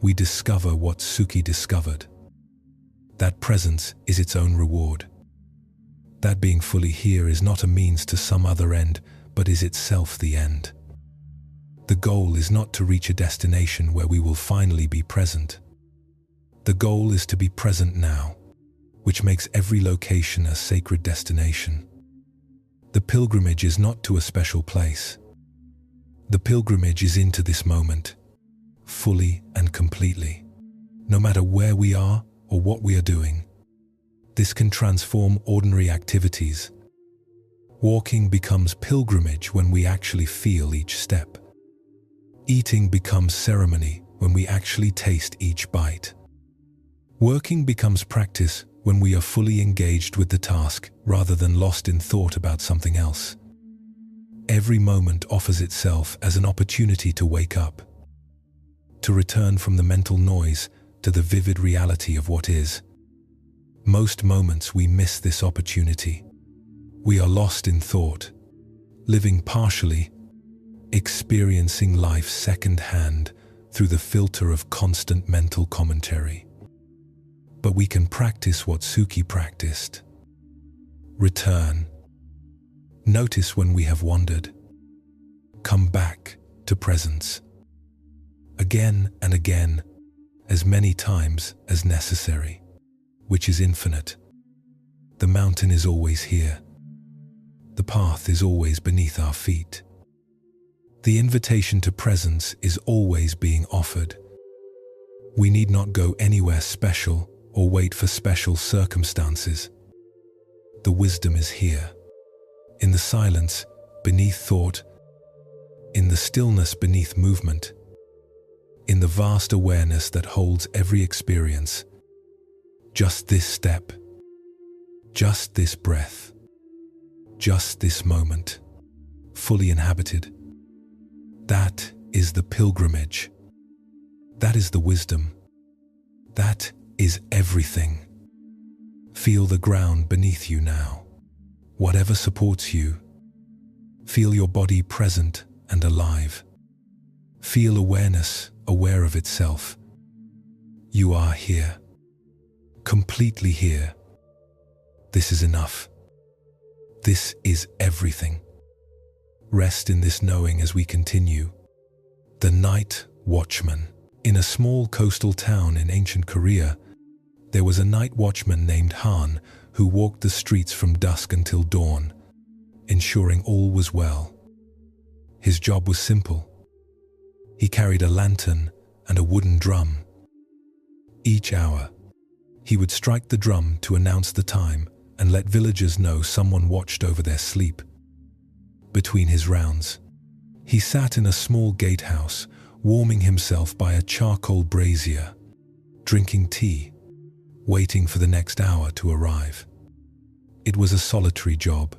we discover what Suki discovered. That presence is its own reward. That being fully here is not a means to some other end, but is itself the end. The goal is not to reach a destination where we will finally be present. The goal is to be present now, which makes every location a sacred destination. The pilgrimage is not to a special place. The pilgrimage is into this moment, fully and completely. No matter where we are or what we are doing, this can transform ordinary activities. Walking becomes pilgrimage when we actually feel each step. Eating becomes ceremony when we actually taste each bite. Working becomes practice when we are fully engaged with the task rather than lost in thought about something else. Every moment offers itself as an opportunity to wake up, to return from the mental noise to the vivid reality of what is. Most moments we miss this opportunity. We are lost in thought, living partially, experiencing life second-hand through the filter of constant mental commentary. But we can practice what Suki practiced. Return. Notice when we have wandered. Come back to presence. Again and again, as many times as necessary, which is infinite. The mountain is always here. The path is always beneath our feet. The invitation to presence is always being offered. We need not go anywhere special or wait for special circumstances. The wisdom is here, in the silence beneath thought, in the stillness beneath movement, in the vast awareness that holds every experience. Just this step, just this breath, just this moment, fully inhabited. That is the pilgrimage. That is the wisdom. That is everything. Feel the ground beneath you now. Whatever supports you. Feel your body present and alive. Feel awareness, aware of itself. You are here. Completely here. This is enough. This is everything. Rest in this knowing as we continue. The Night Watchman. In a small coastal town in ancient Korea, there was a night watchman named Han who walked the streets from dusk until dawn, ensuring all was well. His job was simple. He carried a lantern and a wooden drum. Each hour, he would strike the drum to announce the time and let villagers know someone watched over their sleep. Between his rounds, he sat in a small gatehouse, warming himself by a charcoal brazier, drinking tea, waiting for the next hour to arrive. It was a solitary job.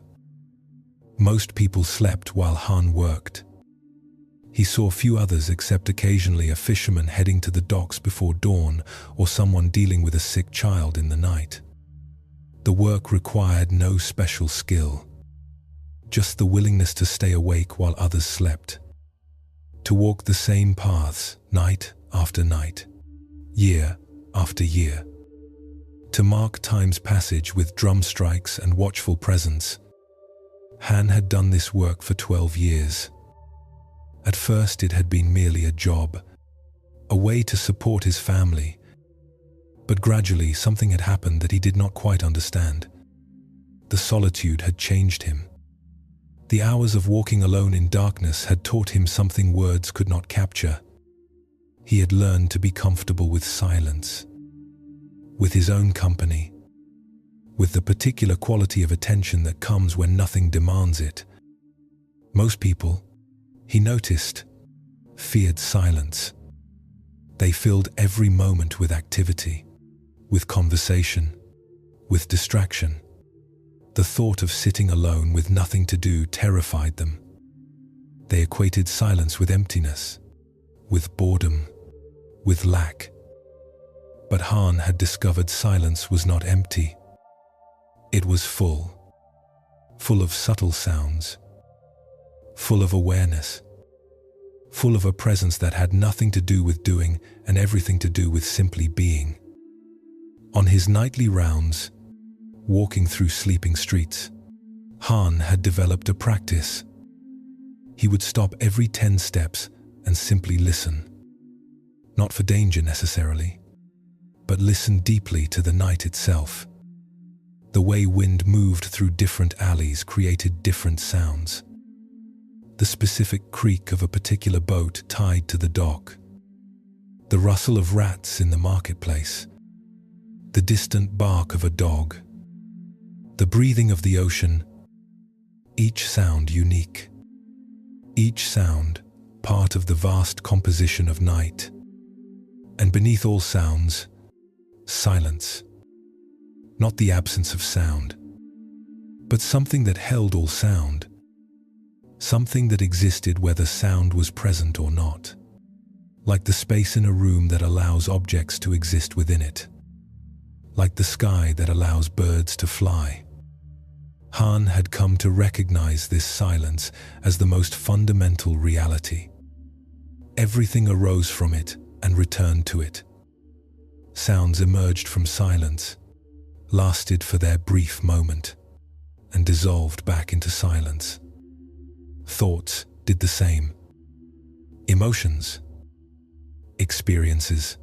Most people slept while Han worked. He saw few others except occasionally a fisherman heading to the docks before dawn or someone dealing with a sick child in the night. The work required no special skill, just the willingness to stay awake while others slept. To walk the same paths night after night, year after year. To mark time's passage with drum strikes and watchful presence. Han had done this work for 12 years. At first it had been merely a job, a way to support his family. But gradually something had happened that he did not quite understand. The solitude had changed him. The hours of walking alone in darkness had taught him something words could not capture. He had learned to be comfortable with silence, with his own company, with the particular quality of attention that comes when nothing demands it. Most people, he noticed, feared silence. They filled every moment with activity, with conversation, with distraction. The thought of sitting alone with nothing to do terrified them. They equated silence with emptiness, with boredom, with lack. But Han had discovered silence was not empty. It was full of subtle sounds, full of awareness, full of a presence that had nothing to do with doing and everything to do with simply being. On his nightly rounds, walking through sleeping streets, Han had developed a practice. He would stop every 10 steps and simply listen. Not for danger necessarily, but listen deeply to the night itself. The way wind moved through different alleys created different sounds. The specific creak of a particular boat tied to the dock. The rustle of rats in the marketplace. The distant bark of a dog. The breathing of the ocean. Each sound unique. Each sound part of the vast composition of night. And beneath all sounds, silence. Not the absence of sound, but something that held all sound. Something that existed whether sound was present or not. Like the space in a room that allows objects to exist within it. Like the sky that allows birds to fly. Han had come to recognize this silence as the most fundamental reality. Everything arose from it and returned to it. Sounds emerged from silence, lasted for their brief moment, and dissolved back into silence. Thoughts did the same. Emotions, experiences,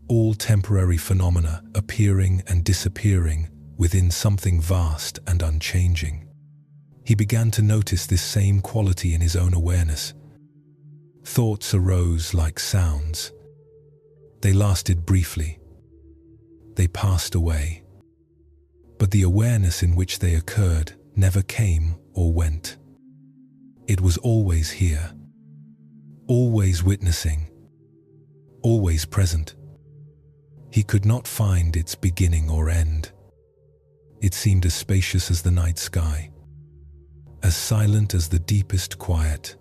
all temporary phenomena appearing and disappearing within something vast and unchanging. He began to notice this same quality in his own awareness. Thoughts arose like sounds. They lasted briefly. They passed away. But the awareness in which they occurred never came or went. It was always here, always witnessing, always present. He could not find its beginning or end. It seemed as spacious as the night sky, as silent as the deepest quiet.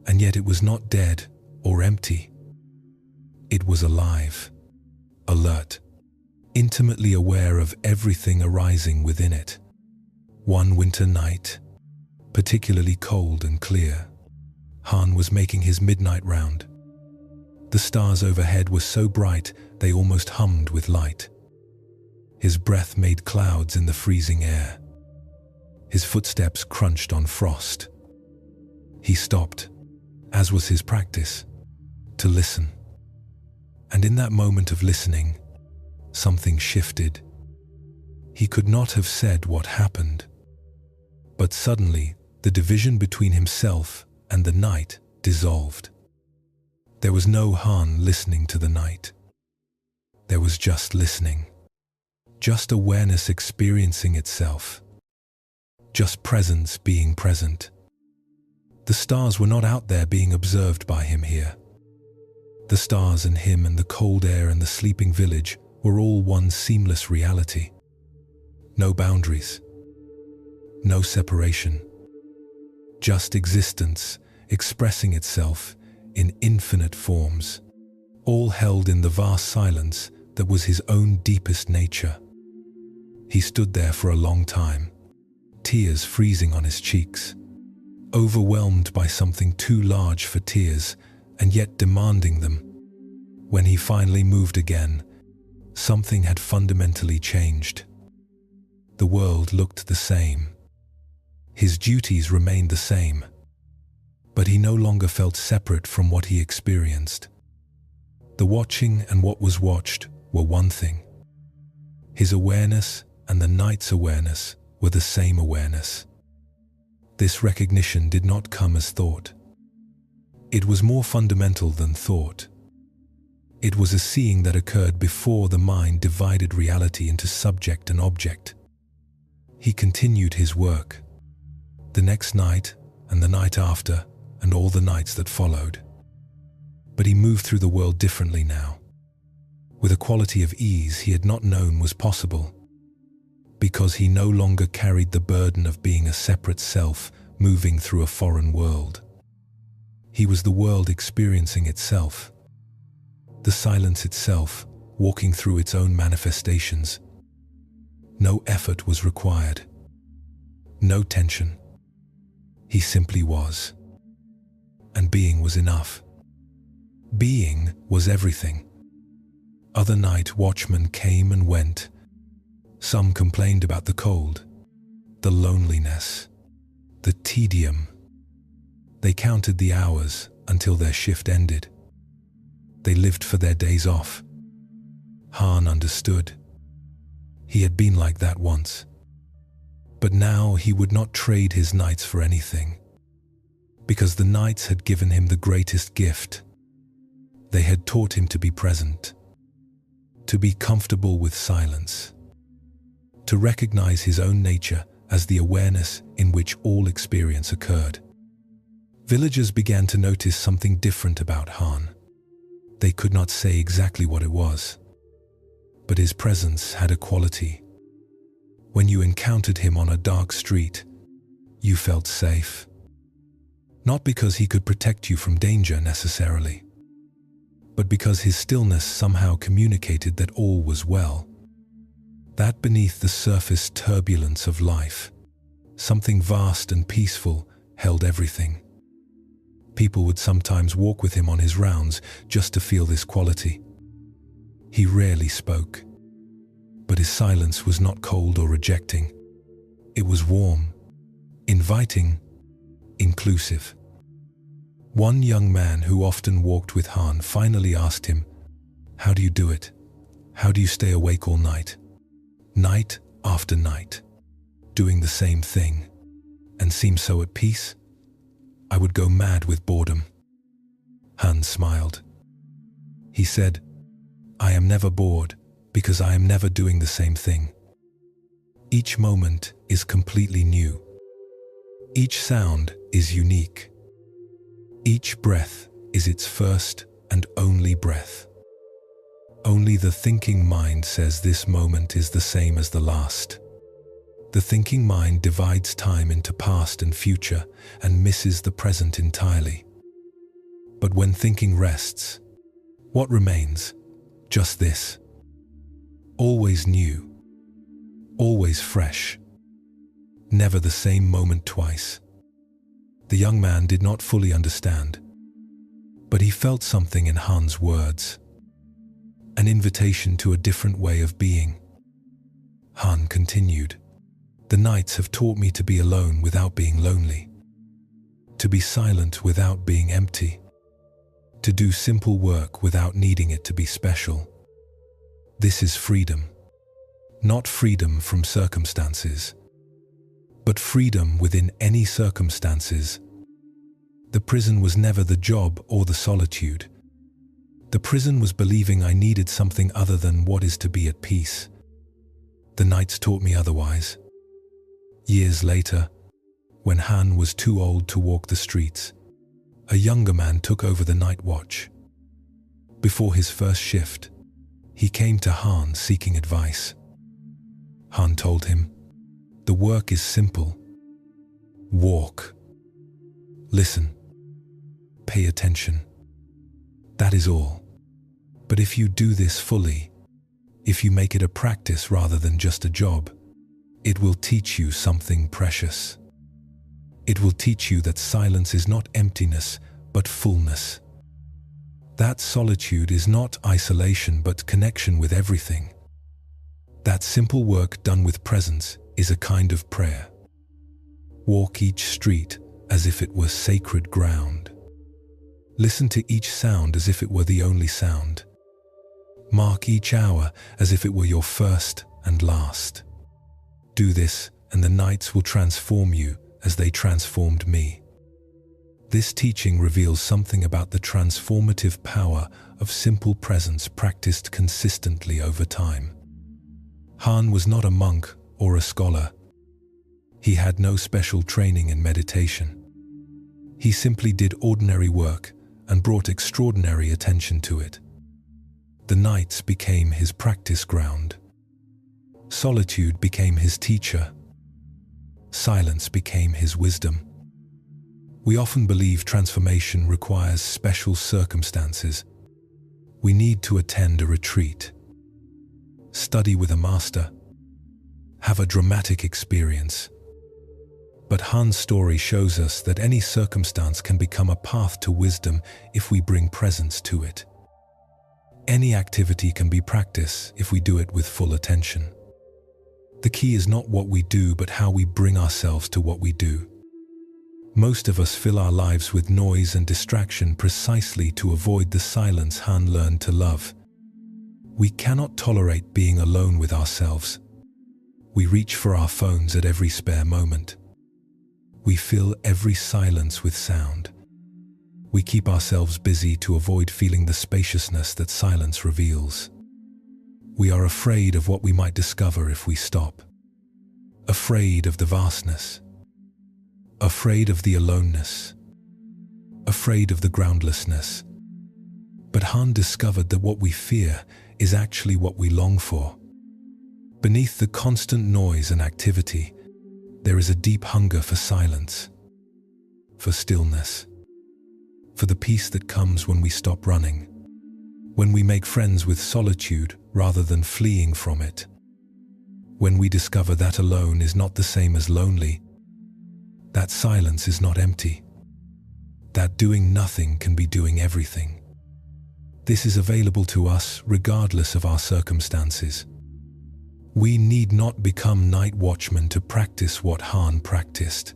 And yet it was not dead or empty. It was alive, alert, intimately aware of everything arising within it. One winter night, particularly cold and clear, Han was making his midnight round. The stars overhead were so bright they almost hummed with light. His breath made clouds in the freezing air. His footsteps crunched on frost. He stopped, as was his practice, to listen. And in that moment of listening, something shifted. He could not have said what happened. But suddenly, the division between himself and the night dissolved. There was no Han listening to the night. There was just listening. Just awareness experiencing itself. Just presence being present. The stars were not out there being observed by him here. The stars and him and the cold air and the sleeping village were all one seamless reality. No boundaries. No separation. Just existence expressing itself in infinite forms, all held in the vast silence that was his own deepest nature. He stood there for a long time, tears freezing on his cheeks, overwhelmed by something too large for tears and yet demanding them. When he finally moved again, something had fundamentally changed. The world looked the same. His duties remained the same, but he no longer felt separate from what he experienced. The watching and what was watched were one thing. His awareness and the night's awareness were the same awareness. This recognition did not come as thought. It was more fundamental than thought. It was a seeing that occurred before the mind divided reality into subject and object. He continued his work. The next night, and the night after, and all the nights that followed. But he moved through the world differently now, with a quality of ease he had not known was possible, because he no longer carried the burden of being a separate self moving through a foreign world. He was the world experiencing itself, the silence itself, walking through its own manifestations. No effort was required, no tension. He simply was. And being was enough. Being was everything. Other night watchmen came and went. Some complained about the cold, the loneliness, the tedium. They counted the hours until their shift ended. They lived for their days off. Han understood. He had been like that once. But now he would not trade his nights for anything, because the nights had given him the greatest gift. They had taught him to be present, to be comfortable with silence, to recognize his own nature as the awareness in which all experience occurred. Villagers began to notice something different about Han. They could not say exactly what it was, but his presence had a quality. When you encountered him on a dark street, you felt safe. Not because he could protect you from danger necessarily, but because his stillness somehow communicated that all was well. That beneath the surface turbulence of life, something vast and peaceful held everything. People would sometimes walk with him on his rounds just to feel this quality. He rarely spoke, but his silence was not cold or rejecting. It was warm, inviting, inclusive. One young man who often walked with Han finally asked him, "How do you do it? How do you stay awake all night? Night after night, doing the same thing, and seem so at peace?" "I would go mad with boredom." Han smiled. He said, "I am never bored because I am never doing the same thing. Each moment is completely new. Each sound is unique. Each breath is its first and only breath. Only the thinking mind says this moment is the same as the last. The thinking mind divides time into past and future and misses the present entirely. But when thinking rests, what remains? Just this. Always new, always fresh, never the same moment twice." The young man did not fully understand, but he felt something in Han's words, an invitation to a different way of being. Han continued, "The nights have taught me to be alone without being lonely, to be silent without being empty, to do simple work without needing it to be special. This is freedom, not freedom from circumstances, but freedom within any circumstances. The prison was never the job or the solitude. The prison was believing I needed something other than what is to be at peace. The nights taught me otherwise." Years later, when Han was too old to walk the streets, a younger man took over the night watch. Before his first shift, he came to Han seeking advice. Han told him, "The work is simple. Walk. Listen. Pay attention. That is all. But if you do this fully, if you make it a practice rather than just a job, it will teach you something precious. It will teach you that silence is not emptiness, but fullness. That solitude is not isolation, but connection with everything. That simple work done with presence is a kind of prayer. Walk each street as if it were sacred ground. Listen to each sound as if it were the only sound. Mark each hour as if it were your first and last. Do this, and the nights will transform you as they transformed me." This teaching reveals something about the transformative power of simple presence practiced consistently over time. Han was not a monk or a scholar. He had no special training in meditation. He simply did ordinary work and brought extraordinary attention to it. The nights became his practice ground. Solitude became his teacher. Silence became his wisdom. We often believe transformation requires special circumstances. We need to attend a retreat, study with a master, have a dramatic experience. But Han's story shows us that any circumstance can become a path to wisdom if we bring presence to it. Any activity can be practice if we do it with full attention. The key is not what we do, but how we bring ourselves to what we do. Most of us fill our lives with noise and distraction precisely to avoid the silence Han learned to love. We cannot tolerate being alone with ourselves. We reach for our phones at every spare moment. We fill every silence with sound. We keep ourselves busy to avoid feeling the spaciousness that silence reveals. We are afraid of what we might discover if we stop. Afraid of the vastness. Afraid of the aloneness. Afraid of the groundlessness. But Han discovered that what we fear is actually what we long for. Beneath the constant noise and activity, there is a deep hunger for silence, for stillness, for the peace that comes when we stop running, when we make friends with solitude rather than fleeing from it, when we discover that alone is not the same as lonely, that silence is not empty, that doing nothing can be doing everything. This is available to us regardless of our circumstances. We need not become night watchmen to practice what Han practiced.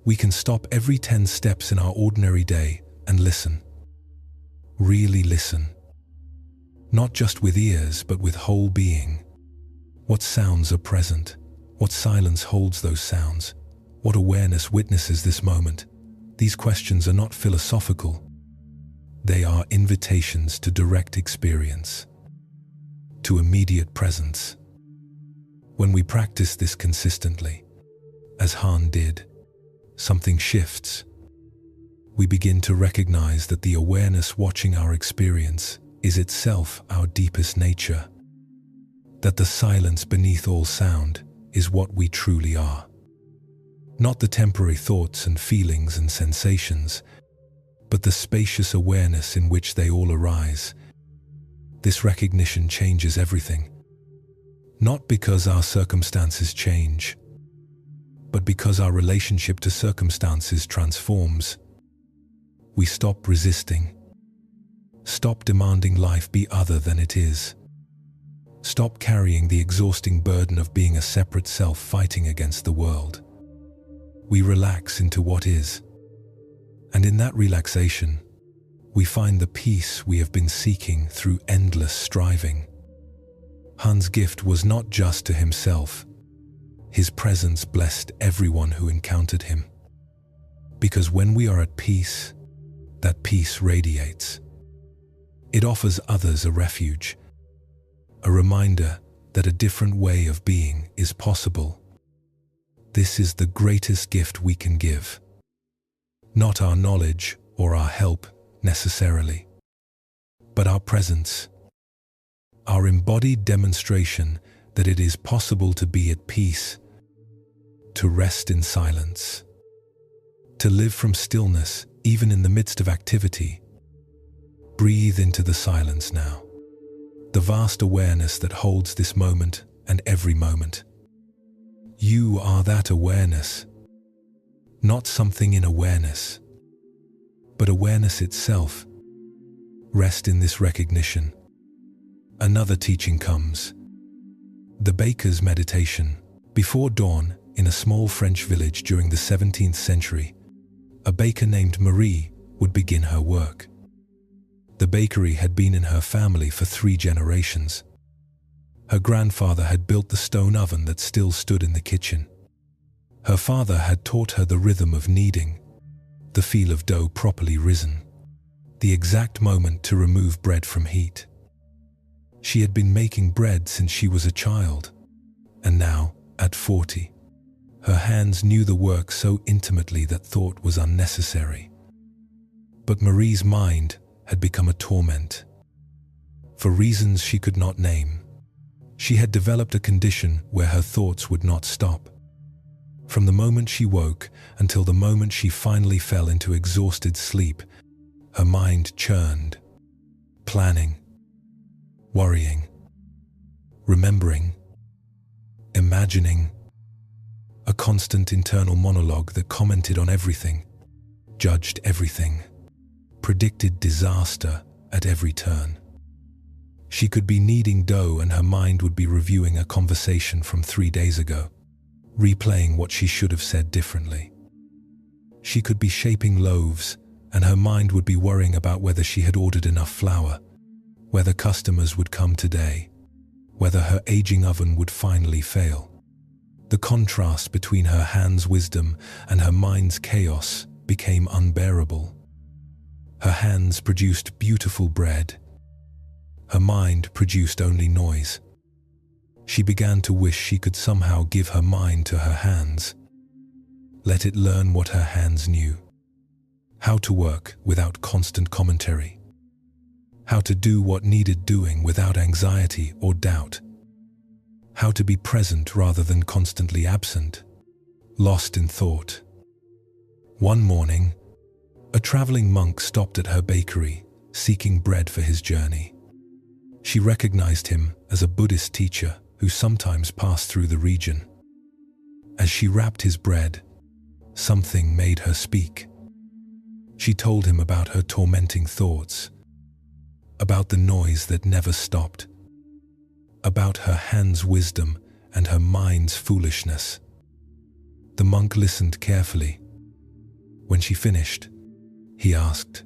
We can stop every 10 steps in our ordinary day and listen. Really listen. Not just with ears, but with whole being. What sounds are present? What silence holds those sounds? What awareness witnesses this moment? These questions are not philosophical. They are invitations to direct experience, to immediate presence. When we practice this consistently, as Han did, something shifts. We begin to recognize that the awareness watching our experience is itself our deepest nature, that the silence beneath all sound is what we truly are. Not the temporary thoughts and feelings and sensations, but the spacious awareness in which they all arise. This recognition changes everything. Not because our circumstances change, but because our relationship to circumstances transforms. We stop resisting. Stop demanding life be other than it is. Stop carrying the exhausting burden of being a separate self fighting against the world. We relax into what is. And in that relaxation, we find the peace we have been seeking through endless striving. Han's gift was not just to himself. His presence blessed everyone who encountered him. Because when we are at peace, that peace radiates. It offers others a refuge, a reminder that a different way of being is possible. This is the greatest gift we can give. Not our knowledge or our help necessarily, but our presence, our embodied demonstration that it is possible to be at peace, to rest in silence, to live from stillness even in the midst of activity. Breathe into the silence now, the vast awareness that holds this moment and every moment. You are that awareness, not something in awareness, but awareness itself. Rest in this recognition. Another teaching comes. The baker's meditation. Before dawn, in a small French village during the 17th century, a baker named Marie would begin her work. The bakery had been in her family for 3 generations. Her grandfather had built the stone oven that still stood in the kitchen. Her father had taught her the rhythm of kneading, the feel of dough properly risen, the exact moment to remove bread from heat. She had been making bread since she was a child, and now, at 40, her hands knew the work so intimately that thought was unnecessary. But Marie's mind had become a torment. For reasons she could not name, she had developed a condition where her thoughts would not stop. From the moment she woke until the moment she finally fell into exhausted sleep, her mind churned, planning, worrying, remembering, imagining, a constant internal monologue that commented on everything, judged everything, predicted disaster at every turn. She could be kneading dough and her mind would be reviewing a conversation from 3 days ago, replaying what she should have said differently. She could be shaping loaves and her mind would be worrying about whether she had ordered enough flour, whether customers would come today, whether her aging oven would finally fail. The contrast between her hand's wisdom and her mind's chaos became unbearable. Her hands produced beautiful bread. Her mind produced only noise. She began to wish she could somehow give her mind to her hands. Let it learn what her hands knew. How to work without constant commentary. How to do what needed doing without anxiety or doubt. How to be present rather than constantly absent, lost in thought. One morning, a traveling monk stopped at her bakery, seeking bread for his journey. She recognized him as a Buddhist teacher who sometimes passed through the region. As she wrapped his bread, something made her speak. She told him about her tormenting thoughts, about the noise that never stopped, about her hand's wisdom and her mind's foolishness. The monk listened carefully. When she finished, he asked,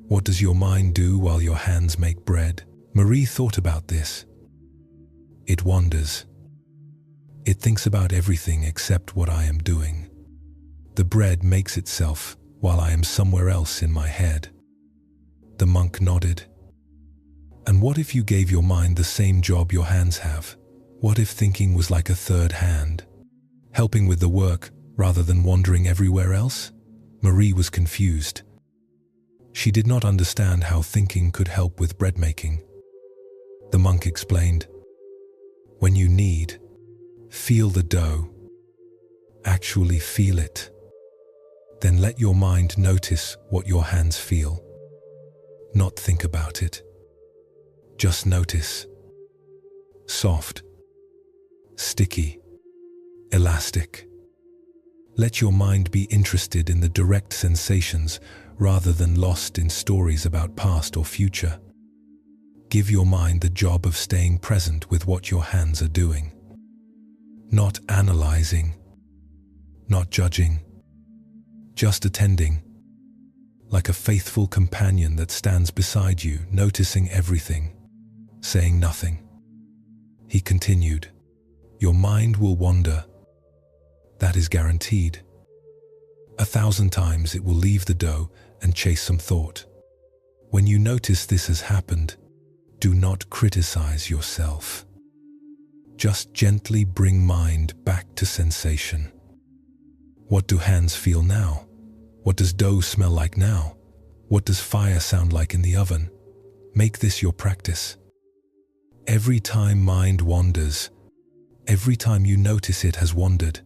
"What does your mind do while your hands make bread?" Marie thought about this. "It wanders. It thinks about everything except what I am doing. The bread makes itself while I am somewhere else in my head." The monk nodded. "And what if you gave your mind the same job your hands have? What if thinking was like a third hand, helping with the work rather than wandering everywhere else?" Marie was confused. She did not understand how thinking could help with bread making. The monk explained, "When you knead, feel the dough. Actually feel it. Then let your mind notice what your hands feel. Not think about it. Just notice. Soft, sticky, elastic. Let your mind be interested in the direct sensations rather than lost in stories about past or future. Give your mind the job of staying present with what your hands are doing. Not analyzing, not judging, just attending, like a faithful companion that stands beside you, noticing everything, saying nothing." He continued, "Your mind will wander. That is guaranteed. 1,000 times it will leave the dough and chase some thought. When you notice this has happened, do not criticize yourself. Just gently bring mind back to sensation. What do hands feel now? What does dough smell like now? What does fire sound like in the oven? Make this your practice. Every time mind wanders, every time you notice it has wandered,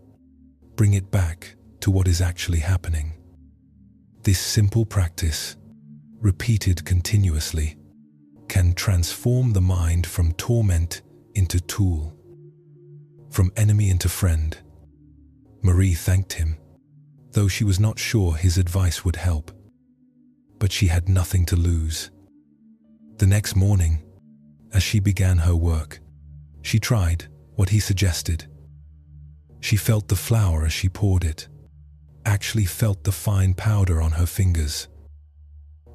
bring it back to what is actually happening. This simple practice, repeated continuously, can transform the mind from torment into tool, from enemy into friend." Marie thanked him, though she was not sure his advice would help. But she had nothing to lose. The next morning, as she began her work, she tried what he suggested. She felt the flour as she poured it, actually felt the fine powder on her fingers.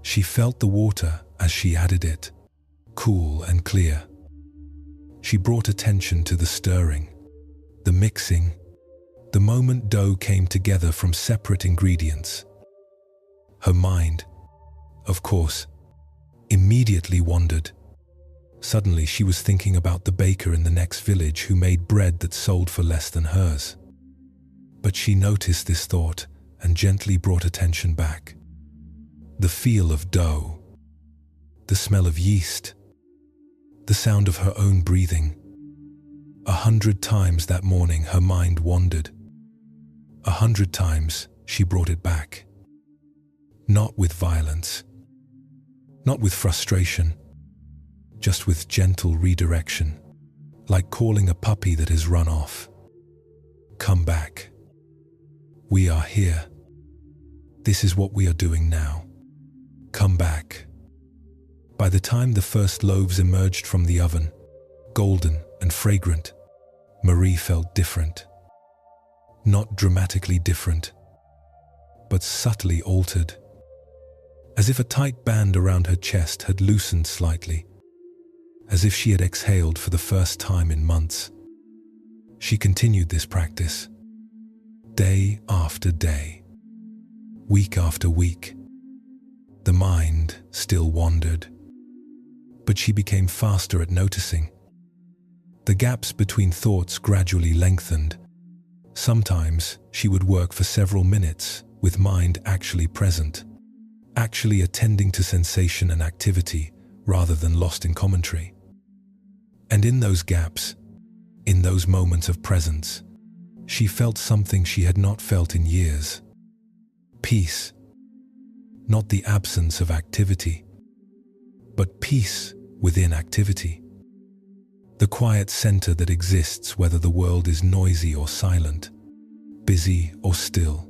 She felt the water as she added it, cool and clear. She brought attention to the stirring, the mixing, the moment dough came together from separate ingredients. Her mind, of course, immediately wandered. Suddenly she was thinking about the baker in the next village who made bread that sold for less than hers. But she noticed this thought and gently brought attention back. The feel of dough, the smell of yeast, the sound of her own breathing. 100 times that morning her mind wandered. 100 times she brought it back. Not with violence, not with frustration, just with gentle redirection, like calling a puppy that has run off. Come back. We are here. This is what we are doing now. Come back. By the time the first loaves emerged from the oven, golden and fragrant, Marie felt different. Not dramatically different, but subtly altered, as if a tight band around her chest had loosened slightly, as if she had exhaled for the first time in months. She continued this practice, day after day, week after week. The mind still wandered, but she became faster at noticing. The gaps between thoughts gradually lengthened. Sometimes she would work for several minutes with mind actually present, actually attending to sensation and activity rather than lost in commentary. And in those gaps, in those moments of presence, she felt something she had not felt in years. Peace. Not the absence of activity, but peace within activity. The quiet center that exists whether the world is noisy or silent, busy or still.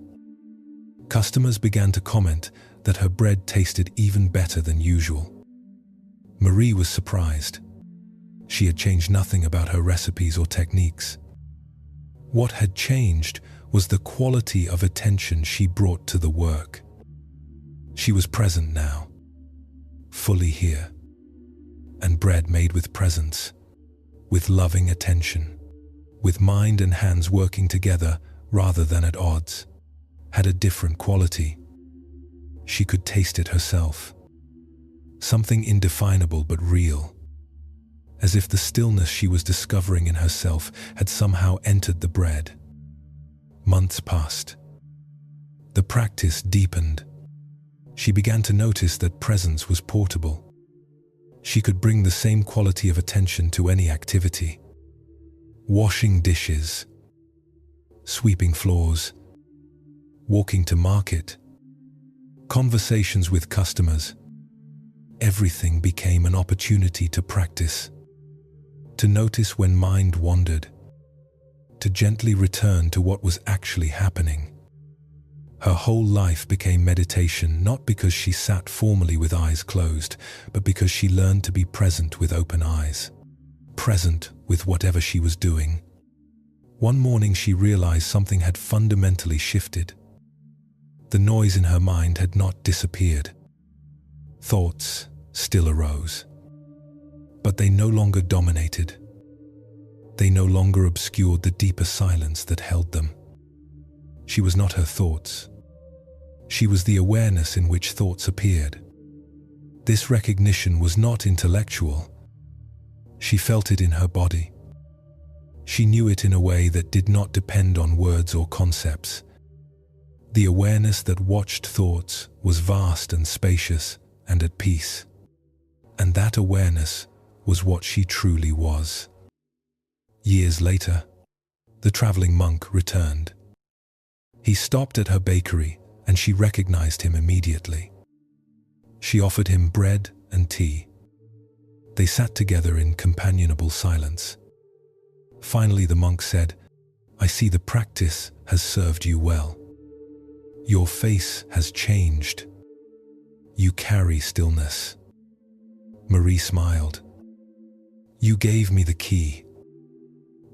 Customers began to comment that her bread tasted even better than usual. Marie was surprised. She had changed nothing about her recipes or techniques. What had changed was the quality of attention she brought to the work. She was present now, fully here, and bread made with presence, with loving attention, with mind and hands working together rather than at odds, had a different quality. She could taste it herself. Something indefinable but real, as if the stillness she was discovering in herself had somehow entered the bread. Months passed. The practice deepened. She began to notice that presence was portable. She could bring the same quality of attention to any activity. Washing dishes, sweeping floors, walking to market, conversations with customers. Everything became an opportunity to practice, to notice when mind wandered, to gently return to what was actually happening. Her whole life became meditation, not because she sat formally with eyes closed, but because she learned to be present with open eyes, present with whatever she was doing. One morning she realized something had fundamentally shifted. The noise in her mind had not disappeared. Thoughts still arose, but they no longer dominated. They no longer obscured the deeper silence that held them. She was not her thoughts. She was the awareness in which thoughts appeared. This recognition was not intellectual. She felt it in her body. She knew it in a way that did not depend on words or concepts. The awareness that watched thoughts was vast and spacious and at peace. And that awareness was what she truly was. Years later, the traveling monk returned. He stopped at her bakery and she recognized him immediately. She offered him bread and tea. They sat together in companionable silence. Finally, the monk said, "I see the practice has served you well. Your face has changed. You carry stillness." Marie smiled. "You gave me the key,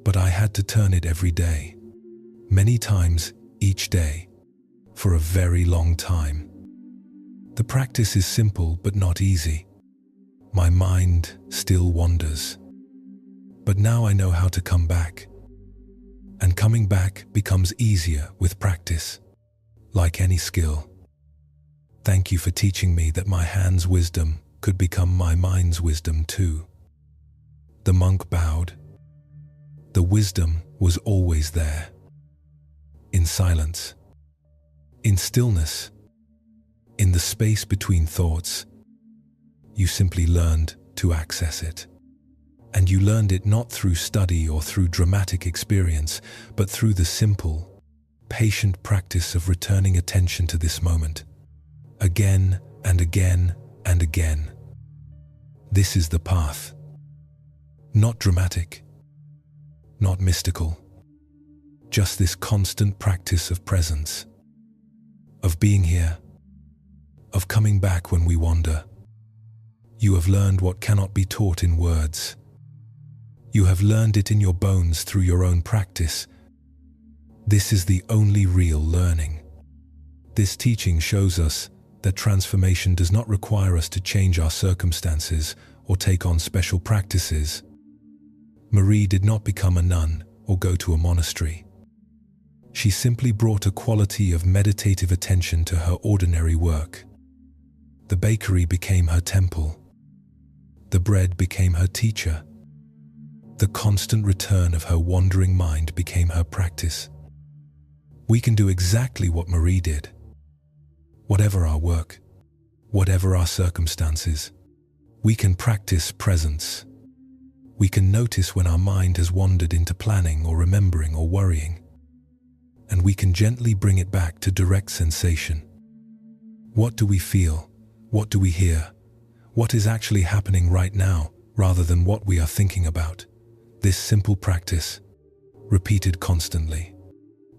but I had to turn it every day, many times each day, for a very long time. The practice is simple but not easy. My mind still wanders. But now I know how to come back. And coming back becomes easier with practice, like any skill. Thank you for teaching me that my hand's wisdom could become my mind's wisdom too." The monk bowed. The wisdom was always there. In silence, in stillness, in the space between thoughts, you simply learned to access it. And you learned it not through study or through dramatic experience, but through the simple, patient practice of returning attention to this moment, again and again and again. This is the path. Not dramatic, not mystical, just this constant practice of presence, of being here, of coming back when we wander. You have learned what cannot be taught in words. You have learned it in your bones through your own practice. This is the only real learning. This teaching shows us that transformation does not require us to change our circumstances or take on special practices. Marie did not become a nun or go to a monastery. She simply brought a quality of meditative attention to her ordinary work. The bakery became her temple. The bread became her teacher. The constant return of her wandering mind became her practice. We can do exactly what Marie did. Whatever our work, whatever our circumstances, we can practice presence. We can notice when our mind has wandered into planning or remembering or worrying. And we can gently bring it back to direct sensation. What do we feel? What do we hear? What is actually happening right now, rather than what we are thinking about? This simple practice, repeated constantly,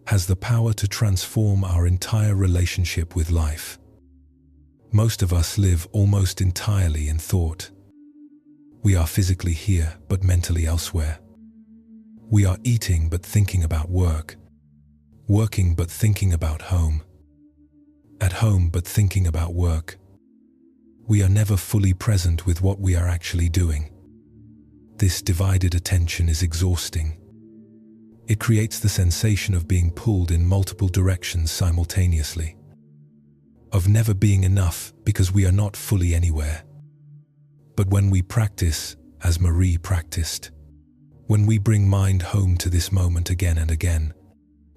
has the power to transform our entire relationship with life. Most of us live almost entirely in thought. We are physically here, but mentally elsewhere. We are eating but thinking about work, working but thinking about home, at home but thinking about work. We are never fully present with what we are actually doing. This divided attention is exhausting. It creates the sensation of being pulled in multiple directions simultaneously, of never being enough because we are not fully anywhere. But when we practice, as Marie practiced, when we bring mind home to this moment again and again,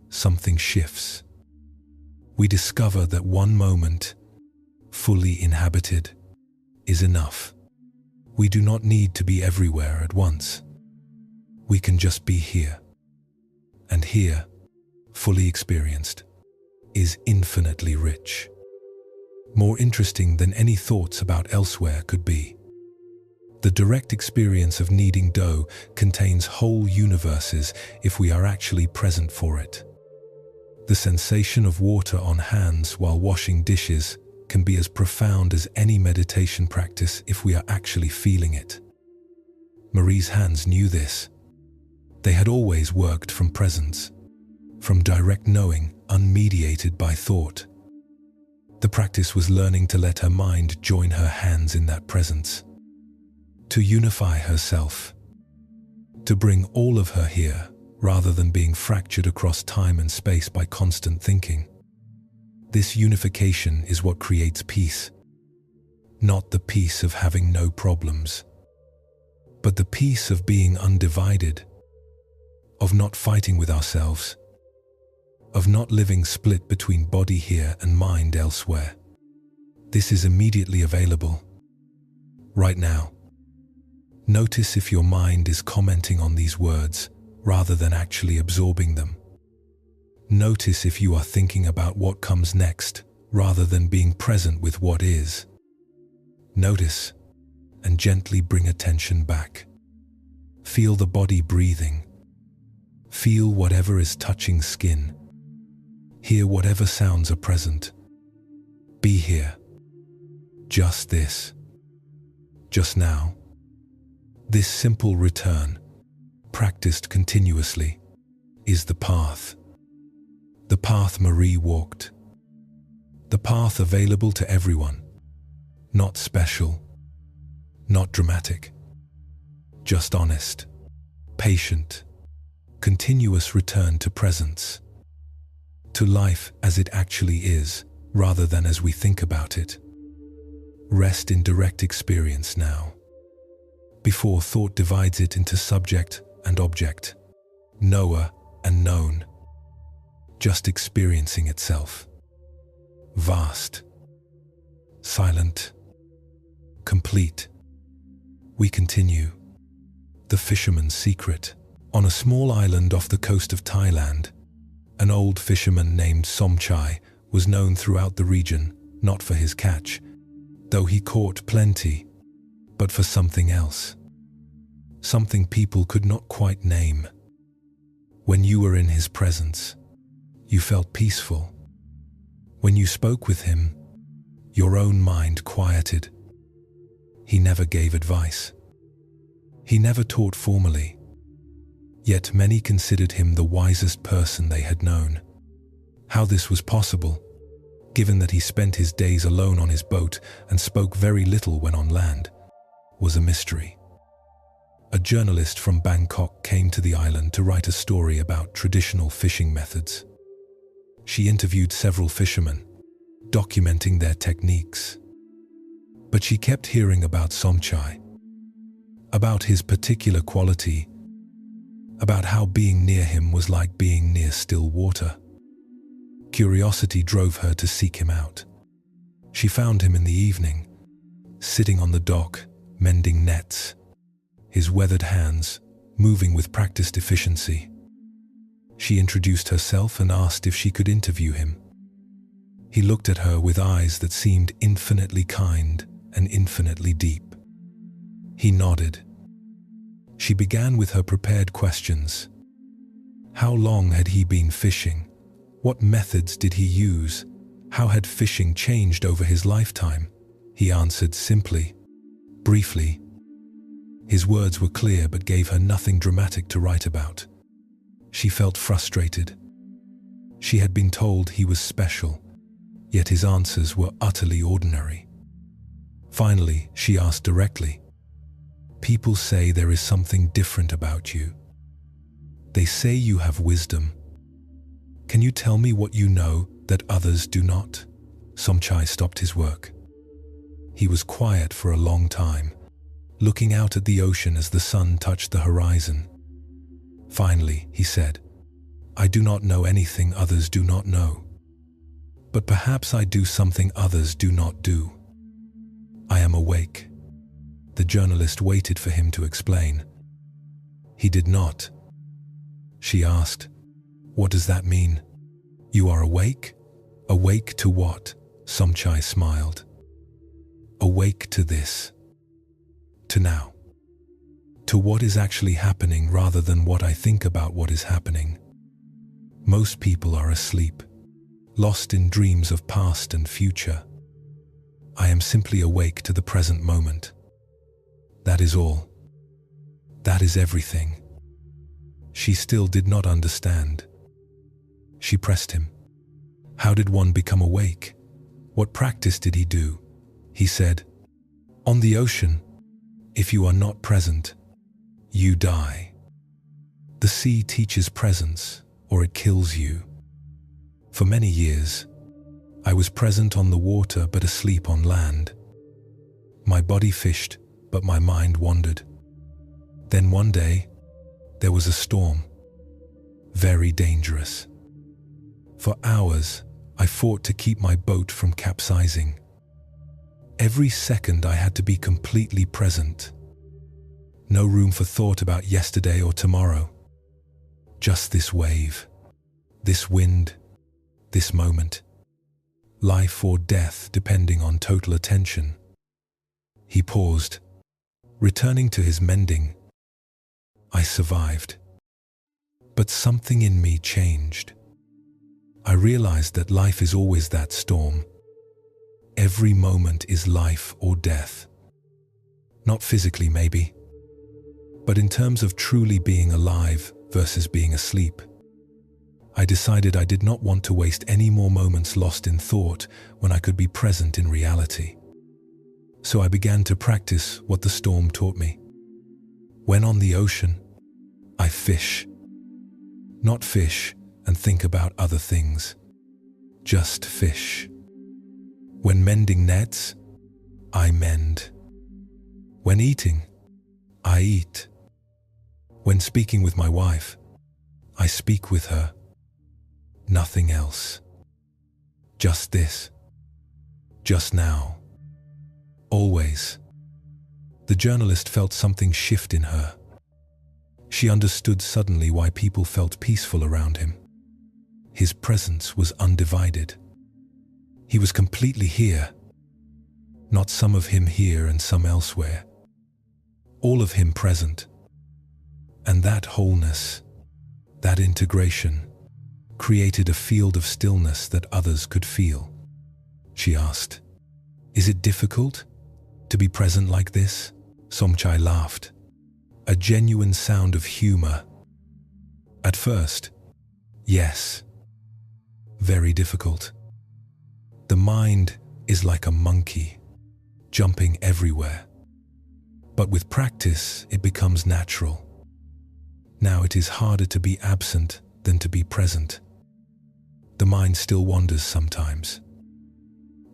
something shifts. We discover that one moment, fully inhabited, is enough. We do not need to be everywhere at once. We can just be here. And here, fully experienced, is infinitely rich. More interesting than any thoughts about elsewhere could be. The direct experience of kneading dough contains whole universes if we are actually present for it. The sensation of water on hands while washing dishes can be as profound as any meditation practice if we are actually feeling it. Marie's hands knew this. They had always worked from presence, from direct knowing, unmediated by thought. The practice was learning to let her mind join her hands in that presence, to unify herself, to bring all of her here, rather than being fractured across time and space by constant thinking. This unification is what creates peace, not the peace of having no problems, but the peace of being undivided, of not fighting with ourselves, of not living split between body here and mind elsewhere. This is immediately available, right now. Notice if your mind is commenting on these words rather than actually absorbing them. Notice if you are thinking about what comes next rather than being present with what is. Notice and gently bring attention back. Feel the body breathing. Feel whatever is touching skin. Hear whatever sounds are present. Be here. Just this. Just now. This simple return, practiced continuously, is the path. The path Marie walked. The path available to everyone. Not special. Not dramatic. Just honest. Patient. Continuous return to presence. To life as it actually is, rather than as we think about it. Rest in direct experience now, before thought divides it into subject and object, knower and known. Just experiencing itself. Vast. Silent. Complete. We continue. The Fisherman's Secret. On a small island off the coast of Thailand, an old fisherman named Somchai was known throughout the region, not for his catch, though he caught plenty, but for something else. Something people could not quite name. When you were in his presence, you felt peaceful. When you spoke with him, your own mind quieted. He never gave advice. He never taught formally. Yet many considered him the wisest person they had known. How this was possible, given that he spent his days alone on his boat and spoke very little when on land, was a mystery. A journalist from Bangkok came to the island to write a story about traditional fishing methods. She interviewed several fishermen, documenting their techniques. But she kept hearing about Somchai, about his particular quality, about how being near him was like being near still water. Curiosity drove her to seek him out. She found him in the evening, sitting on the dock, mending nets, his weathered hands moving with practiced efficiency. She introduced herself and asked if she could interview him. He looked at her with eyes that seemed infinitely kind and infinitely deep. He nodded. She began with her prepared questions. How long had he been fishing? What methods did he use? How had fishing changed over his lifetime? He answered simply, briefly. His words were clear but gave her nothing dramatic to write about. She felt frustrated. She had been told he was special, yet his answers were utterly ordinary. Finally, she asked directly, "People say there is something different about you. They say you have wisdom. Can you tell me what you know that others do not?" Somchai stopped his work. He was quiet for a long time, looking out at the ocean as the sun touched the horizon. Finally, he said, "I do not know anything others do not know. But perhaps I do something others do not do. I am awake." The journalist waited for him to explain. He did not. She asked, "What does that mean? You are awake? Awake to what?" Somchai smiled. "Awake to this. To now. To what is actually happening rather than what I think about what is happening. Most people are asleep, lost in dreams of past and future. I am simply awake to the present moment. That is all. That is everything." She still did not understand. She pressed him. "How did one become awake? What practice did he do?" He said, "On the ocean, if you are not present, you die. The sea teaches presence, or it kills you. For many years, I was present on the water but asleep on land. My body fished, but my mind wandered. Then one day, there was a storm. Very dangerous. For hours, I fought to keep my boat from capsizing. Every second I had to be completely present. No room for thought about yesterday or tomorrow. Just this wave, this wind, this moment. Life or death depending on total attention." He paused, returning to his mending. "I survived. But something in me changed. I realized that life is always that storm. Every moment is life or death. Not physically, maybe, but in terms of truly being alive versus being asleep. I decided I did not want to waste any more moments lost in thought when I could be present in reality. So I began to practice what the storm taught me. When on the ocean, I fish. Not fish and think about other things. Just fish. When mending nets, I mend. When eating, I eat. When speaking with my wife, I speak with her. Nothing else. Just this. Just now. Always." The journalist felt something shift in her. She understood suddenly why people felt peaceful around him. His presence was undivided. He was completely here. Not some of him here and some elsewhere. All of him present. And that wholeness, that integration, created a field of stillness that others could feel. She asked, "Is it difficult to be present like this?" Somchai laughed, a genuine sound of humor. "At first, yes. Very difficult. The mind is like a monkey, jumping everywhere. But with practice, it becomes natural. Now it is harder to be absent than to be present. The mind still wanders sometimes.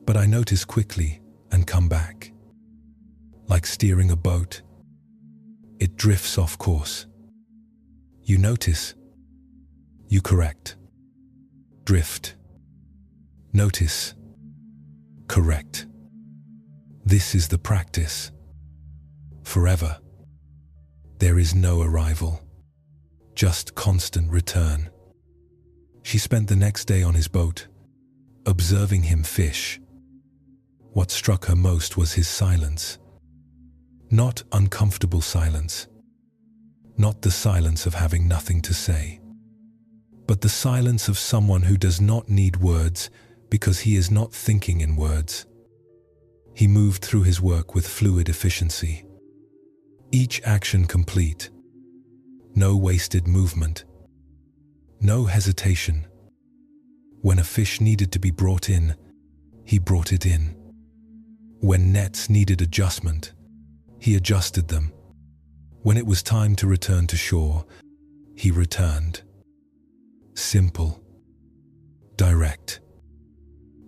But I notice quickly and come back. Like steering a boat. It drifts off course. You notice. You correct. Drift. Notice. Correct. This is the practice. Forever. There is no arrival. Just constant return." She spent the next day on his boat, observing him fish. What struck her most was his silence. Not uncomfortable silence. Not the silence of having nothing to say. But the silence of someone who does not need words because he is not thinking in words. He moved through his work with fluid efficiency. Each action complete. No wasted movement. No hesitation. When a fish needed to be brought in, he brought it in. When nets needed adjustment, he adjusted them. When it was time to return to shore, he returned. Simple. Direct.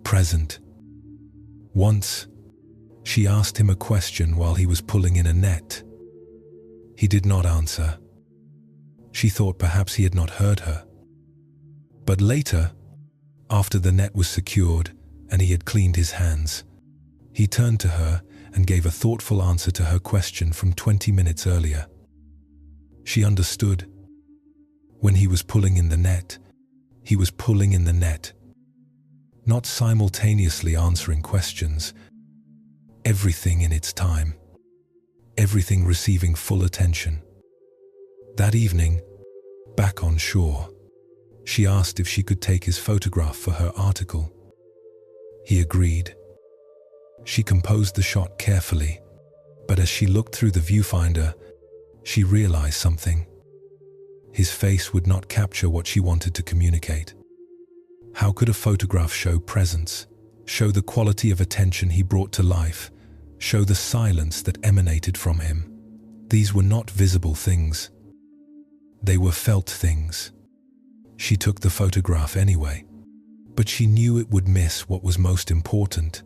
Present. Once, she asked him a question while he was pulling in a net. He did not answer. She thought perhaps he had not heard her. But later, after the net was secured and he had cleaned his hands, he turned to her and gave a thoughtful answer to her question from 20 minutes earlier. She understood. When he was pulling in the net, he was pulling in the net, not simultaneously answering questions. Everything in its time. Everything receiving full attention. That evening, back on shore, she asked if she could take his photograph for her article. He agreed. She composed the shot carefully, but as she looked through the viewfinder, she realized something. His face would not capture what she wanted to communicate. How could a photograph show presence, show the quality of attention he brought to life, show the silence that emanated from him? These were not visible things. They were felt things. She took the photograph anyway, but she knew it would miss what was most important.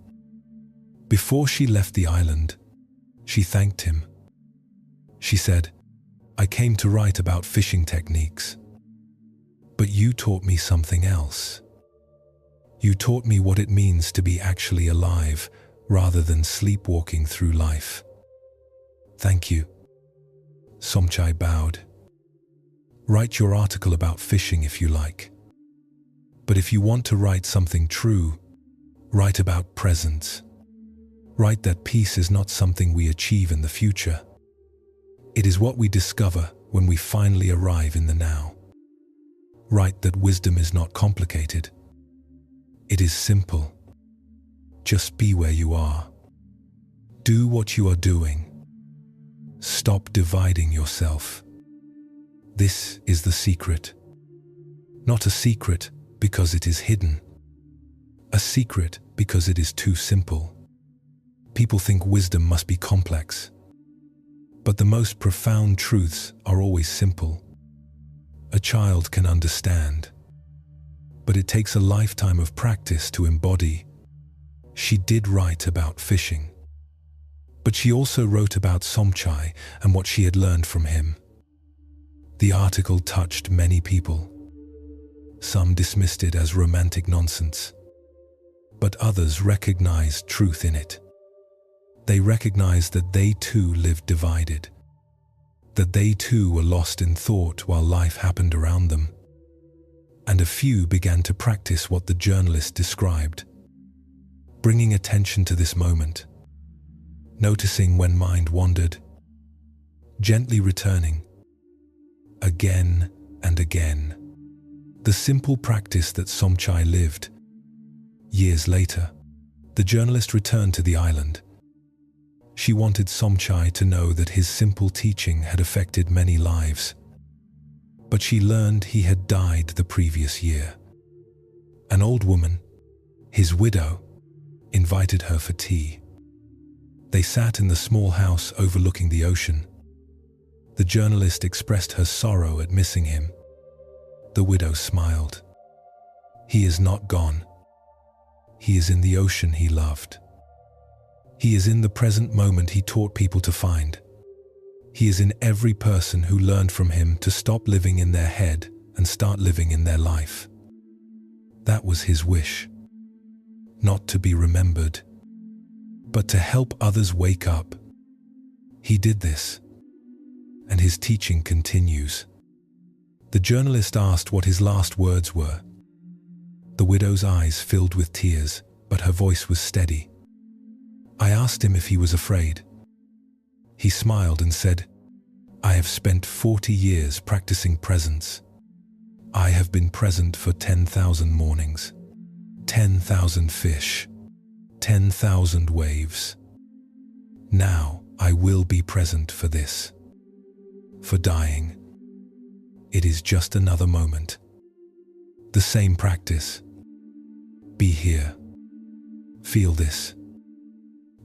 Before she left the island, she thanked him. She said, "I came to write about fishing techniques, but you taught me something else. You taught me what it means to be actually alive rather than sleepwalking through life. Thank you." Somchai bowed. "Write your article about fishing if you like. But if you want to write something true, write about presence. Write that peace is not something we achieve in the future. It is what we discover when we finally arrive in the now. Write that wisdom is not complicated. It is simple. Just be where you are. Do what you are doing. Stop dividing yourself. This is the secret. Not a secret because it is hidden. A secret because it is too simple. People think wisdom must be complex. But the most profound truths are always simple. A child can understand. But it takes a lifetime of practice to embody. She did write about fishing. But she also wrote about Somchai and what she had learned from him. The article touched many people. Some dismissed it as romantic nonsense, but others recognized truth in it. They recognized that they too lived divided, that they too were lost in thought while life happened around them. And a few began to practice what the journalist described, bringing attention to this moment, noticing when mind wandered, gently returning, again and again. The simple practice that Somchai lived. Years later, the journalist returned to the island. She wanted Somchai to know that his simple teaching had affected many lives. But she learned he had died the previous year. An old woman, his widow, invited her for tea. They sat in the small house overlooking the ocean. The journalist expressed her sorrow at missing him. The widow smiled. He is not gone. He is in the ocean he loved. He is in the present moment he taught people to find. He is in every person who learned from him to stop living in their head and start living in their life. That was his wish. Not to be remembered, but to help others wake up. He did this, and his teaching continues. The journalist asked what his last words were. The widow's eyes filled with tears, but her voice was steady. I asked him if he was afraid. He smiled and said, I have spent 40 years practicing presence. I have been present for 10,000 mornings, 10,000 fish, 10,000 waves. Now I will be present for this. For dying, it is just another moment. The same practice. Be here. Feel this.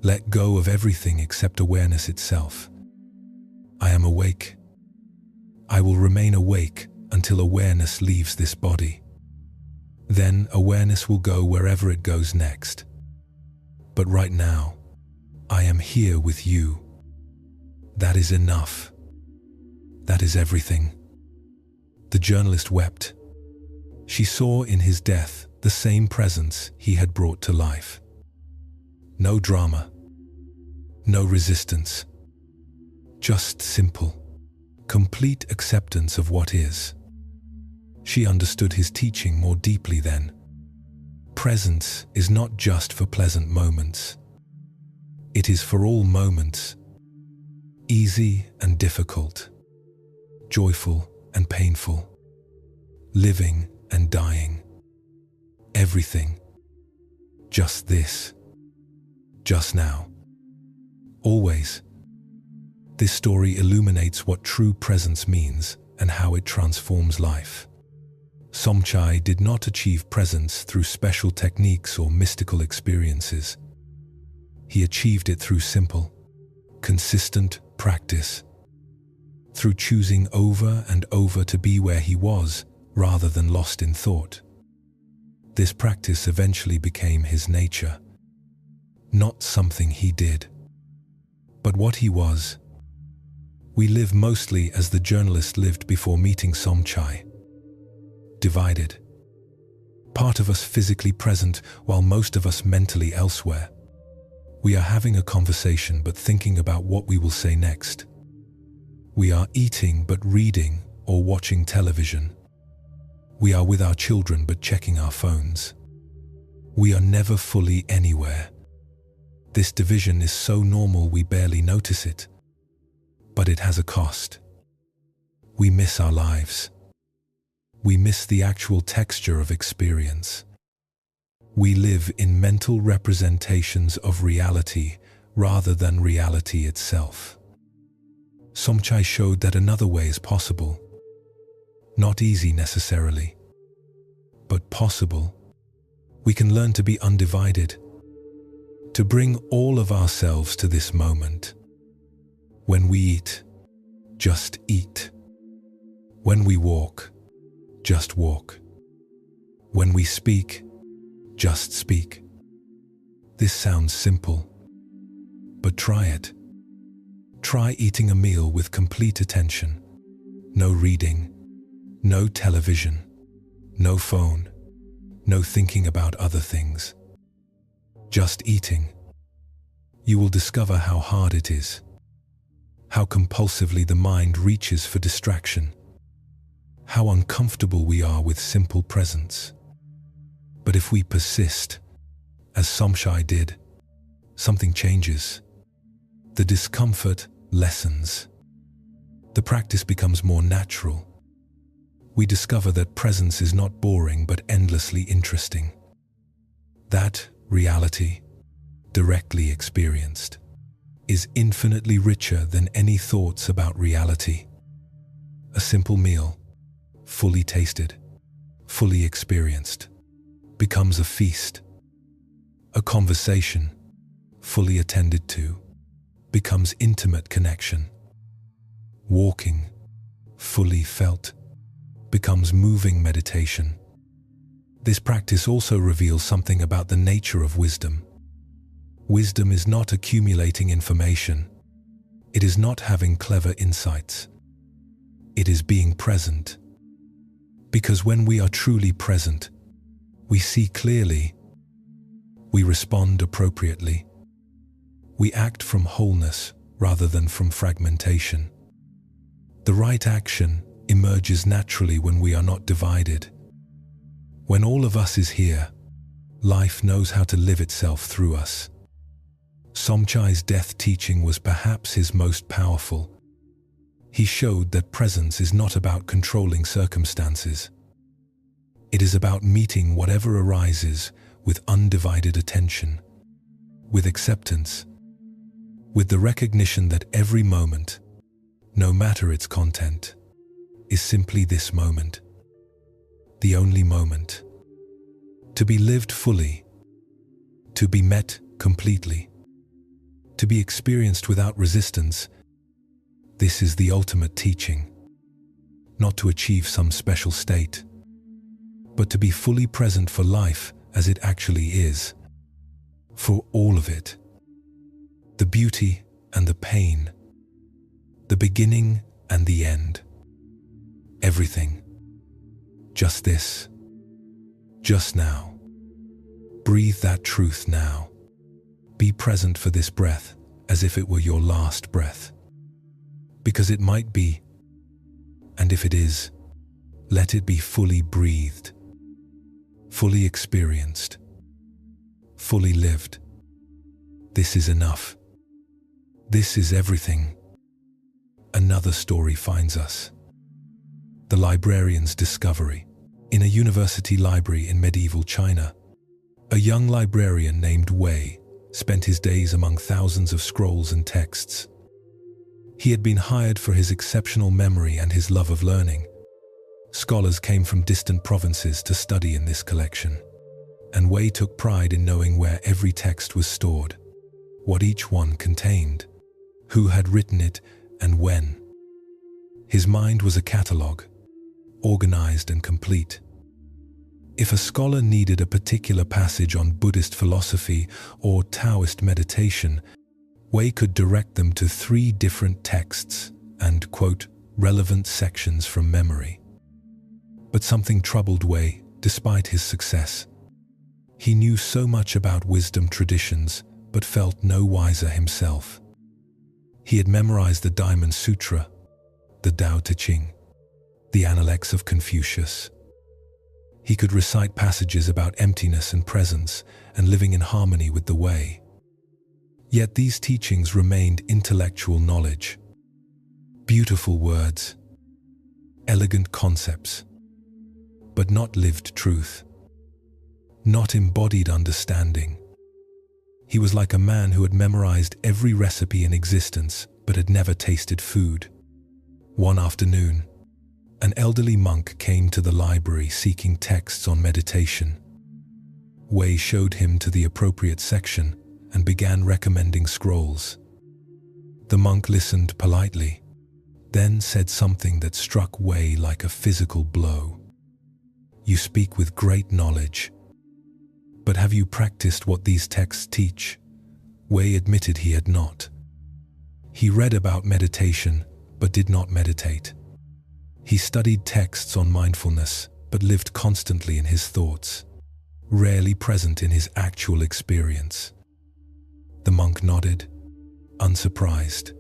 Let go of everything except awareness itself. I am awake. I will remain awake until awareness leaves this body. Then awareness will go wherever it goes next. But right now, I am here with you. That is enough. That is everything. The journalist wept. She saw in his death the same presence he had brought to life. No drama. No resistance. Just simple, complete acceptance of what is. She understood his teaching more deeply then. Presence is not just for pleasant moments. It is for all moments, easy and difficult, joyful and painful, living and dying. Everything. Just this. Just now. Always. This story illuminates what true presence means and how it transforms life. Somchai did not achieve presence through special techniques or mystical experiences. He achieved it through simple, consistent practice, through choosing over and over to be where he was rather than lost in thought. This practice eventually became his nature, not something he did, but what he was. We live mostly as the journalist lived before meeting Somchai. Divided. Part of us physically present while most of us mentally elsewhere. We are having a conversation but thinking about what we will say next. We are eating but reading or watching television. We are with our children but checking our phones. We are never fully anywhere. This division is so normal we barely notice it. But it has a cost. We miss our lives. We miss the actual texture of experience. We live in mental representations of reality rather than reality itself. Somchai showed that another way is possible. Not easy necessarily, but possible. We can learn to be undivided, to bring all of ourselves to this moment. When we eat, just eat. When we walk, just walk. When we speak, just speak. This sounds simple, but try it. Try eating a meal with complete attention. No reading, no television, no phone, no thinking about other things. Just eating. You will discover how hard it is, how compulsively the mind reaches for distraction, how uncomfortable we are with simple presence. But if we persist, as Somchai did, something changes. The discomfort lessens. The practice becomes more natural. We discover that presence is not boring but endlessly interesting. That reality, directly experienced, is infinitely richer than any thoughts about reality. A simple meal, fully tasted, fully experienced, becomes a feast. A conversation, fully attended to, becomes intimate connection. Walking, fully felt, becomes moving meditation. This practice also reveals something about the nature of wisdom. Wisdom is not accumulating information. It is not having clever insights. It is being present. Because when we are truly present, we see clearly. We respond appropriately. We act from wholeness rather than from fragmentation. The right action emerges naturally when we are not divided. When all of us is here, life knows how to live itself through us. Somchai's death teaching was perhaps his most powerful. He showed that presence is not about controlling circumstances. It is about meeting whatever arises with undivided attention, with acceptance, with the recognition that every moment, no matter its content, is simply this moment, the only moment, to be lived fully, to be met completely, to be experienced without resistance. This is the ultimate teaching, not to achieve some special state, but to be fully present for life as it actually is, for all of it, the beauty and the pain, the beginning and the end, everything, just this, just now. Breathe that truth now. Be present for this breath as if it were your last breath, because it might be, and if it is, let it be fully breathed, fully experienced, fully lived. This is enough. This is everything. Another story finds us. The librarian's discovery. In a university library in medieval China, a young librarian named Wei spent his days among thousands of scrolls and texts. He had been hired for his exceptional memory and his love of learning. Scholars came from distant provinces to study in this collection, and Wei took pride in knowing where every text was stored, what each one contained, who had written it, and when. His mind was a catalogue, organized and complete. If a scholar needed a particular passage on Buddhist philosophy or Taoist meditation, Wei could direct them to 3 different texts and, quote, relevant sections from memory. But something troubled Wei, despite his success. He knew so much about wisdom traditions, but felt no wiser himself. He had memorized the Diamond Sutra, the Tao Te Ching, the Analects of Confucius. He could recite passages about emptiness and presence and living in harmony with the way. Yet these teachings remained intellectual knowledge, beautiful words, elegant concepts, but not lived truth, not embodied understanding. He was like a man who had memorized every recipe in existence but had never tasted food. One afternoon, an elderly monk came to the library seeking texts on meditation. Wei showed him to the appropriate section and began recommending scrolls. The monk listened politely, then said something that struck Wei like a physical blow. "You speak with great knowledge, but have you practiced what these texts teach?" Wei admitted he had not. He read about meditation, but did not meditate. He studied texts on mindfulness, but lived constantly in his thoughts, rarely present in his actual experience. The monk nodded, unsurprised.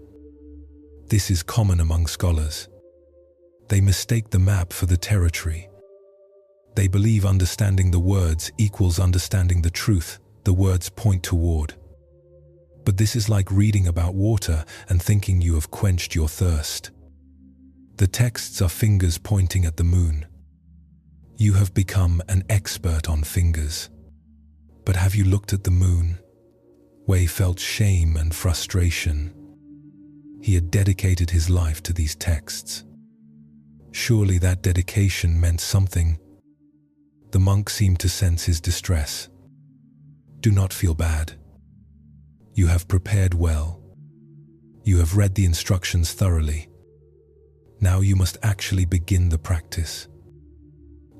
This is common among scholars. They mistake the map for the territory. They believe understanding the words equals understanding the truth the words point toward. But this is like reading about water and thinking you have quenched your thirst. The texts are fingers pointing at the moon. You have become an expert on fingers. But have you looked at the moon? Wei felt shame and frustration. He had dedicated his life to these texts. Surely that dedication meant something. The monk seemed to sense his distress. "Do not feel bad. You have prepared well. You have read the instructions thoroughly. Now you must actually begin the practice.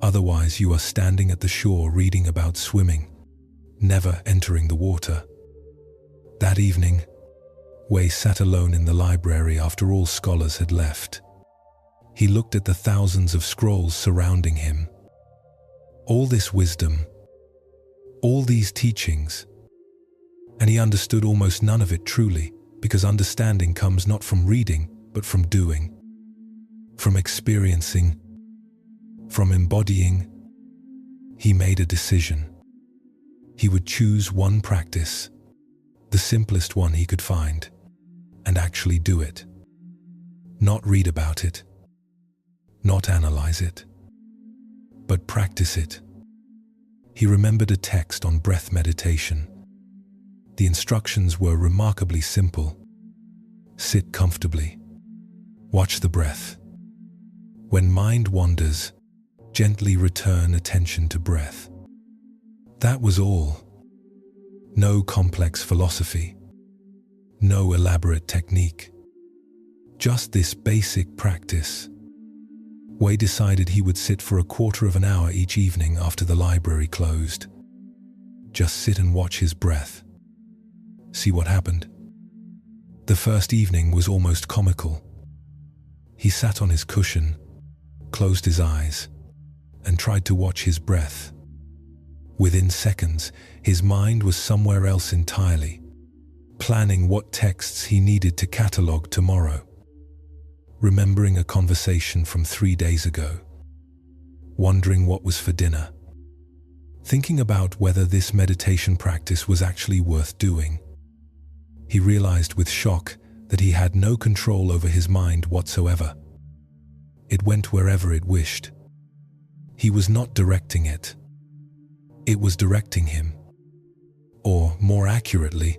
Otherwise you are standing at the shore reading about swimming, never entering the water." That evening, Wei sat alone in the library after all scholars had left. He looked at the thousands of scrolls surrounding him. All this wisdom, all these teachings, and he understood almost none of it truly, because understanding comes not from reading, but from doing, from experiencing, from embodying. He made a decision. He would choose one practice, the simplest one he could find, and actually do it. Not read about it, not analyze it, but practice it. He remembered a text on breath meditation. The instructions were remarkably simple. Sit comfortably. Watch the breath. When mind wanders, gently return attention to breath. That was all. No complex philosophy. No elaborate technique. Just this basic practice. Wei decided he would sit for a quarter of an hour each evening after the library closed. Just sit and watch his breath. See what happened. The first evening was almost comical. He sat on his cushion, closed his eyes, and tried to watch his breath. Within seconds, his mind was somewhere else entirely, planning what texts he needed to catalogue tomorrow, remembering a conversation from 3 days ago, wondering what was for dinner, thinking about whether this meditation practice was actually worth doing. He realized with shock that he had no control over his mind whatsoever. It went wherever it wished. He was not directing it. It was directing him. Or, more accurately,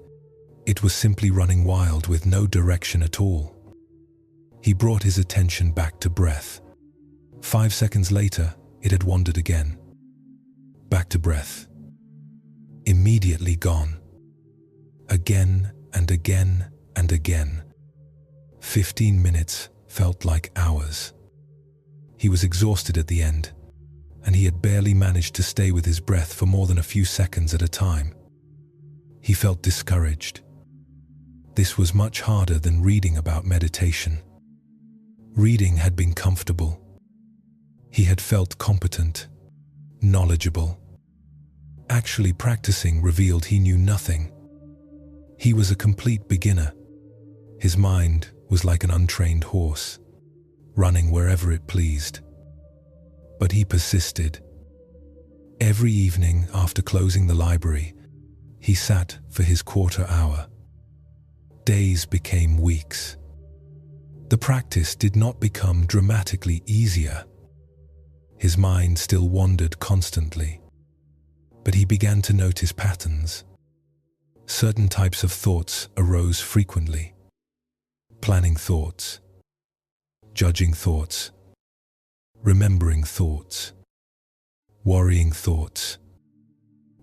it was simply running wild with no direction at all. He brought his attention back to breath. 5 seconds later, it had wandered again. Back to breath. Immediately gone. Again and again and again. 15 minutes felt like hours. He was exhausted at the end, and he had barely managed to stay with his breath for more than a few seconds at a time. He felt discouraged. This was much harder than reading about meditation. Reading had been comfortable. He had felt competent, knowledgeable. Actually practicing revealed he knew nothing. He was a complete beginner. His mind was like an untrained horse, running wherever it pleased. But he persisted. Every evening after closing the library, he sat for his quarter hour. Days became weeks. The practice did not become dramatically easier. His mind still wandered constantly, but he began to notice patterns. Certain types of thoughts arose frequently. Planning thoughts, judging thoughts, remembering thoughts, worrying thoughts.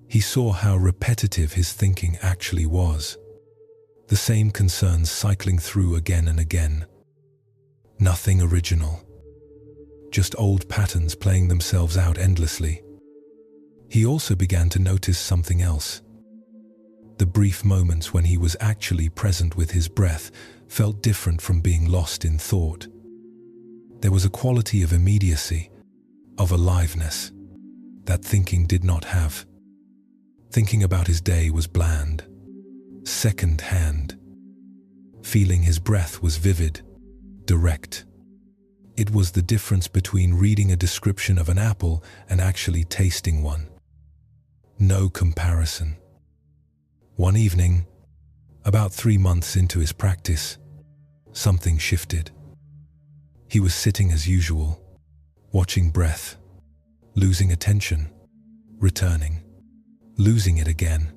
He saw how repetitive his thinking actually was. The same concerns cycling through again and again. Nothing original. Just old patterns playing themselves out endlessly. He also began to notice something else. The brief moments when he was actually present with his breath felt different from being lost in thought. There was a quality of immediacy, of aliveness, that thinking did not have. Thinking about his day was bland, second-hand. Feeling his breath was vivid, direct. It was the difference between reading a description of an apple and actually tasting one. No comparison. One evening, about 3 months into his practice, something shifted. He was sitting as usual, watching breath, losing attention, returning, losing it again,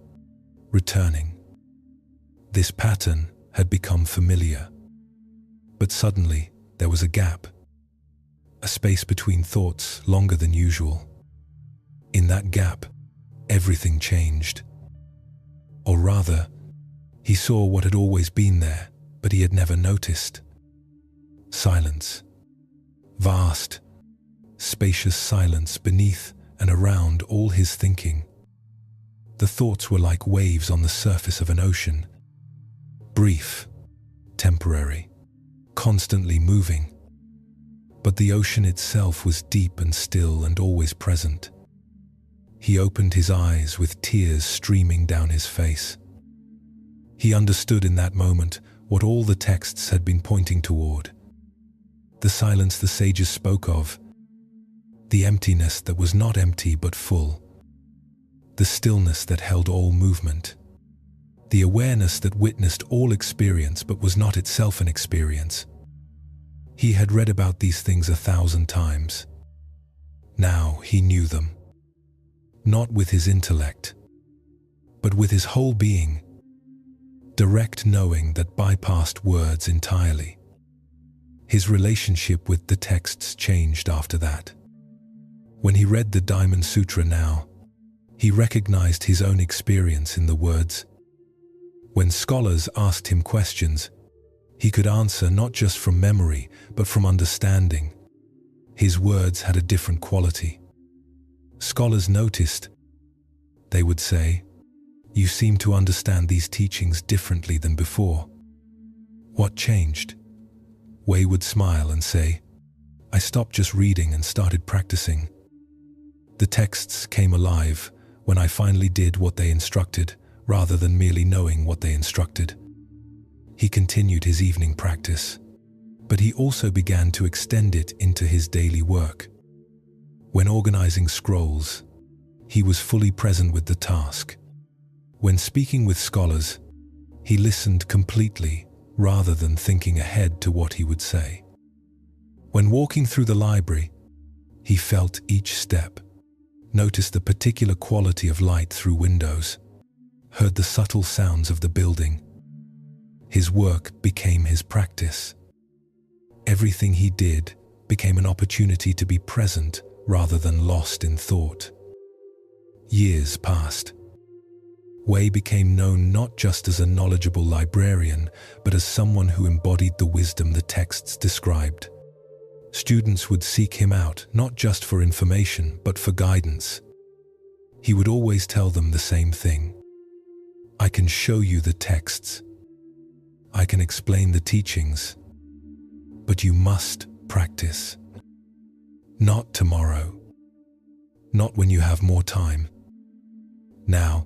returning. This pattern had become familiar. But suddenly, there was a gap, a space between thoughts longer than usual. In that gap, everything changed. Or rather, he saw what had always been there, but he had never noticed. Silence. Vast, spacious silence beneath and around all his thinking. The thoughts were like waves on the surface of an ocean. Brief, temporary, constantly moving. But the ocean itself was deep and still and always present. He opened his eyes with tears streaming down his face. He understood in that moment what all the texts had been pointing toward. The silence the sages spoke of. The emptiness that was not empty but full. The stillness that held all movement. The awareness that witnessed all experience but was not itself an experience. He had read about these things 1,000 times. Now he knew them. Not with his intellect, but with his whole being. direct knowing that bypassed words entirely. His relationship with the texts changed after that. When he read the Diamond Sutra now, he recognized his own experience in the words. When scholars asked him questions, he could answer not just from memory, but from understanding. His words had a different quality. Scholars noticed. They would say, "You seem to understand these teachings differently than before. What changed?" Wei would smile and say, "I stopped just reading and started practicing. The texts came alive when I finally did what they instructed, rather than merely knowing what they instructed." He continued his evening practice, but he also began to extend it into his daily work. When organizing scrolls, he was fully present with the task. When speaking with scholars, he listened completely rather than thinking ahead to what he would say. When walking through the library, he felt each step, noticed the particular quality of light through windows, heard the subtle sounds of the building. His work became his practice. Everything he did became an opportunity to be present rather than lost in thought. Years passed. Wei became known not just as a knowledgeable librarian, but as someone who embodied the wisdom the texts described. Students would seek him out, not just for information, but for guidance. He would always tell them the same thing. "I can show you the texts. I can explain the teachings, but you must practice. Not tomorrow. Not when you have more time. Now.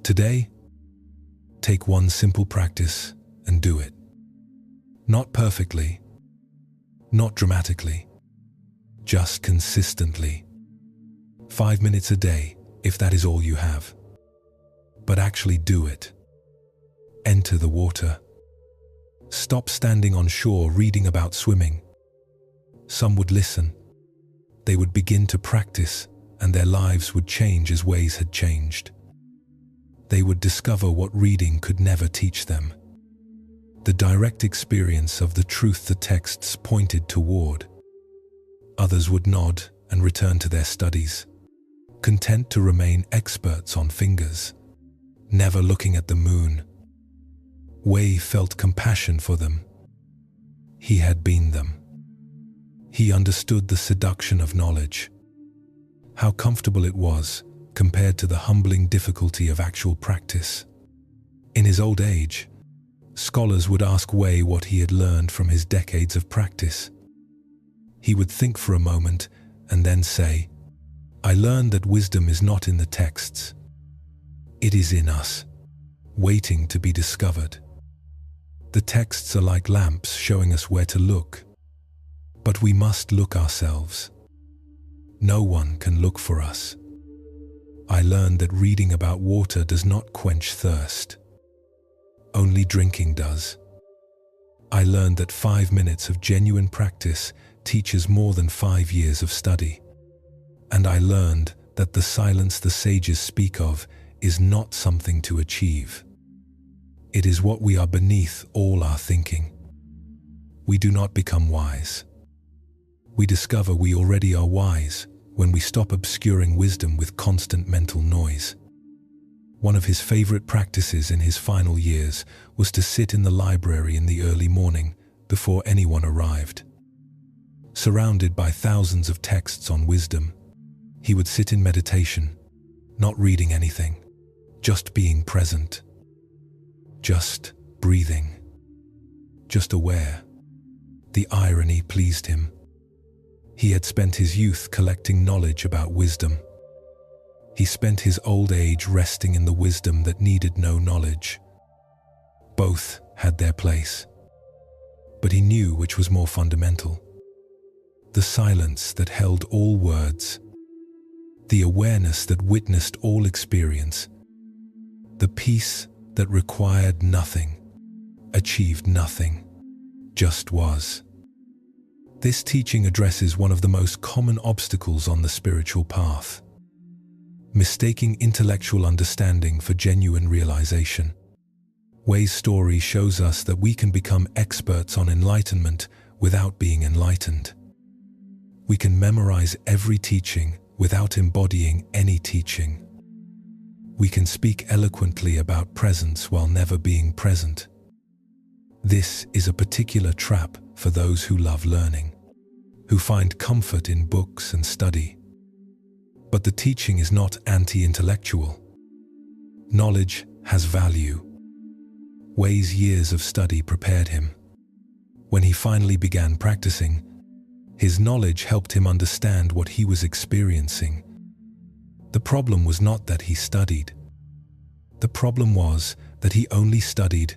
Today, take one simple practice and do it. Not perfectly, not dramatically, just consistently. 5 minutes a day, if that is all you have. But actually do it. Enter the water. Stop standing on shore reading about swimming. Some would listen. They would begin to practice, and their lives would change as ways had changed. They would discover what reading could never teach them. The direct experience of the truth the texts pointed toward. Others would nod and return to their studies, content to remain experts on fingers, never looking at the moon. Wei felt compassion for them. He had been them. He understood the seduction of knowledge. How comfortable it was compared to the humbling difficulty of actual practice. In his old age, scholars would ask Wei what he had learned from his decades of practice. He would think for a moment and then say, "I learned that wisdom is not in the texts. It is in us, waiting to be discovered. The texts are like lamps showing us where to look, but we must look ourselves. No one can look for us. I learned that reading about water does not quench thirst. Only drinking does. I learned that 5 minutes of genuine practice teaches more than 5 years of study. And I learned that the silence the sages speak of is not something to achieve. It is what we are beneath all our thinking. We do not become wise. We discover we already are wise when we stop obscuring wisdom with constant mental noise." One of his favorite practices in his final years was to sit in the library in the early morning before anyone arrived. Surrounded by thousands of texts on wisdom, he would sit in meditation, not reading anything, just being present. Just breathing. Just aware. The irony pleased him. He had spent his youth collecting knowledge about wisdom. He spent his old age resting in the wisdom that needed no knowledge. Both had their place. But he knew which was more fundamental. The silence that held all words. The awareness that witnessed all experience. The peace that required nothing, achieved nothing, just was. This teaching addresses one of the most common obstacles on the spiritual path: mistaking intellectual understanding for genuine realization. Wei's story shows us that we can become experts on enlightenment without being enlightened. We can memorize every teaching without embodying any teaching. We can speak eloquently about presence while never being present. This is a particular trap for those who love learning, who find comfort in books and study. But the teaching is not anti-intellectual. Knowledge has value. Wei's years of study prepared him. When he finally began practicing, his knowledge helped him understand what he was experiencing. The problem was not that he studied. The problem was that he only studied.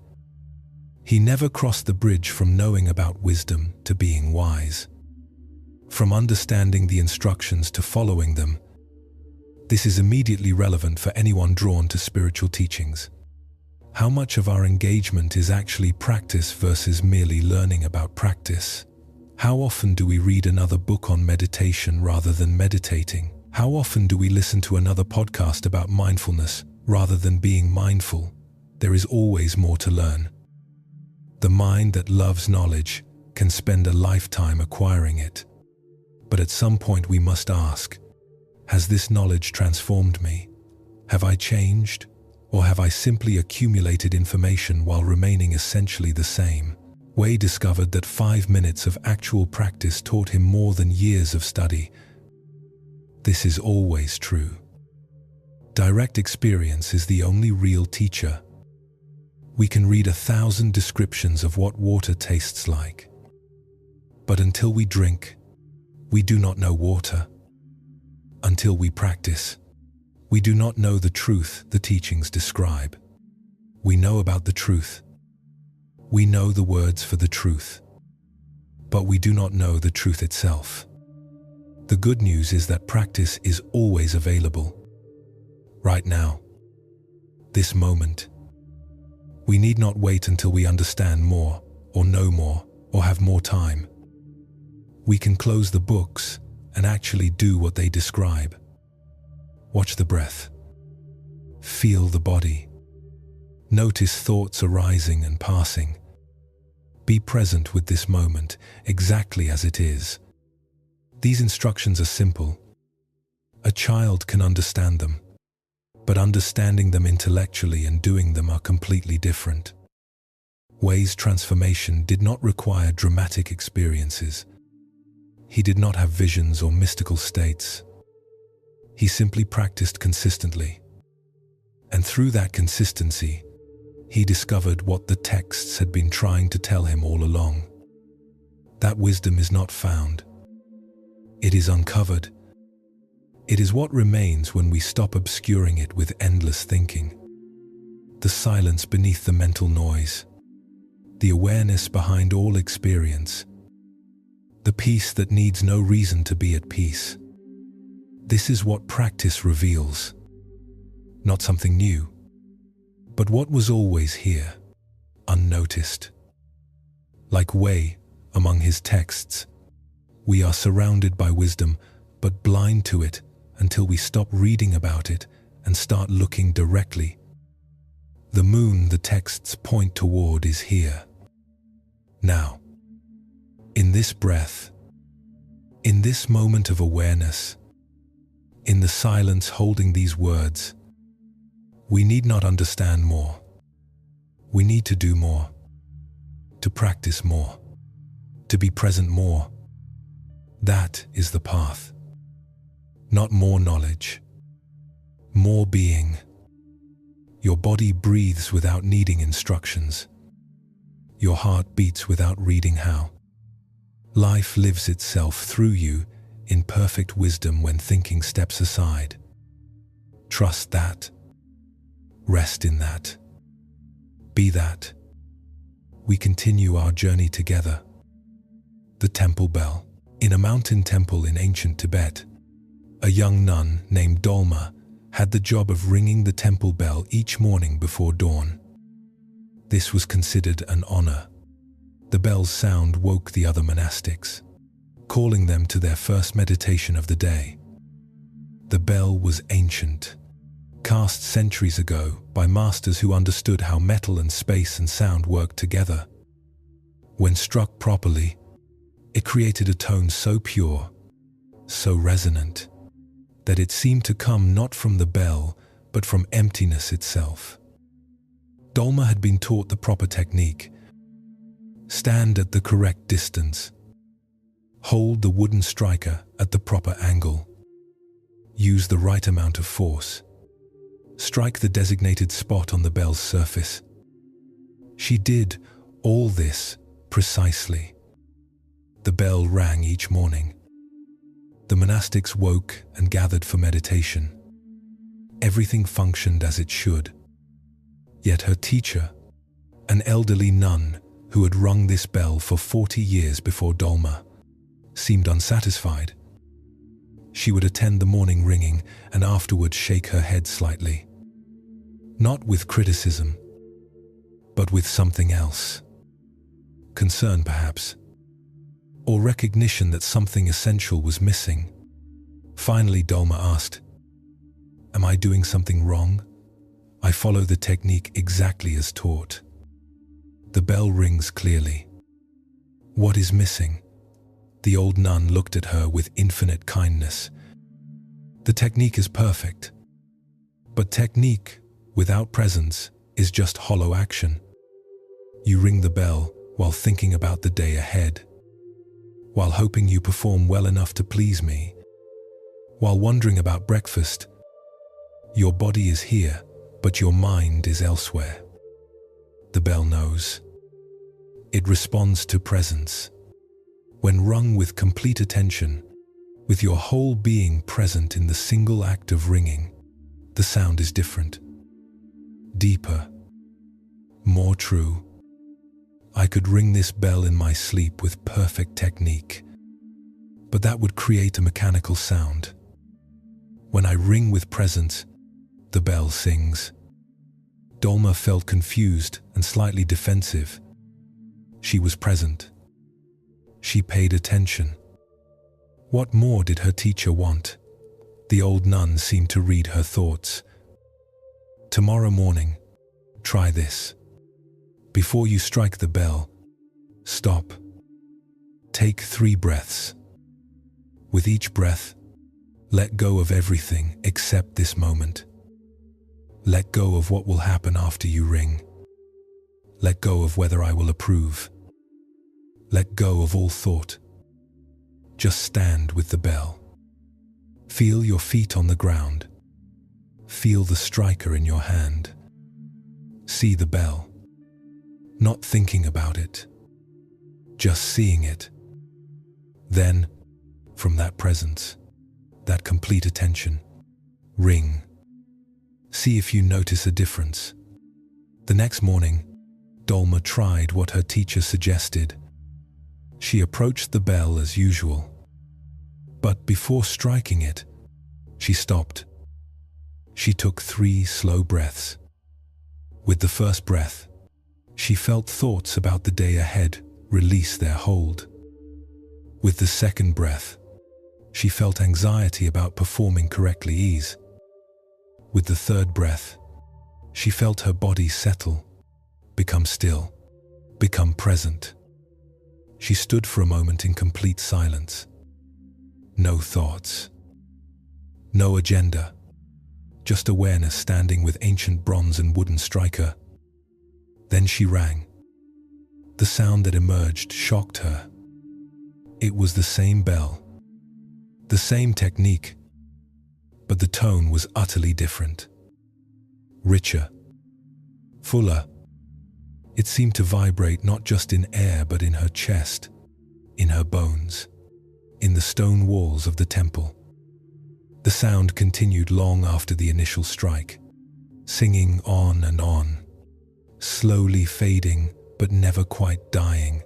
He never crossed the bridge from knowing about wisdom to being wise, from understanding the instructions to following them. This is immediately relevant for anyone drawn to spiritual teachings. How much of our engagement is actually practice versus merely learning about practice? How often do we read another book on meditation rather than meditating? How often do we listen to another podcast about mindfulness rather than being mindful? There is always more to learn. The mind that loves knowledge can spend a lifetime acquiring it. But at some point we must ask, has this knowledge transformed me? Have I changed? Or have I simply accumulated information while remaining essentially the same? Wei discovered that 5 minutes of actual practice taught him more than years of study. This is always true. Direct experience is the only real teacher. We can read 1,000 descriptions of what water tastes like. But until we drink, we do not know water. Until we practice, we do not know the truth the teachings describe. We know about the truth. We know the words for the truth. But we do not know the truth itself. The good news is that practice is always available. Right now. This moment. We need not wait until we understand more, or know more, or have more time. We can close the books and actually do what they describe. Watch the breath. Feel the body. Notice thoughts arising and passing. Be present with this moment, exactly as it is. These instructions are simple. A child can understand them, but understanding them intellectually and doing them are completely different. Wei's transformation did not require dramatic experiences. He did not have visions or mystical states. He simply practiced consistently. And through that consistency, he discovered what the texts had been trying to tell him all along. That wisdom is not found. It is uncovered. It is what remains when we stop obscuring it with endless thinking. The silence beneath the mental noise. The awareness behind all experience. The peace that needs no reason to be at peace. This is what practice reveals. Not something new, but what was always here, unnoticed. Like Wei, among his texts, we are surrounded by wisdom, but blind to it until we stop reading about it and start looking directly. The moon the texts point toward is here. Now, in this breath, in this moment of awareness, in the silence holding these words, we need not understand more. We need to do more, to practice more, to be present more. That is the path. Not more knowledge, more being. Your body breathes without needing instructions. Your heart beats without reading how. Life lives itself through you in perfect wisdom when thinking steps aside. Trust that. Rest in that. Be that. We continue our journey together. The temple bell. In a mountain temple in ancient Tibet, a young nun named Dolma had the job of ringing the temple bell each morning before dawn. This was considered an honor. The bell's sound woke the other monastics, calling them to their first meditation of the day. The bell was ancient, cast centuries ago by masters who understood how metal and space and sound worked together. When struck properly, it created a tone so pure, so resonant, that it seemed to come not from the bell, but from emptiness itself. Dolma had been taught the proper technique. Stand at the correct distance. Hold the wooden striker at the proper angle. Use the right amount of force. Strike the designated spot on the bell's surface. She did all this precisely. The bell rang each morning. The monastics woke and gathered for meditation. Everything functioned as it should. Yet her teacher, an elderly nun who had rung this bell for 40 years before Dolma, seemed unsatisfied. She would attend the morning ringing and afterward shake her head slightly. Not with criticism, but with something else. Concern, perhaps, or recognition that something essential was missing. Finally, Dolma asked, "Am I doing something wrong? I follow the technique exactly as taught. The bell rings clearly. What is missing?" The old nun looked at her with infinite kindness. "The technique is perfect. But technique without presence is just hollow action. You ring the bell while thinking about the day ahead, while hoping you perform well enough to please me, while wondering about breakfast. Your body is here, but your mind is elsewhere. The bell knows. It responds to presence. When rung with complete attention, with your whole being present in the single act of ringing, the sound is different, deeper, more true. I could ring this bell in my sleep with perfect technique, but that would create a mechanical sound. When I ring with presence, the bell sings." Dolma felt confused and slightly defensive. She was present. She paid attention. What more did her teacher want? The old nun seemed to read her thoughts. "Tomorrow morning, try this. Before you strike the bell, stop. Take 3 breaths. With each breath, let go of everything except this moment. Let go of what will happen after you ring. Let go of whether I will approve. Let go of all thought. Just stand with the bell. Feel your feet on the ground. Feel the striker in your hand. See the bell. Not thinking about it, just seeing it. Then, from that presence, that complete attention, ring. See if you notice a difference." The next morning, Dolma tried what her teacher suggested. She approached the bell as usual. But before striking it, she stopped. She took 3 slow breaths. With the first breath, she felt thoughts about the day ahead release their hold. With the second breath, she felt anxiety about performing correctly ease. With the third breath, she felt her body settle, become still, become present. She stood for a moment in complete silence. No thoughts, no agenda, just awareness standing with ancient bronze and wooden striker. Then she rang. The sound that emerged shocked her. It was the same bell, the same technique, but the tone was utterly different. Richer, fuller. It seemed to vibrate not just in air but in her chest, in her bones, in the stone walls of the temple. The sound continued long after the initial strike, singing on and on, slowly fading but never quite dying.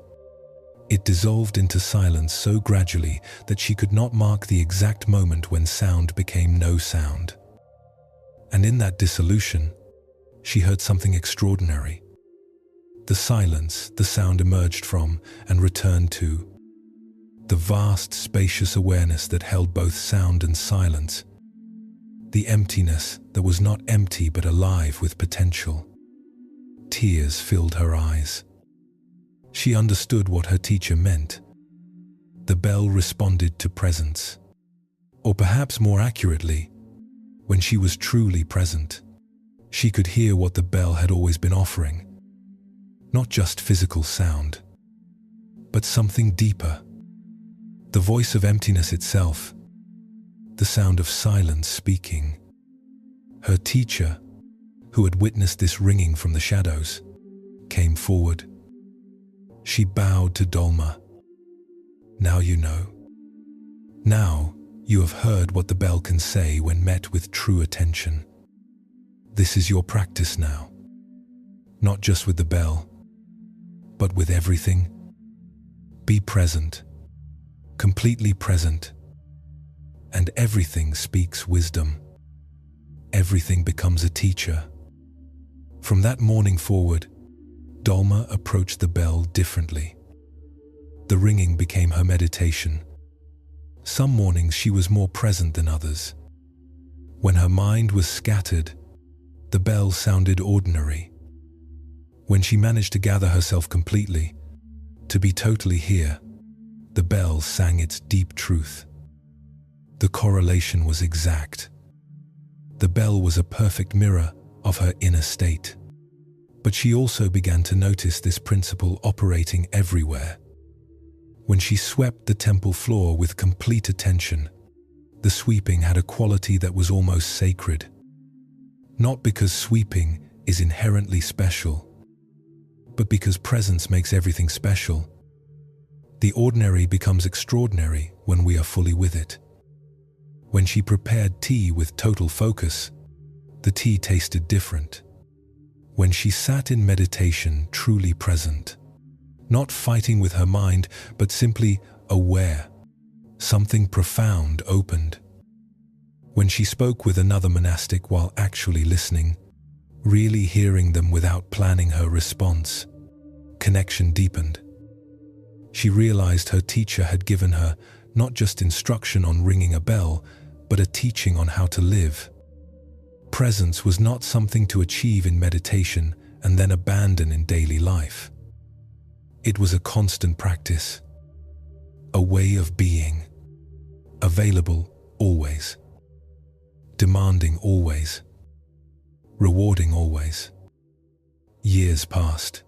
It dissolved into silence so gradually that she could not mark the exact moment when sound became no sound. And in that dissolution, she heard something extraordinary. The silence the sound emerged from and returned to. The vast, spacious awareness that held both sound and silence. The emptiness that was not empty but alive with potential. Tears filled her eyes. She understood what her teacher meant. The bell responded to presence. Or perhaps more accurately, when she was truly present, she could hear what the bell had always been offering. Not just physical sound, but something deeper. The voice of emptiness itself, the sound of silence speaking. Her teacher, who had witnessed this ringing from the shadows, came forward. She bowed to Dolma. Now you know. Now you have heard what the bell can say when met with true attention. This is your practice now. Not just with the bell, but with everything. Be present, completely present, and everything speaks wisdom. Everything becomes a teacher. From that morning forward, Dolma approached the bell differently. The ringing became her meditation. Some mornings she was more present than others. When her mind was scattered, the bell sounded ordinary. When she managed to gather herself completely, to be totally here, the bell sang its deep truth. The correlation was exact. The bell was a perfect mirror of her inner state. But she also began to notice this principle operating everywhere. When she swept the temple floor with complete attention, the sweeping had a quality that was almost sacred. Not because sweeping is inherently special, but because presence makes everything special. The ordinary becomes extraordinary when we are fully with it. When she prepared tea with total focus, the tea tasted different. When she sat in meditation, truly present, not fighting with her mind, but simply aware, something profound opened. When she spoke with another monastic while actually listening, really hearing them without planning her response, connection deepened. She realized her teacher had given her not just instruction on ringing a bell, but a teaching on how to live. Presence was not something to achieve in meditation and then abandon in daily life. It was a constant practice, a way of being, available always, demanding always, rewarding always. Years passed.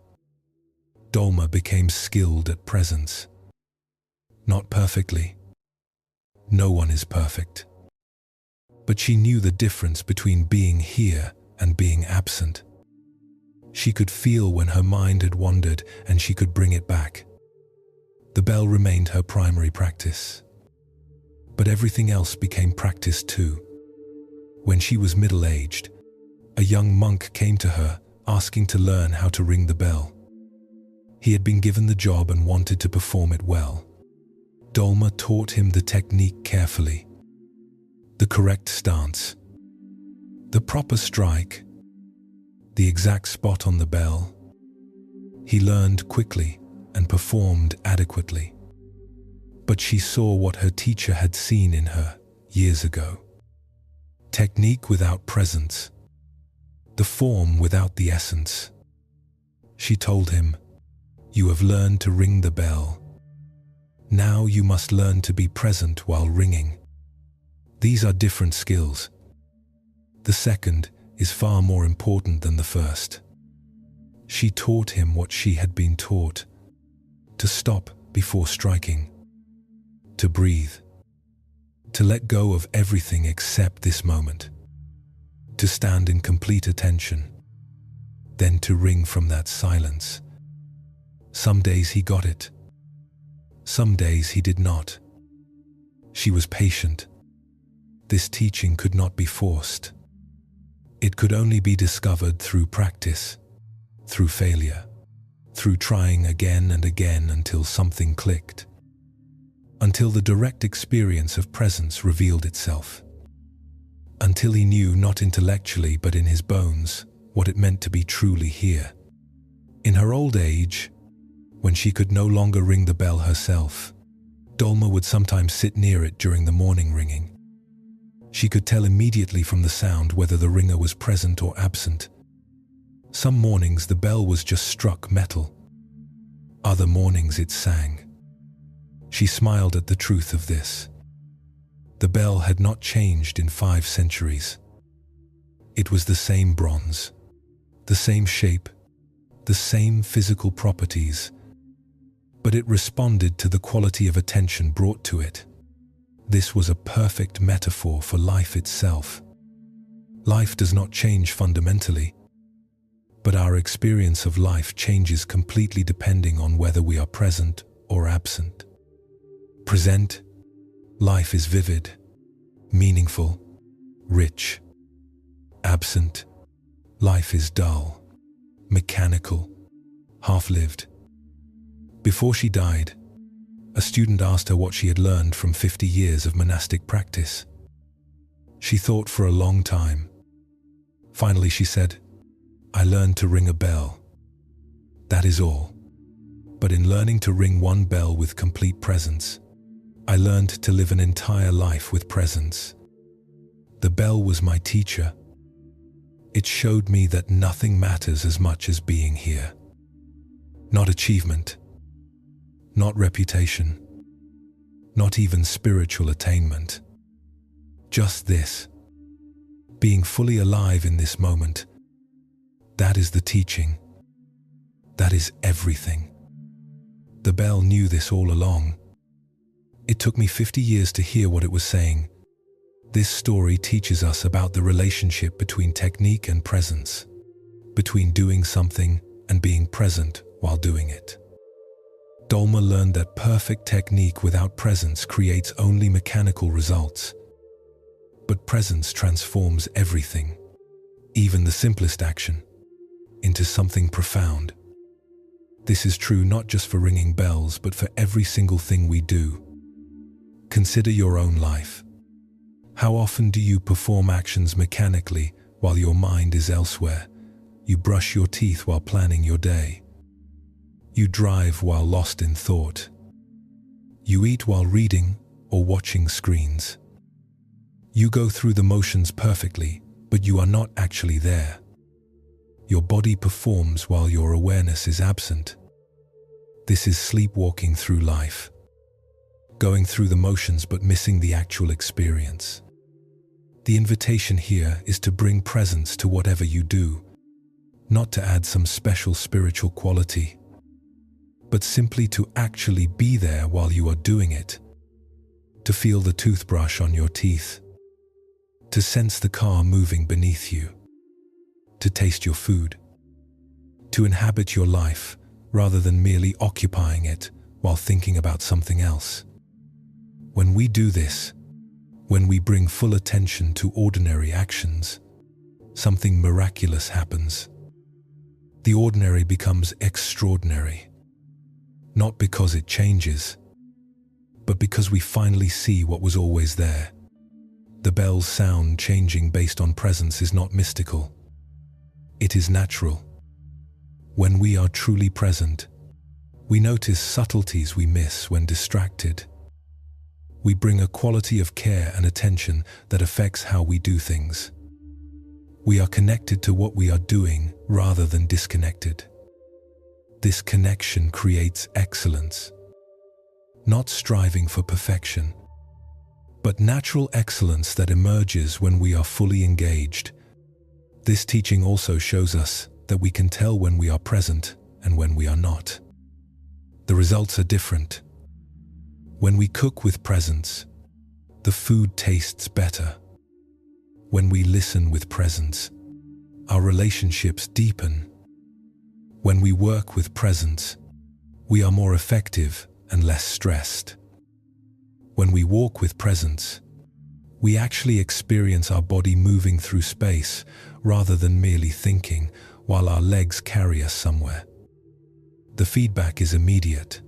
Dolma became skilled at presence. Not perfectly. No one is perfect. But she knew the difference between being here and being absent. She could feel when her mind had wandered and she could bring it back. The bell remained her primary practice. But everything else became practice too. When she was middle-aged, a young monk came to her asking to learn how to ring the bell. He had been given the job and wanted to perform it well. Dolma taught him the technique carefully. The correct stance, the proper strike, the exact spot on the bell. He learned quickly and performed adequately. But she saw what her teacher had seen in her years ago. Technique without presence, the form without the essence. She told him, "You have learned to ring the bell. Now you must learn to be present while ringing." These are different skills. The second is far more important than the first. She taught him what she had been taught: to stop before striking, to breathe, to let go of everything except this moment, to stand in complete attention, then to ring from that silence. Some days he got it. Some days he did not. She was patient. This teaching could not be forced. It could only be discovered through practice, through failure, through trying again and again until something clicked, until the direct experience of presence revealed itself, until he knew not intellectually but in his bones what it meant to be truly here. In her old age, when she could no longer ring the bell herself, Dolma would sometimes sit near it during the morning ringing. She could tell immediately from the sound whether the ringer was present or absent. Some mornings the bell was just struck metal. Other mornings it sang. She smiled at the truth of this. The bell had not changed in 5 centuries. It was the same bronze, the same shape, the same physical properties, but it responded to the quality of attention brought to it. This was a perfect metaphor for life itself. Life does not change fundamentally, but our experience of life changes completely depending on whether we are present or absent. Present, life is vivid, meaningful, rich. Absent, life is dull, mechanical, half-lived. Before she died, a student asked her what she had learned from 50 years of monastic practice. She thought for a long time. Finally she said, "I learned to ring a bell. That is all. But in learning to ring one bell with complete presence, I learned to live an entire life with presence. The bell was my teacher. It showed me that nothing matters as much as being here. Not achievement, not reputation, not even spiritual attainment. Just this, being fully alive in this moment. That is the teaching. That is everything." The bell knew this all along. It took me 50 years to hear what it was saying. This story teaches us about the relationship between technique and presence, between doing something and being present while doing it. Dolma learned that perfect technique without presence creates only mechanical results. But presence transforms everything, even the simplest action, into something profound. This is true not just for ringing bells, but for every single thing we do. Consider your own life. How often do you perform actions mechanically while your mind is elsewhere? You brush your teeth while planning your day. You drive while lost in thought. You eat while reading or watching screens. You go through the motions perfectly, but you are not actually there. Your body performs while your awareness is absent. This is sleepwalking through life, going through the motions but missing the actual experience. The invitation here is to bring presence to whatever you do, not to add some special spiritual quality, but simply to actually be there while you are doing it, to feel the toothbrush on your teeth, to sense the car moving beneath you, to taste your food, to inhabit your life rather than merely occupying it while thinking about something else. When we do this, when we bring full attention to ordinary actions, something miraculous happens. The ordinary becomes extraordinary, not because it changes, but because we finally see what was always there. The bell's sound changing based on presence is not mystical. It is natural. When we are truly present, we notice subtleties we miss when distracted. We bring a quality of care and attention that affects how we do things. We are connected to what we are doing rather than disconnected. This connection creates excellence, not striving for perfection, but natural excellence that emerges when we are fully engaged. This teaching also shows us that we can tell when we are present and when we are not. The results are different. When we cook with presence, the food tastes better. When we listen with presence, our relationships deepen. When we work with presence, we are more effective and less stressed. When we walk with presence, we actually experience our body moving through space rather than merely thinking while our legs carry us somewhere. The feedback is immediate.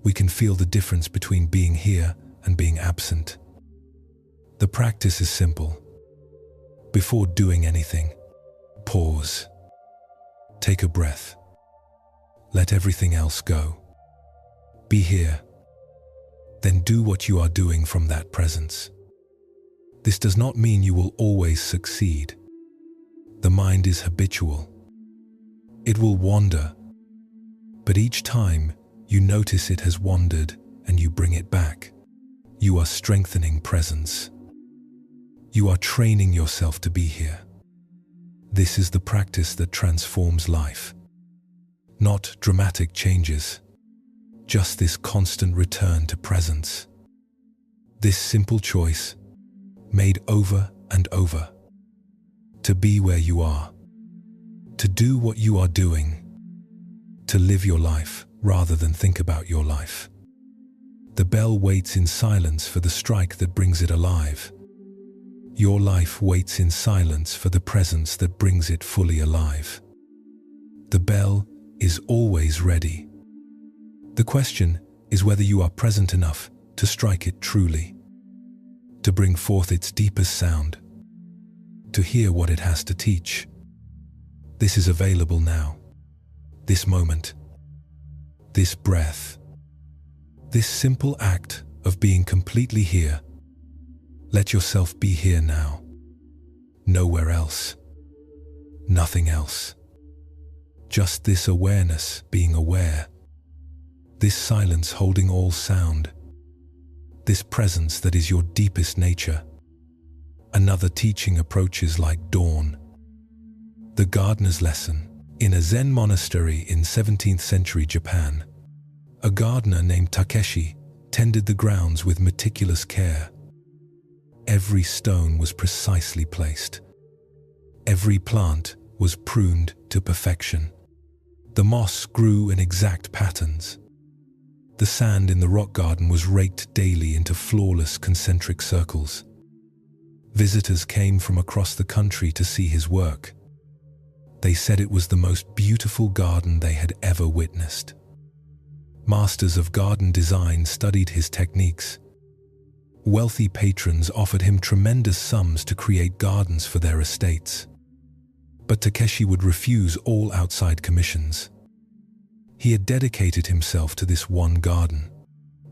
We can feel the difference between being here and being absent. The practice is simple. Before doing anything, pause. Take a breath. Let everything else go. Be here. Then do what you are doing from that presence. This does not mean you will always succeed. The mind is habitual. It will wander, but each time you notice it has wandered and you bring it back, you are strengthening presence. You are training yourself to be here. This is the practice that transforms life. Not dramatic changes, just this constant return to presence. This simple choice, made over and over, to be where you are, to do what you are doing, to live your life rather than think about your life. The bell waits in silence for the strike that brings it alive. Your life waits in silence for the presence that brings it fully alive. The bell is always ready. The question is whether you are present enough to strike it truly, to bring forth its deepest sound, to hear what it has to teach. This is available now, this moment, this breath, this simple act of being completely here. Let yourself be here now, nowhere else, nothing else. Just this awareness, being aware, this silence holding all sound, this presence that is your deepest nature. Another teaching approaches like dawn. The gardener's lesson. In a Zen monastery in 17th century Japan, a gardener named Takeshi tended the grounds with meticulous care. Every stone was precisely placed. Every plant was pruned to perfection. The moss grew in exact patterns. The sand in the rock garden was raked daily into flawless concentric circles. Visitors came from across the country to see his work. They said it was the most beautiful garden they had ever witnessed. Masters of garden design studied his techniques. Wealthy patrons offered him tremendous sums to create gardens for their estates. But Takeshi would refuse all outside commissions. He had dedicated himself to this one garden,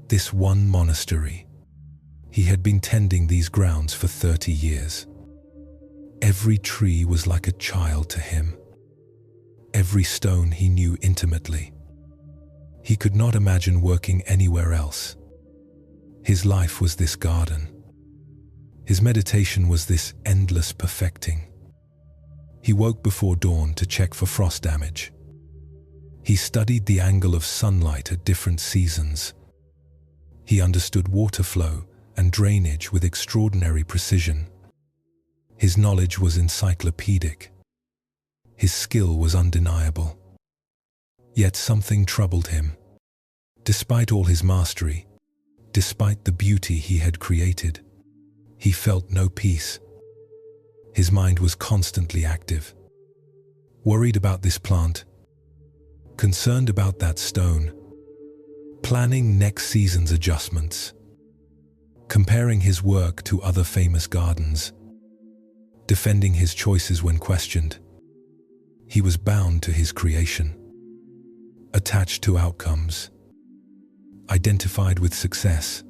this one monastery. He had been tending these grounds for 30 years. Every tree was like a child to him. Every stone he knew intimately. He could not imagine working anywhere else. His life was this garden. His meditation was this endless perfecting. He woke before dawn to check for frost damage. He studied the angle of sunlight at different seasons. He understood water flow and drainage with extraordinary precision. His knowledge was encyclopedic. His skill was undeniable. Yet something troubled him. Despite all his mastery, despite the beauty he had created, he felt no peace. His mind was constantly active. Worried about this plant, concerned about that stone, planning next season's adjustments, comparing his work to other famous gardens, defending his choices when questioned. He was bound to his creation, attached to outcomes, identified with success.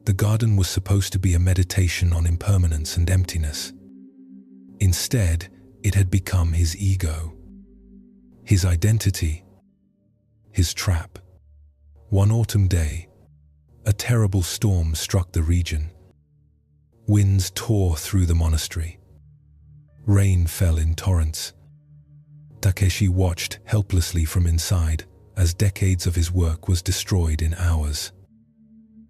The garden was supposed to be a meditation on impermanence and emptiness. Instead, it had become his ego, his identity, his trap. One autumn day, a terrible storm struck the region. Winds tore through the monastery. Rain fell in torrents. Takeshi watched helplessly from inside as decades of his work was destroyed in hours.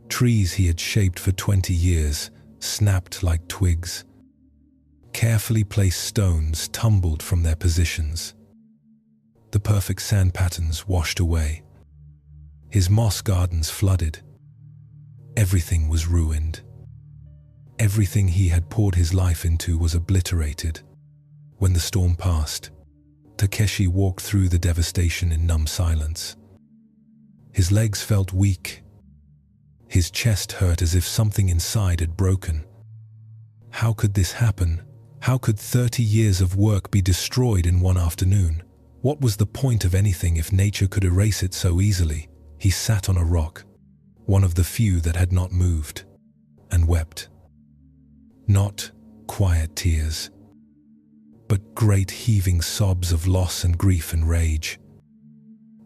Trees he had shaped for 20 years snapped like twigs. Carefully placed stones tumbled from their positions. The perfect sand patterns washed away. His moss gardens flooded. Everything was ruined. Everything he had poured his life into was obliterated. When the storm passed, Takeshi walked through the devastation in numb silence. His legs felt weak. His chest hurt as if something inside had broken. How could this happen? How could 30 years of work be destroyed in one afternoon? What was the point of anything if nature could erase it so easily? He sat on a rock, one of the few that had not moved, and wept. Not quiet tears, but great heaving sobs of loss and grief and rage.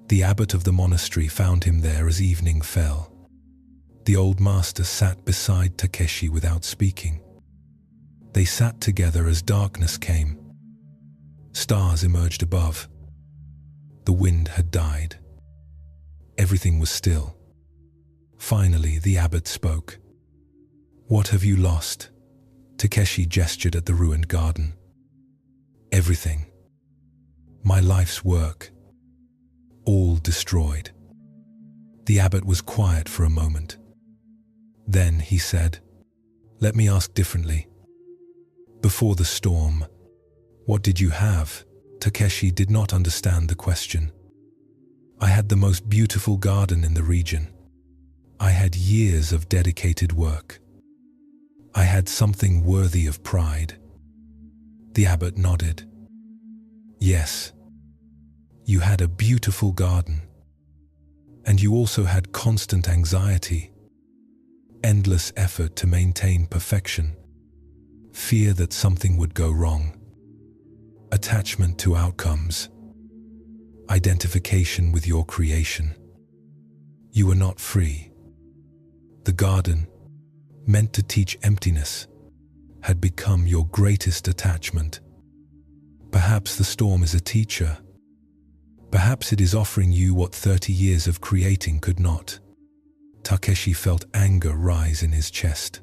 The abbot of the monastery found him there as evening fell. The old master sat beside Takeshi without speaking. They sat together as darkness came. Stars emerged above. The wind had died. Everything was still. Finally, the abbot spoke. "What have you lost?" Takeshi gestured at the ruined garden. "Everything. My life's work. All destroyed." The abbot was quiet for a moment. Then he said, "Let me ask differently. Before the storm, what did you have?" Takeshi did not understand the question. "I had the most beautiful garden in the region. I had years of dedicated work. I had something worthy of pride." The abbot nodded. "Yes, you had a beautiful garden. And you also had constant anxiety, endless effort to maintain perfection, fear that something would go wrong, attachment to outcomes, identification with your creation. You were not free. The garden, meant to teach emptiness, had become your greatest attachment. Perhaps the storm is a teacher. Perhaps it is offering you what 30 years of creating could not." Takeshi felt anger rise in his chest.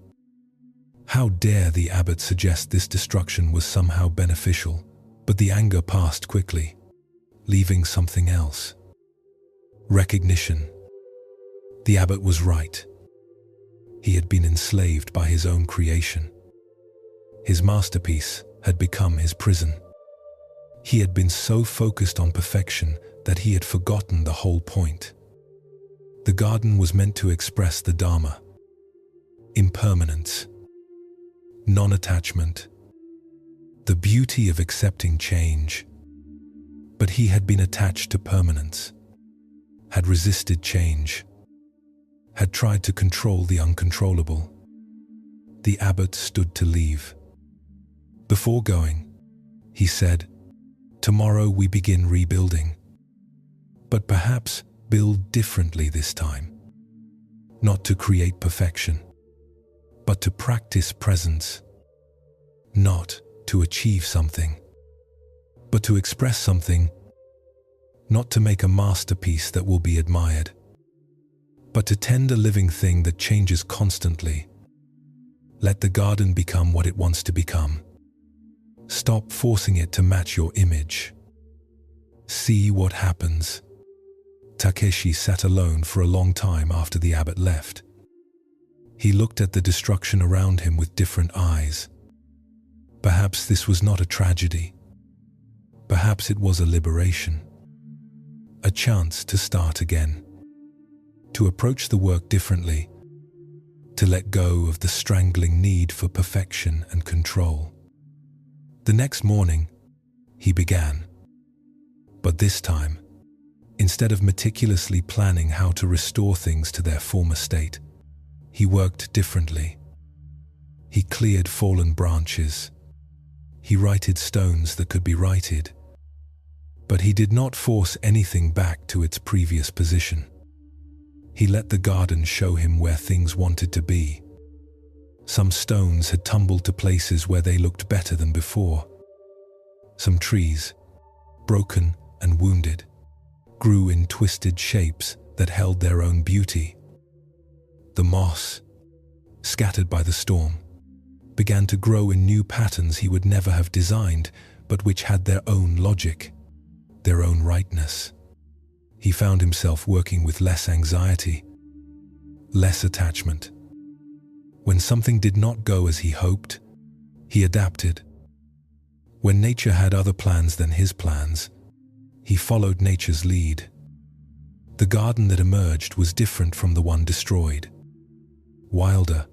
How dare the abbot suggest this destruction was somehow beneficial? But the anger passed quickly, leaving something else. Recognition. The abbot was right. He had been enslaved by his own creation. His masterpiece had become his prison. He had been so focused on perfection that he had forgotten the whole point. The garden was meant to express the Dharma. Impermanence. Non-attachment. The beauty of accepting change. But he had been attached to permanence, had resisted change, had tried to control the uncontrollable. The abbot stood to leave. Before going, he said, "Tomorrow we begin rebuilding. But perhaps build differently this time. Not to create perfection, but to practice presence. Not to achieve something, but to express something. Not to make a masterpiece that will be admired, but to tend a living thing that changes constantly. Let the garden become what it wants to become. Stop forcing it to match your image. See what happens." Takeshi sat alone for a long time after the abbot left. He looked at the destruction around him with different eyes. Perhaps this was not a tragedy. Perhaps it was a liberation. A chance to start again. To approach the work differently. To let go of the strangling need for perfection and control. The next morning, he began. But this time, instead of meticulously planning how to restore things to their former state, he worked differently. He cleared fallen branches. He righted stones that could be righted. But he did not force anything back to its previous position. He let the garden show him where things wanted to be. Some stones had tumbled to places where they looked better than before. Some trees, broken and wounded, grew in twisted shapes that held their own beauty. The moss, scattered by the storm, began to grow in new patterns he would never have designed, but which had their own logic, their own rightness. He found himself working with less anxiety, less attachment. When something did not go as he hoped, he adapted. When nature had other plans than his plans, he followed nature's lead. The garden that emerged was different from the one destroyed. Wilder,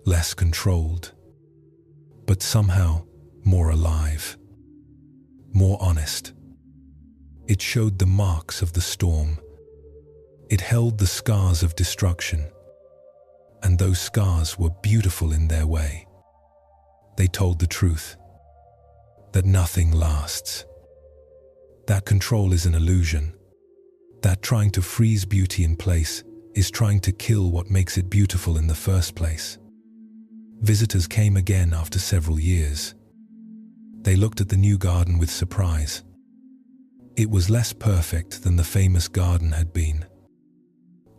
less controlled, but somehow more alive, more honest. It showed the marks of the storm. It held the scars of destruction, and those scars were beautiful in their way. They told the truth, that nothing lasts, that control is an illusion, that trying to freeze beauty in place is trying to kill what makes it beautiful in the first place. Visitors came again after several years. They looked at the new garden with surprise. It was less perfect than the famous garden had been,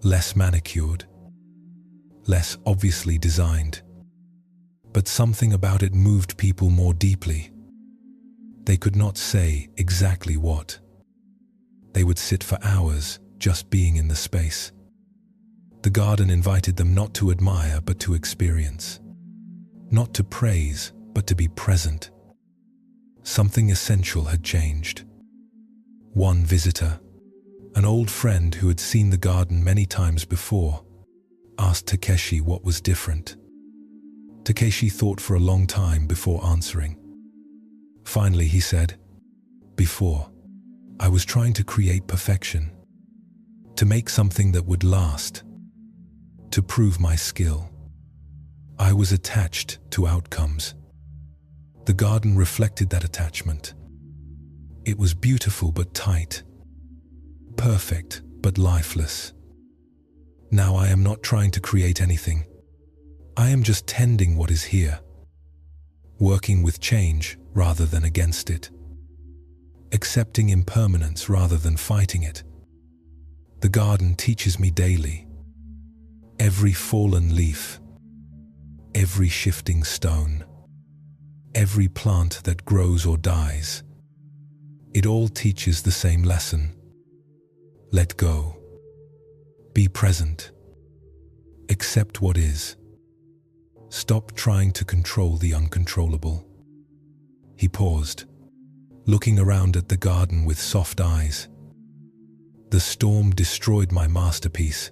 less manicured, less obviously designed. But something about it moved people more deeply. They could not say exactly what. They would sit for hours just being in the space. The garden invited them not to admire but to experience, not to praise but to be present. Something essential had changed. One visitor, an old friend who had seen the garden many times before, asked Takeshi what was different. Takeshi thought for a long time before answering. Finally he said, "Before, I was trying to create perfection, to make something that would last, to prove my skill. I was attached to outcomes." The garden reflected that attachment. It was beautiful but tight, perfect but lifeless. Now I am not trying to create anything. I am just tending what is here, working with change rather than against it, accepting impermanence rather than fighting it. The garden teaches me daily. Every fallen leaf, every shifting stone, every plant that grows or dies, it all teaches the same lesson. Let go. Be present. Accept what is. Stop trying to control the uncontrollable. He paused, looking around at the garden with soft eyes. The storm destroyed my masterpiece,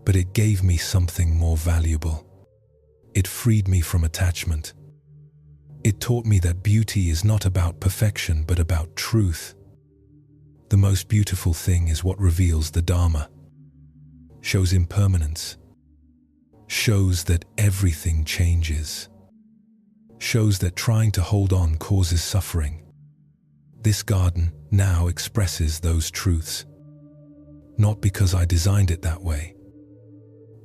but it gave me something more valuable. It freed me from attachment. It taught me that beauty is not about perfection but about truth. The most beautiful thing is what reveals the Dharma, shows impermanence, shows that everything changes, shows that trying to hold on causes suffering. This garden now expresses those truths, not because I designed it that way,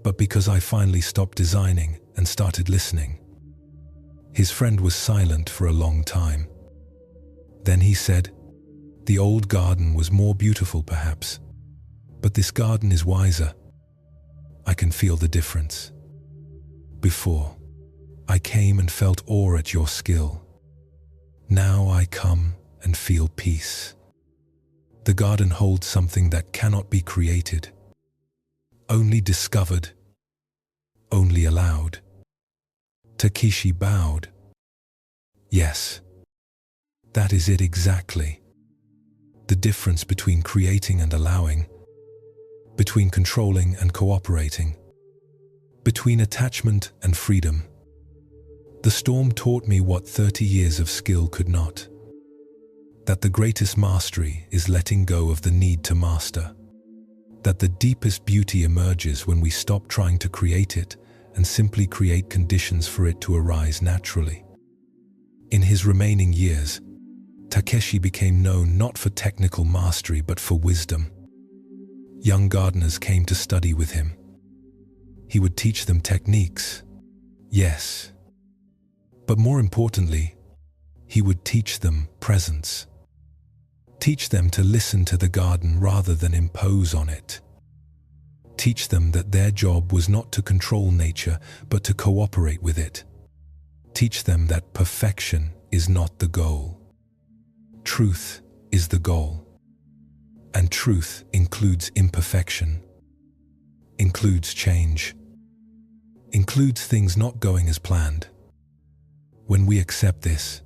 but because I finally stopped designing and started listening. His friend was silent for a long time. Then he said, "The old garden was more beautiful perhaps, but this garden is wiser. I can feel the difference. Before, I came and felt awe at your skill. Now I come and feel peace. The garden holds something that cannot be created, only discovered, only allowed." Takeshi bowed. Yes, that is it exactly. The difference between creating and allowing, between controlling and cooperating, between attachment and freedom. The storm taught me what 30 years of skill could not. That the greatest mastery is letting go of the need to master. That the deepest beauty emerges when we stop trying to create it and simply create conditions for it to arise naturally. In his remaining years, Takeshi became known not for technical mastery but for wisdom. Young gardeners came to study with him. He would teach them techniques, yes, but more importantly, he would teach them presence. Teach them to listen to the garden rather than impose on it. Teach them that their job was not to control nature, but to cooperate with it. Teach them that perfection is not the goal. Truth is the goal. And truth includes imperfection, includes change, includes things not going as planned. When we accept this,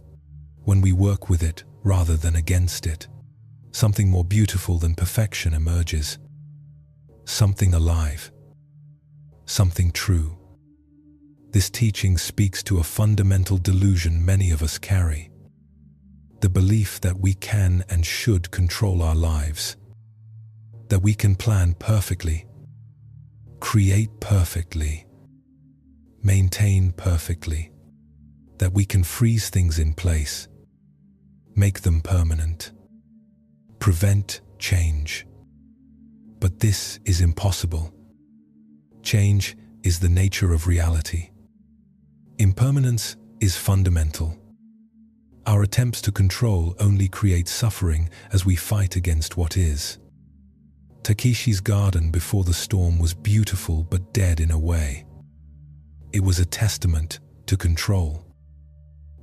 when we work with it rather than against it, something more beautiful than perfection emerges. Something alive, something true. This teaching speaks to a fundamental delusion many of us carry. The belief that we can and should control our lives, that we can plan perfectly, create perfectly, maintain perfectly, that we can freeze things in place, make them permanent, prevent change. But this is impossible. Change is the nature of reality. Impermanence is fundamental. Our attempts to control only create suffering as we fight against what is. Takeshi's garden before the storm was beautiful but dead in a way. It was a testament to control,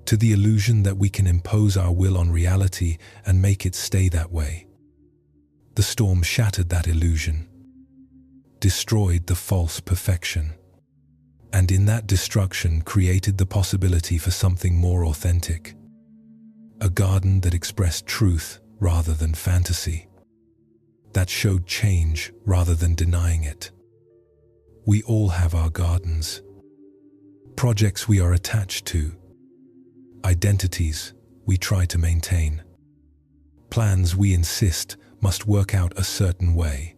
to the illusion that we can impose our will on reality and make it stay that way. The storm shattered that illusion, destroyed the false perfection, and in that destruction created the possibility for something more authentic. A garden that expressed truth rather than fantasy, that showed change rather than denying it. We all have our gardens, projects we are attached to, identities we try to maintain, plans we insist must work out a certain way.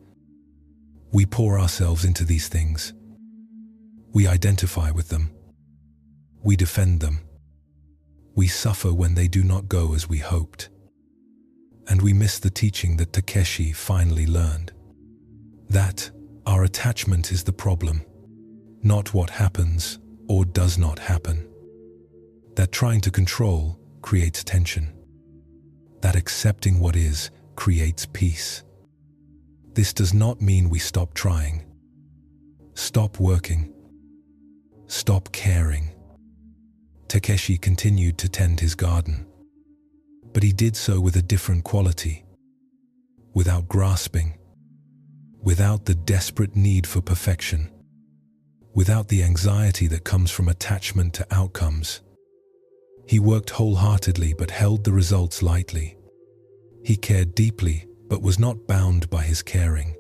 We pour ourselves into these things. We identify with them. We defend them. We suffer when they do not go as we hoped. And we miss the teaching that Takeshi finally learned. That our attachment is the problem, not what happens or does not happen. That trying to control creates tension. That accepting what is creates peace. This does not mean we stop trying, stop working, stop caring. Takeshi continued to tend his garden, but he did so with a different quality, without grasping, without the desperate need for perfection, without the anxiety that comes from attachment to outcomes. He worked wholeheartedly but held the results lightly. He cared deeply but was not bound by his caring.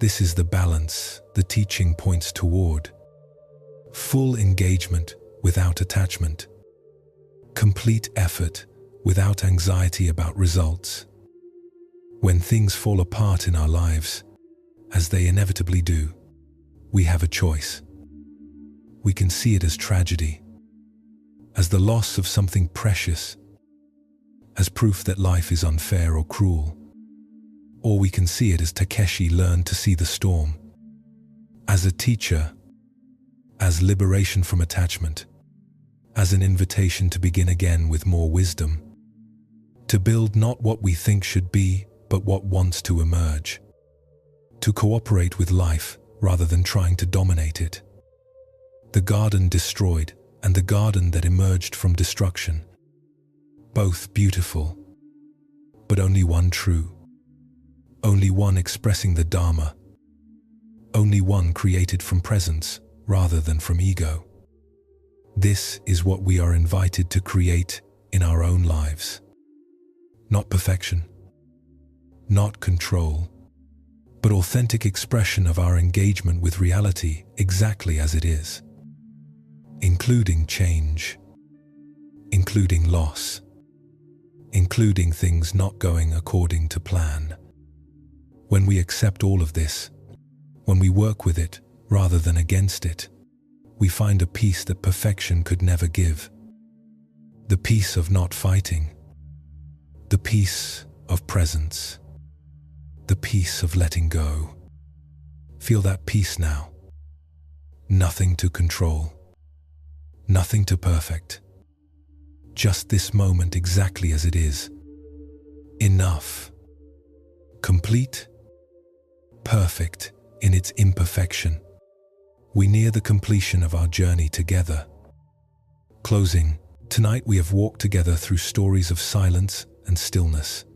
This is the balance the teaching points toward. Full engagement without attachment. Complete effort without anxiety about results. When things fall apart in our lives, as they inevitably do, we have a choice. We can see it as tragedy, as the loss of something precious, as proof that life is unfair or cruel. Or we can see it as Takeshi learned to see the storm, as a teacher, as liberation from attachment, as an invitation to begin again with more wisdom, to build not what we think should be, but what wants to emerge, to cooperate with life rather than trying to dominate it. The garden destroyed and the garden that emerged from destruction. Both beautiful, but only one true. Only one expressing the Dharma. Only one created from presence rather than from ego. This is what we are invited to create in our own lives. Not perfection, not control, but authentic expression of our engagement with reality exactly as it is, including change, including loss, including things not going according to plan. When we accept all of this, when we work with it rather than against it, we find a peace that perfection could never give. The peace of not fighting, the peace of presence, the peace of letting go. Feel that peace now. Nothing to control, nothing to perfect. Just this moment exactly as it is. Enough. Complete. Perfect in its imperfection. We near the completion of our journey together. Closing, tonight we have walked together through stories of silence and stillness,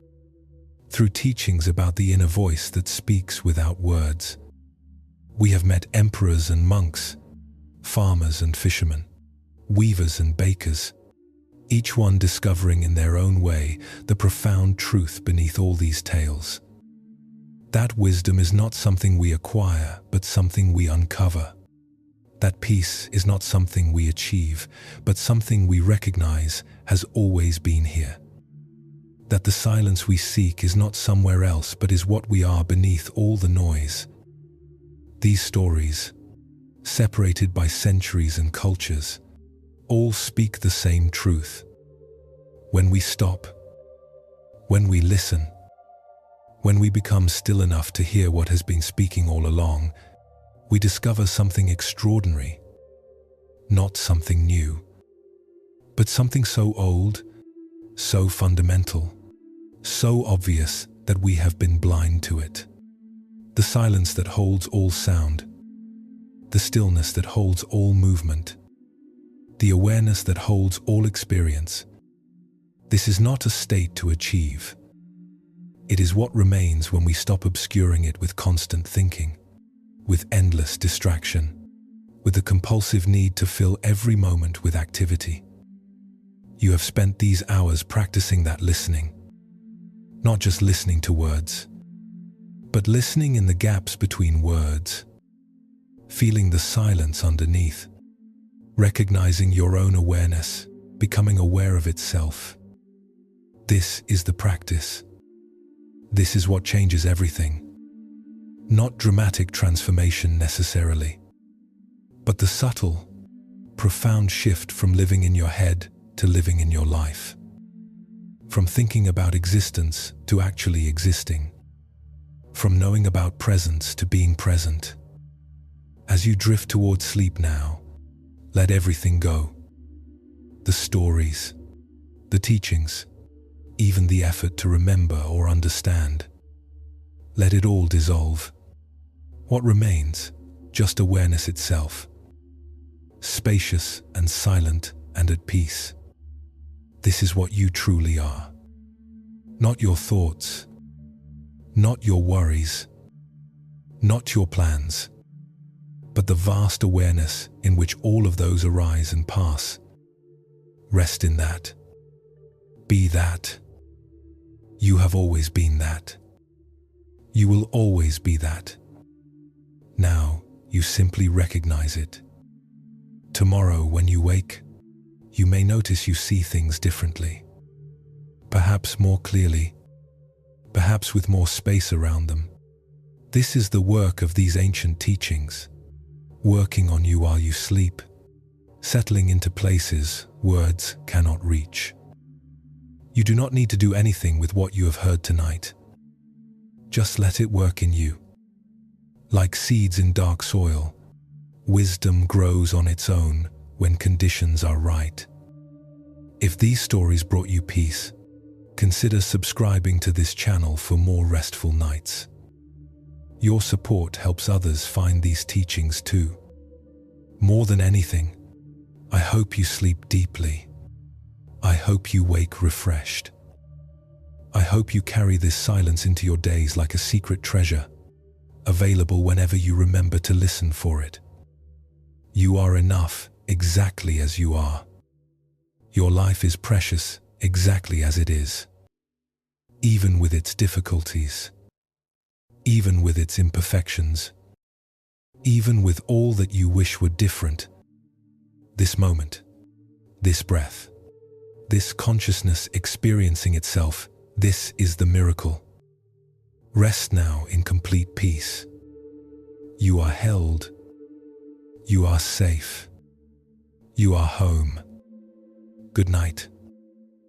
through teachings about the inner voice that speaks without words. We have met emperors and monks, farmers and fishermen, weavers and bakers, each one discovering in their own way the profound truth beneath all these tales. That wisdom is not something we acquire, but something we uncover. That peace is not something we achieve, but something we recognize has always been here. That the silence we seek is not somewhere else, but is what we are beneath all the noise. These stories, separated by centuries and cultures, all speak the same truth. When we stop, when we listen, when we become still enough to hear what has been speaking all along, we discover something extraordinary. Not something new, but something so old, so fundamental, so obvious that we have been blind to it. The silence that holds all sound, the stillness that holds all movement, the awareness that holds all experience. This is not a state to achieve. It is what remains when we stop obscuring it with constant thinking, with endless distraction, with the compulsive need to fill every moment with activity. You have spent these hours practicing that listening, not just listening to words, but listening in the gaps between words, feeling the silence underneath, recognizing your own awareness, becoming aware of itself. This is the practice. This is what changes everything. Not dramatic transformation necessarily, but the subtle, profound shift from living in your head to living in your life. From thinking about existence to actually existing. From knowing about presence to being present. As you drift towards sleep now, let everything go. The stories, the teachings, even the effort to remember or understand. Let it all dissolve. What remains? Just awareness itself. Spacious and silent and at peace. This is what you truly are. Not your thoughts, not your worries, not your plans, but the vast awareness in which all of those arise and pass. Rest in that. Be that. You have always been that. You will always be that. Now you simply recognize it. Tomorrow when you wake, you may notice you see things differently. Perhaps more clearly, perhaps with more space around them. This is the work of these ancient teachings, working on you while you sleep, settling into places words cannot reach. You do not need to do anything with what you have heard tonight. Just let it work in you. Like seeds in dark soil, wisdom grows on its own when conditions are right. If these stories brought you peace, consider subscribing to this channel for more restful nights. Your support helps others find these teachings too. More than anything, I hope you sleep deeply. I hope you wake refreshed. I hope you carry this silence into your days like a secret treasure, available whenever you remember to listen for it. You are enough exactly as you are. Your life is precious exactly as it is. Even with its difficulties, even with its imperfections, even with all that you wish were different. This moment, this breath, this consciousness experiencing itself, this is the miracle. Rest now in complete peace. You are held. You are safe. You are home. Good night.